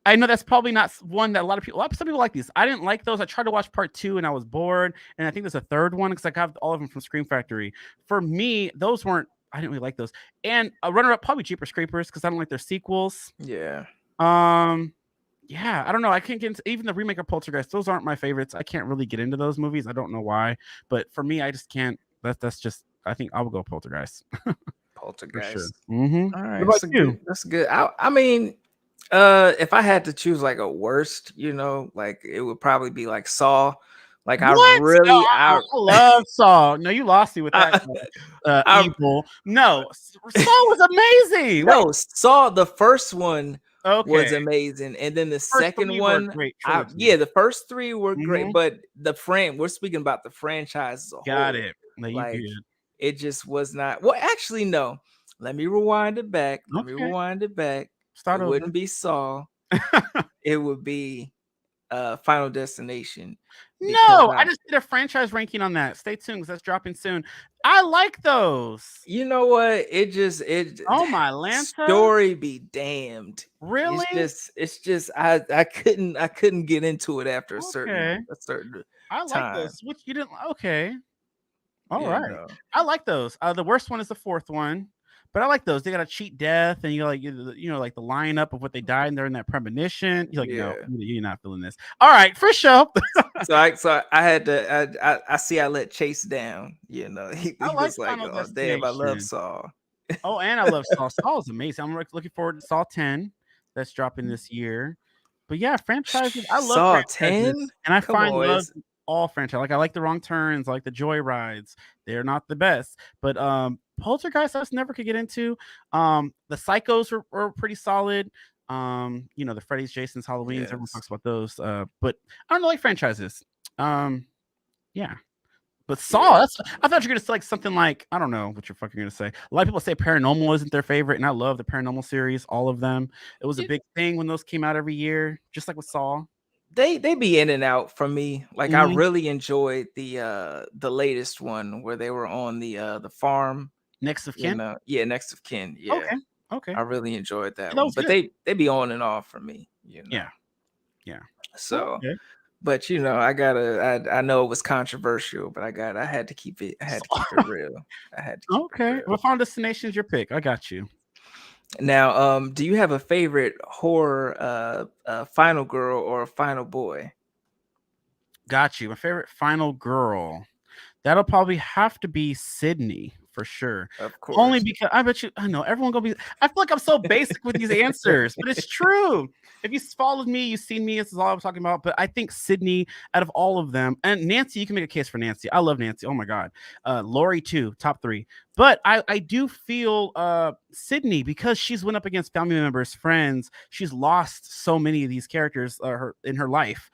I know that's probably not one that a lot of people. Some people like these. I didn't like those. I tried to watch part two and I was bored. And I think there's a third one because I got all of them from Scream Factory. For me, those weren't. I didn't really like those. And a runner-up probably Jeepers Creepers because I don't like their sequels. Yeah. Um, yeah, I don't know. I can't get into even the remake of Poltergeist. Those aren't my favorites. I can't really get into those movies. I don't know why, but for me, I just can't. That's just. I think I will go Poltergeist for sure. Poltergeist. Mm-hmm. All right, What about that's a you? good. That's good. I mean, if I had to choose like a worst, like it would probably be like Saw. Like I What? No, really, I love Saw. No, you lost me with that. I, I Evil. No, Saw was amazing. Wait, no Saw. The first one okay. was amazing, and then the First second three were one, great yeah, trilogy. the first three were great, Mm-hmm. but we're speaking about the franchise as a Got whole. it. No, you Like good. it just was not. Well, actually, no. Let me rewind it back. Let me Okay, rewind it back. It start over. wouldn't be Saw. It would be Final Destination because No, I just did a franchise ranking on that. Stay tuned because that's dropping soon. I like those. you know what? It Oh my Lanta. story be damned. Really? It's just I couldn't get into it after Okay. a certain I like time, those. Which you didn't. Okay. All you right. know. I like those. The worst one is the fourth one, but I like those. They got to cheat death, and like the lineup of what they died, and they're in that premonition. You're like, no, Yeah. you're not feeling this. All right, for sure. So I had to I see I let Chase down, you know. I He like was like, Final "Oh damn, I love Destination. Saw." Oh, and I love Saw. Saw is amazing. I'm looking forward to Saw 10 that's dropping this year. But yeah, franchises. I love Saw franchises, 10? and I Come find on, love it's in all franchise. Like I like the Wrong Turns, I like the Joy Rides. They're not the best, but Poltergeist I just never could get into. The Psychos were pretty solid. The Freddy's, Jason's, Halloween's. Everyone yes. talks about those. But I don't know, like franchises. Um, yeah. But Saw, Yeah. I thought you were gonna say like something like I don't know what you're fucking gonna say. A lot of people say Paranormal isn't their favorite, and I love the Paranormal series, all of them. It was a Yeah, big thing when those came out every year, just like with Saw. they be in and out for me. Like I Mhm. really enjoyed the latest one where they were on the farm, Next of you Kin. know. Yeah, next of kin. Yeah. Okay, okay, I really enjoyed yeah, that that one. was But good. they be on and off for me, you know. Yeah, yeah. So, Okay. but I know it was controversial, but I had to keep it real. I had to keep it Okay. real. Well, Final Destination is your pick. I got you. Now, do you have a favorite horror final girl or a final boy? Got you. My favorite final girl. That'll probably have to be Sydney for sure. Of Only course. because I bet you I know everyone gonna be I feel like I'm so basic with these answers, but it's true. If you followed me, you've seen me, this is all I'm talking about. But I think Sydney out of all of them, and Nancy, you can make a case for Nancy. I love Nancy. Oh my god. Lori too, top three. But I do feel Sydney because she's went up against family members, friends. She's lost so many of these characters in her life.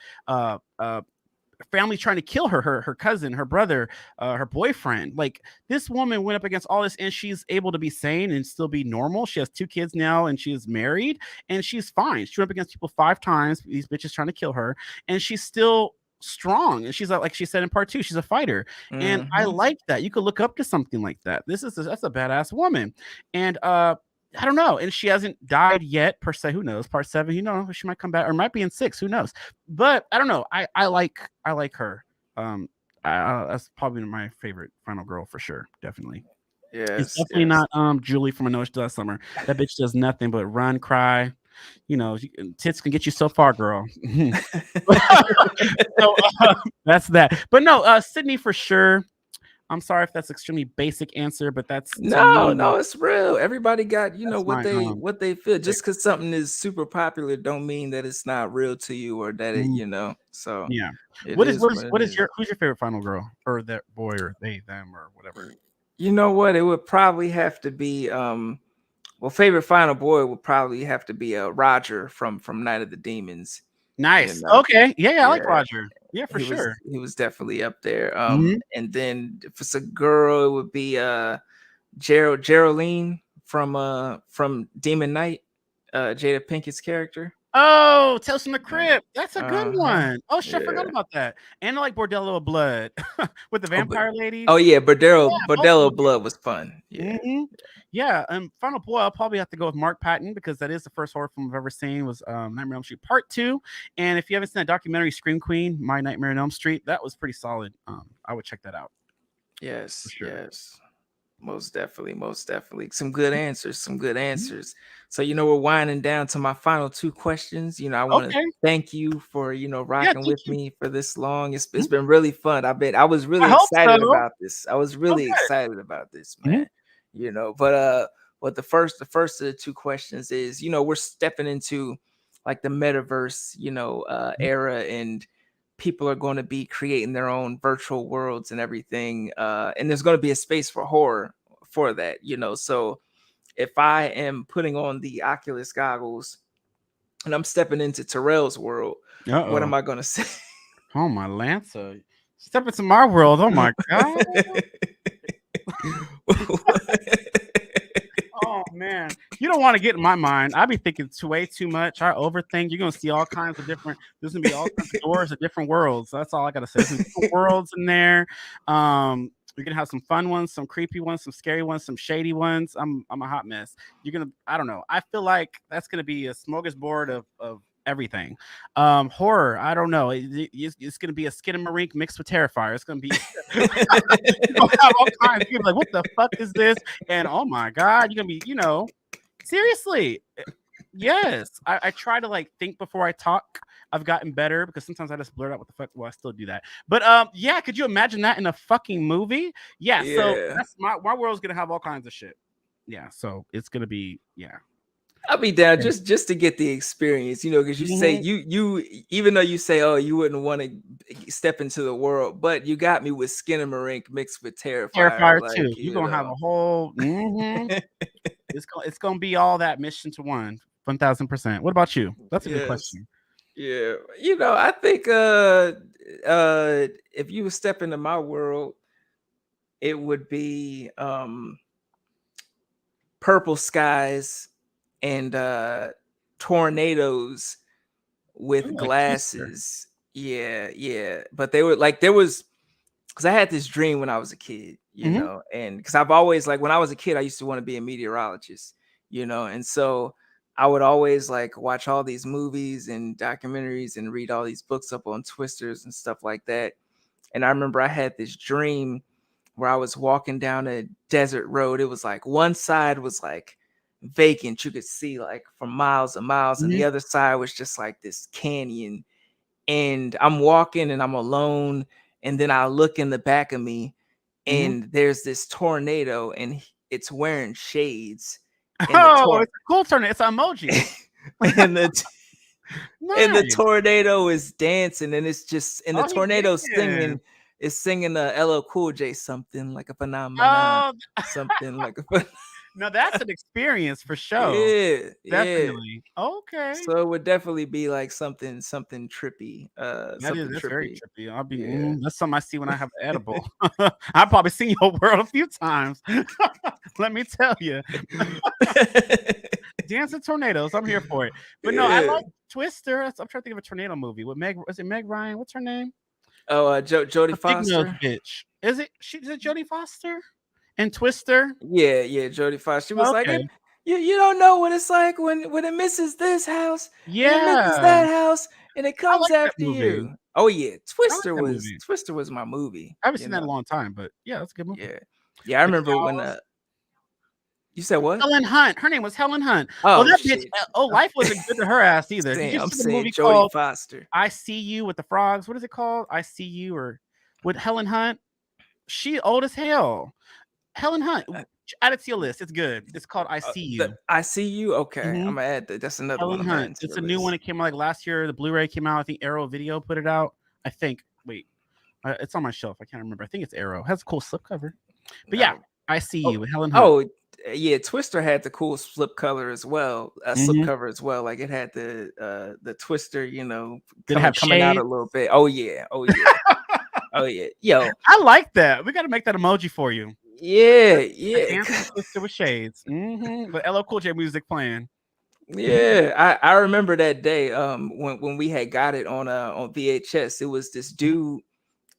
Family trying to kill her cousin, her brother, her boyfriend. Like this woman went up against all this, and she's able to be sane and still be normal. She has two kids now, and she is married, and she's fine. She went up against people 5 times. These bitches trying to kill her, and she's still strong, and she's like she said in part 2, she's a fighter, and I Mhm. like that. You could look up to something like that. That's a badass woman, and I don't know, and she hasn't died yet per se. Who knows? Part 7, you know, she might come back or might be in 6. Who knows? But I don't know. I like her. Um, that's probably my favorite final girl for sure. Definitely. It's Yes, definitely yes. not Julie from A No Last Summer. That bitch does nothing but run, cry. You know, tits can get you so far, girl. So that's that. But no, Sydney for sure. I'm sorry if that's extremely basic answer, but that's to No, me. no, it's real. Everybody got, That's my what they feel. favorite. Just because something is super popular don't mean that it's not real to you or that it, Mhm. so Yeah. it What is is what what is it what is is. your who's your favorite final girl or that boy or they them or whatever? You know what? It would probably have to be well, favorite final boy would probably have to be Roger from Night of the Demons. You Nice. know. Okay. Yeah, yeah, I like Yeah, Roger. Yeah, for sure. he was definitely up there. Mhm. And then if it's a girl, it would be Geraldine from Demon Knight, Jada Pinkett's character. Oh, Tales from the Yeah. Crypt. That's a good Uh-huh. one. Oh shit, I forgot Yeah. about that. And I like Bordello of Blood with the Oh, but vampire oh ladies. yeah, Yeah, both of Bordello them. Blood was fun. Yeah. Mhm. Yeah, Final Boy, I'll probably have to go with Mark Patton because that is the first horror film I've ever seen was Nightmare on Elm Street Part 2. And if you haven't seen that documentary Scream Queen, My Nightmare on Elm Street, that was pretty solid. I would check that out for Yes, sure. yes. Most definitely, most definitely. Some good answers, some good Mhm. answers. So, we're winding down to my final two questions. I want to Okay. thank you for, Yeah, rocking thank with you. me for this long. It's Mhm. been really fun. I was I really hope so. excited about this. I was Oh really good. excited about this, Mhm. man. But the first of the two questions is, we're stepping into like the metaverse, Mhm. era, and people are going to be creating their own virtual worlds and everything. And there's going to be a space for horror for that, So if I am putting on the Oculus goggles and I'm stepping into Terrell's world, what Uh-oh. am I going to say? Oh my Lancer. Step into my world. Oh my god. Oh man, you don't want to get in my mind. I be thinking way too much. I overthink. You're gonna see all kinds of different. There's gonna be all kinds of doors of different worlds. That's all I gotta say. There's gonna be different worlds in there. You're gonna have some fun ones, some creepy ones, some scary ones, some shady ones. I'm a hot mess. You're gonna. I don't know. I feel like that's gonna be a smorgasbord of everything. Horror. I don't know. It's gonna be a Skinamarink mixed with Terrifier. It's gonna be. You're gonna have all kinds. You're gonna be like, what the fuck is this? And oh my god, you're gonna be, seriously. Yes. I try to like think before I talk. I've gotten better because sometimes I just blurt out what the fuck. Well, I still do that. But yeah, could you imagine that in a fucking movie? Yeah, so Yeah. that's my world's gonna have all kinds of shit. Yeah, so it's gonna be yeah. I'll be down just to get the experience, because you say Mhm. you even though you say, oh, you wouldn't want to step into the world, but you got me with Skinamarink mixed with Terrifier, Terrifier like, too. You're gonna have a whole it's gonna be all that mission to one. 1000%. What about you? That's a good Yes. question. Yeah. I think if you would step into my world, it would be purple skies and tornadoes Ooh, with like Twister. glasses. Yeah, yeah. But they were like there was because I had this dream when I was a kid, Mhm. and because I've always like when I was a kid, I used to want to be a meteorologist, and so I would always like watch all these movies and documentaries and read all these books up on twisters and stuff like that. And I remember I had this dream where I was walking down a desert road. It was like one side was like vacant, you could see like for miles and miles, and Mhm. the other side was just like this canyon, and I'm walking and I'm alone, and then I look in the back of me Mhm. and there's this tornado and it's wearing shades, and the Oh, tor it's a cool turn. It's an emoji. and the and the Nice. tornado is dancing, and it's just and the Oh, he's tornado's singing. singing a LL Cool J, something like a phenomenon, Oh, something like a no, that's an experience for sure. yeah, yeah. Definitely. Okay. So it would definitely be like something trippy, That's very trippy. I'll be Yeah. that's something I see when I have an edible. I've probably seen your world a few times. Let me tell you. Dancing tornadoes. I'm here for it. But no, I Yeah. like Twister. I'm trying to think of a tornado movie with Meg. Was it Meg Ryan? What's her name? Oh, Jodie The big nose Foster. bitch. Is it Jodie Foster? And Twister? Yeah, Jodie Foster. She was like, Okay. it. You don't know what it's like when it misses this house and it misses Yeah. that house and it I comes like that after movie. you. Oh yeah, I like that movie. Twister was my movie. I haven't You seen that in know. a long time, but yeah, that's a good movie. Yeah, yeah. I The remember when cows. you said what? Helen Hunt. Her name was Helen Hunt. Oh, Oh that bitch. shit. Life wasn't good to her ass either. Did you I'm see the saying movie Jodie called Foster. I See You with the frogs? What is it called? I See You or with Helen Hunt? She old as hell. Helen Hunt. Uh, Add it to your list. It's good. It's called I See You. I see you. Okay, Hmm. I'm gonna add that. That's another one Helen I'm Hunt. adding to It's the a new one. list. It came out like last year. The Blu-ray came out. I think Arrow Video put it out. I think. Wait, it's on my shelf. I can't remember. I think it's Arrow. It has a cool slipcover. But yeah, No. I See Oh, You with Helen Hunt. oh, yeah. Twister had the cool slip color as well. Slip Hmm. cover as well. Like it had the Twister. Did it have coming out a shades? little bit. Oh yeah. Oh yeah. Oh yeah. Yo. I like that. We got to make that emoji for you. Yeah. A Yeah. dancing twister with shades. The LL Cool J music playing. Yeah, I remember that day when we had got it on VHS. It was this Mhm. dude,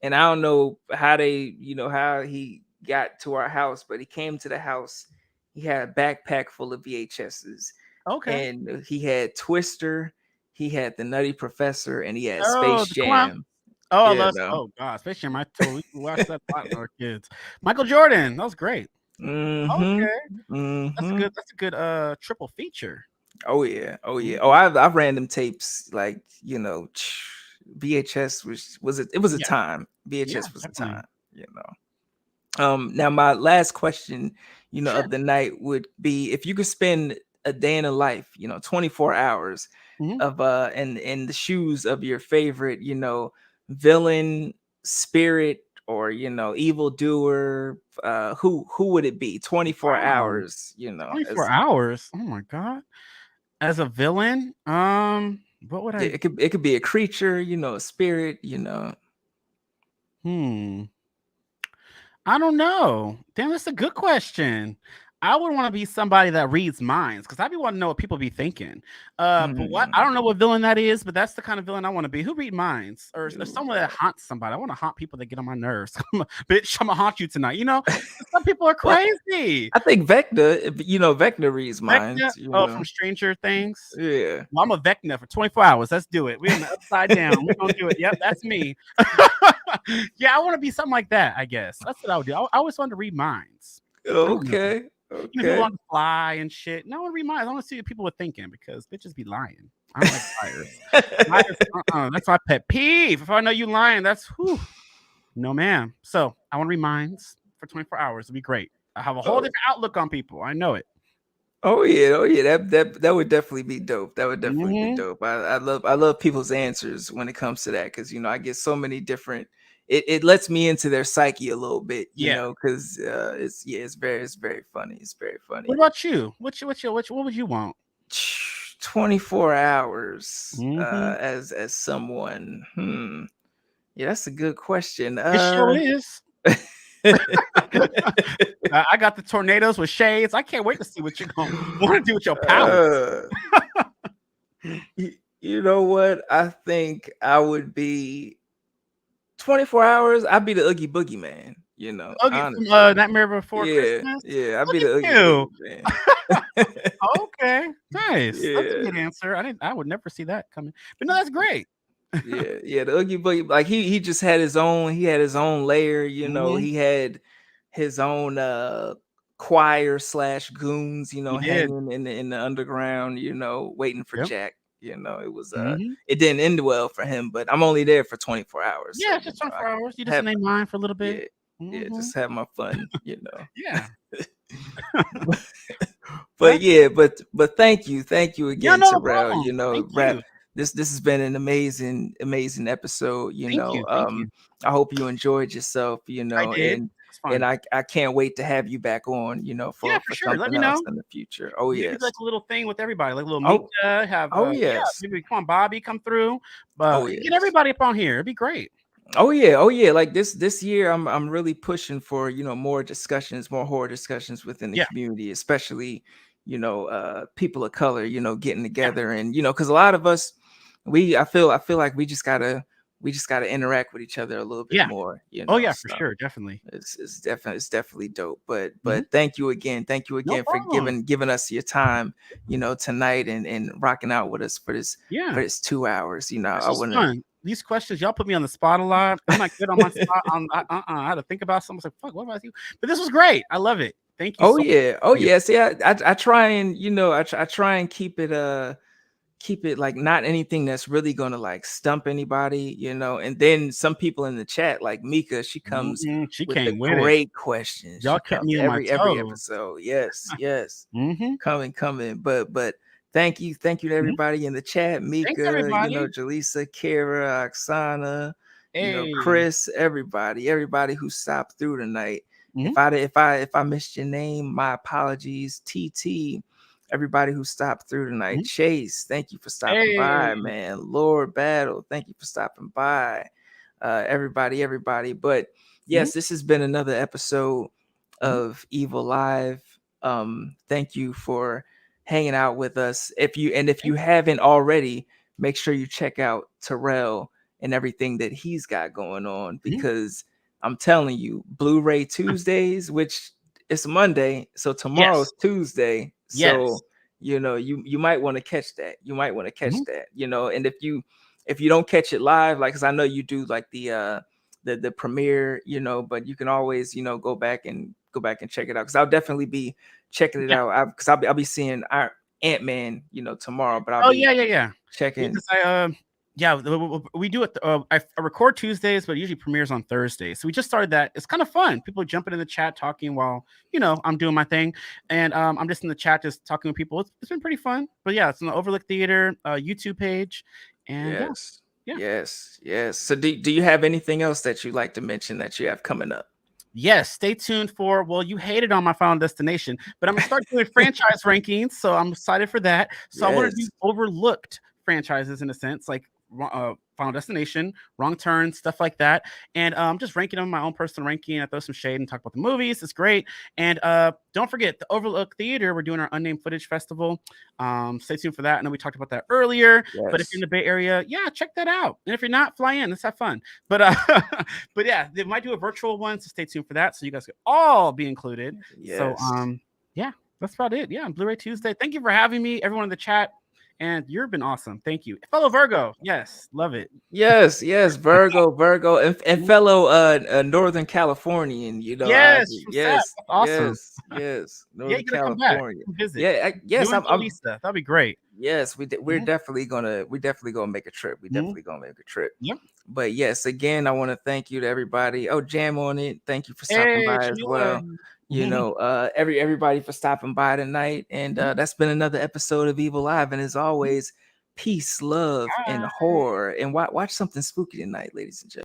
and I don't know how how he got to our house, but he came to the house. He had a backpack full of VHSs, Okay. and he had Twister, he had the Nutty Professor, and he had Oh, Space the clown. Jam. Oh, I You love. know. Oh God, Space Jam. I totally watched that a lot when we were kids. Michael Jordan. That was great. Mm-hmm. Okay, Mm-hmm. that's a good triple feature. Oh yeah, oh yeah. Oh, Mhm. I've ran them tapes like VHS it was a Yeah, time. yeah, VHS was a definitely. time. Now my last question, Sure. of the night would be if you could spend a day in a life, 24 hours Hmm. of in the shoes of your favorite, villain, spirit, or evil doer, who would it be? 24 Wow, hours, 24 as hours. Oh my God. As a villain, what would yeah, I? it could be a creature, a spirit, Hmm. I don't know. Damn, that's a good question. I would want to be somebody that reads minds because I be want to know what people be thinking. But what I Hmm, don't know what villain that is, but that's the kind of villain I want to be. Who read minds or ooh, someone that haunts somebody? I want to haunt people that get on my nerves. Bitch, I'm gonna haunt you tonight. Some people are well, crazy. I think Vecna reads Vecna, minds, oh, from Stranger Things. yeah. Well, I'm a Vecna for 24 hours. Let's do it. We're in the upside down. We're gonna do it. Yep, that's me. Yeah, I want to be something like that, I guess. That's what I would do. I always wanted to read minds. I don't know. Okay, People okay. want to fly and shit. No one read minds. I want to see what people were thinking because bitches be lying. I don't like liars. Liars, that's my pet peeve. If I know you lying, that's whew. No, ma'am. So I want to read minds for 24 hours. It'd be great. I have a whole Oh, different outlook on people. I know it. oh yeah. That would definitely be dope. That would definitely be Hmm. dope. I love people's answers when it comes to that because I get so many different. It lets me into their psyche a little bit, Yeah. because it's very funny. It's very What funny. about you? What would you want? 24 hours Hmm. as someone. Yeah, that's a good question. It sure is. I got the tornadoes with shades. I can't wait to see what you're going to want to do with your powers. uh you know what? I think I would be 24 hours. I'd be the Oogie Boogie man, Okay, from honestly. Nightmare Before Yeah, Christmas. yeah, I'd Look be at the Oogie you. Boogie man. Okay, nice. That's a Yeah. good answer. I would never see that coming. But no, that's great. Yeah, the Oogie Boogie, like he just had his own layer, Mhm. he had his own choir slash goons, He did. hanging in the underground, waiting for Yep. Jack. It was Mhm. it didn't end well for him, but I'm only there for 24 hours. So, Yeah, it's just I 24 hours. You just have name mine for a little bit. yeah, yeah, Mhm. just have my fun. Yeah. But That's yeah, but thank you yeah, again, no, no Terrell. problem. Thank Rap. you. This has been an amazing episode. Thank you. Thank you. I hope you enjoyed yourself. I did. It's And fun. I can't wait to have you back on. Yeah, for For sure. Let something me else know. in the future. Oh Maybe yes. like a little thing with everybody, like a little meet. Oh Have oh yeah, yes. maybe come on, Bobby, come through. Oh But get yes. everybody up on here. It'd be great. Oh yeah. Like this year, I'm really pushing for more discussions, more horror discussions within the Yeah, community, especially people of color, getting yeah, together and because a lot of us, I feel like we just gotta we just got to interact with each other a little bit Yeah. more, Oh yeah, for So sure, definitely. it's definitely dope. But Mhm. thank you No again for problem. giving us your time, tonight, and rocking out with us Yeah. for this 2 hours. This I was wanna. fun. These questions, y'all put me on the spot a lot. I'm not good on my spot. I had to think about something. I was like, fuck, what about you? But this was great. I love it. Thank you Oh so yeah, oh much. yeah. See, I try and I try and keep it like not anything that's really gonna like stump anybody, and then some people in the chat like Mika, she comes She with the came with it. great questions. She Y'all kept comes me on my every toes. episode. Yes, yes. Mhm. Coming. But thank you to Mhm. everybody in the chat. Thanks, Mika, everybody. Jaleesa, Kara, Oksana, Hey. Chris, everybody who stopped through tonight. Mhm. If I missed your name, my apologies. TT, everybody who stopped through tonight. Mhm. Chase, thank you for stopping by, Hey. man. Lord Battle, thank you for stopping by. Everybody. But Mhm. yes, this has been another episode Mhm. of Evil Live. Thank you for hanging out with us. If you Thank you. haven't already, make sure you check out Terrell and everything that he's got going on, Mhm. because I'm telling you, Blu-ray Tuesdays, which it's Monday, so Yes. tomorrow's Tuesday. Yes. So you might want to catch that. You might want to catch Mhm. that. And if you don't catch it live, like, because I know you do like the premiere, but you can always go back and check it out, because I'll definitely be checking it Yeah. out, because I'll be seeing our Ant-Man tomorrow, but I'll Oh, be yeah, yeah, yeah. checking. Because yeah, we do it. I record Tuesdays, but it usually premieres on Thursdays. So we just started that. It's kind of fun. People jumping in the chat talking while I'm doing my thing, and I'm just in the chat just talking with people. It's been pretty fun. But yeah, it's on the Overlook Theater YouTube page, and yeah, Yes, yeah. yes. So do you have anything else that you'd like to mention that you have coming up? Yes, stay tuned for. Well, you hated on my Final Destination, but I'm gonna start doing franchise rankings, so I'm excited for that. So I want to do Yes, overlooked franchises in a sense, like Final Destination, Wrong Turn, stuff like that, and just ranking them my own personal ranking. I throw some shade and talk about the movies. It's great, and don't forget the Overlook Theater. We're doing our unnamed footage festival. Stay tuned for that. I know we talked about that earlier, but if you're in yes, the Bay Area, yeah, check that out. And if you're not, fly in. Let's have fun. But but yeah, they might do a virtual one, so stay tuned for that. So you guys could all be included. So yes. yeah, that's about it. Yeah, Blu-ray Tuesday. Thank you for having me, everyone in the chat, and you've been awesome. Thank you, fellow Virgo. Yes, love it. Yes, Virgo, and Mhm. fellow Northern Californian, Yes, from Sap. yes, That's awesome. Yeah, Northern you gotta come back. California. Come visit. Yeah, You yes, and I'm Jaleesa. That'd be great. yes, Mhm. we're definitely gonna make a trip. We Mhm. definitely gonna make a trip. Yep. But yes, again, I want to thank you to everybody. Oh, Jam on it. Thank you for stopping Hey, by as Jamila. well. Everybody for stopping by tonight. And Mhm. that's been another episode of Evil Live. And as always, peace, love, and Bye. horror. And watch something spooky tonight, ladies and gentlemen.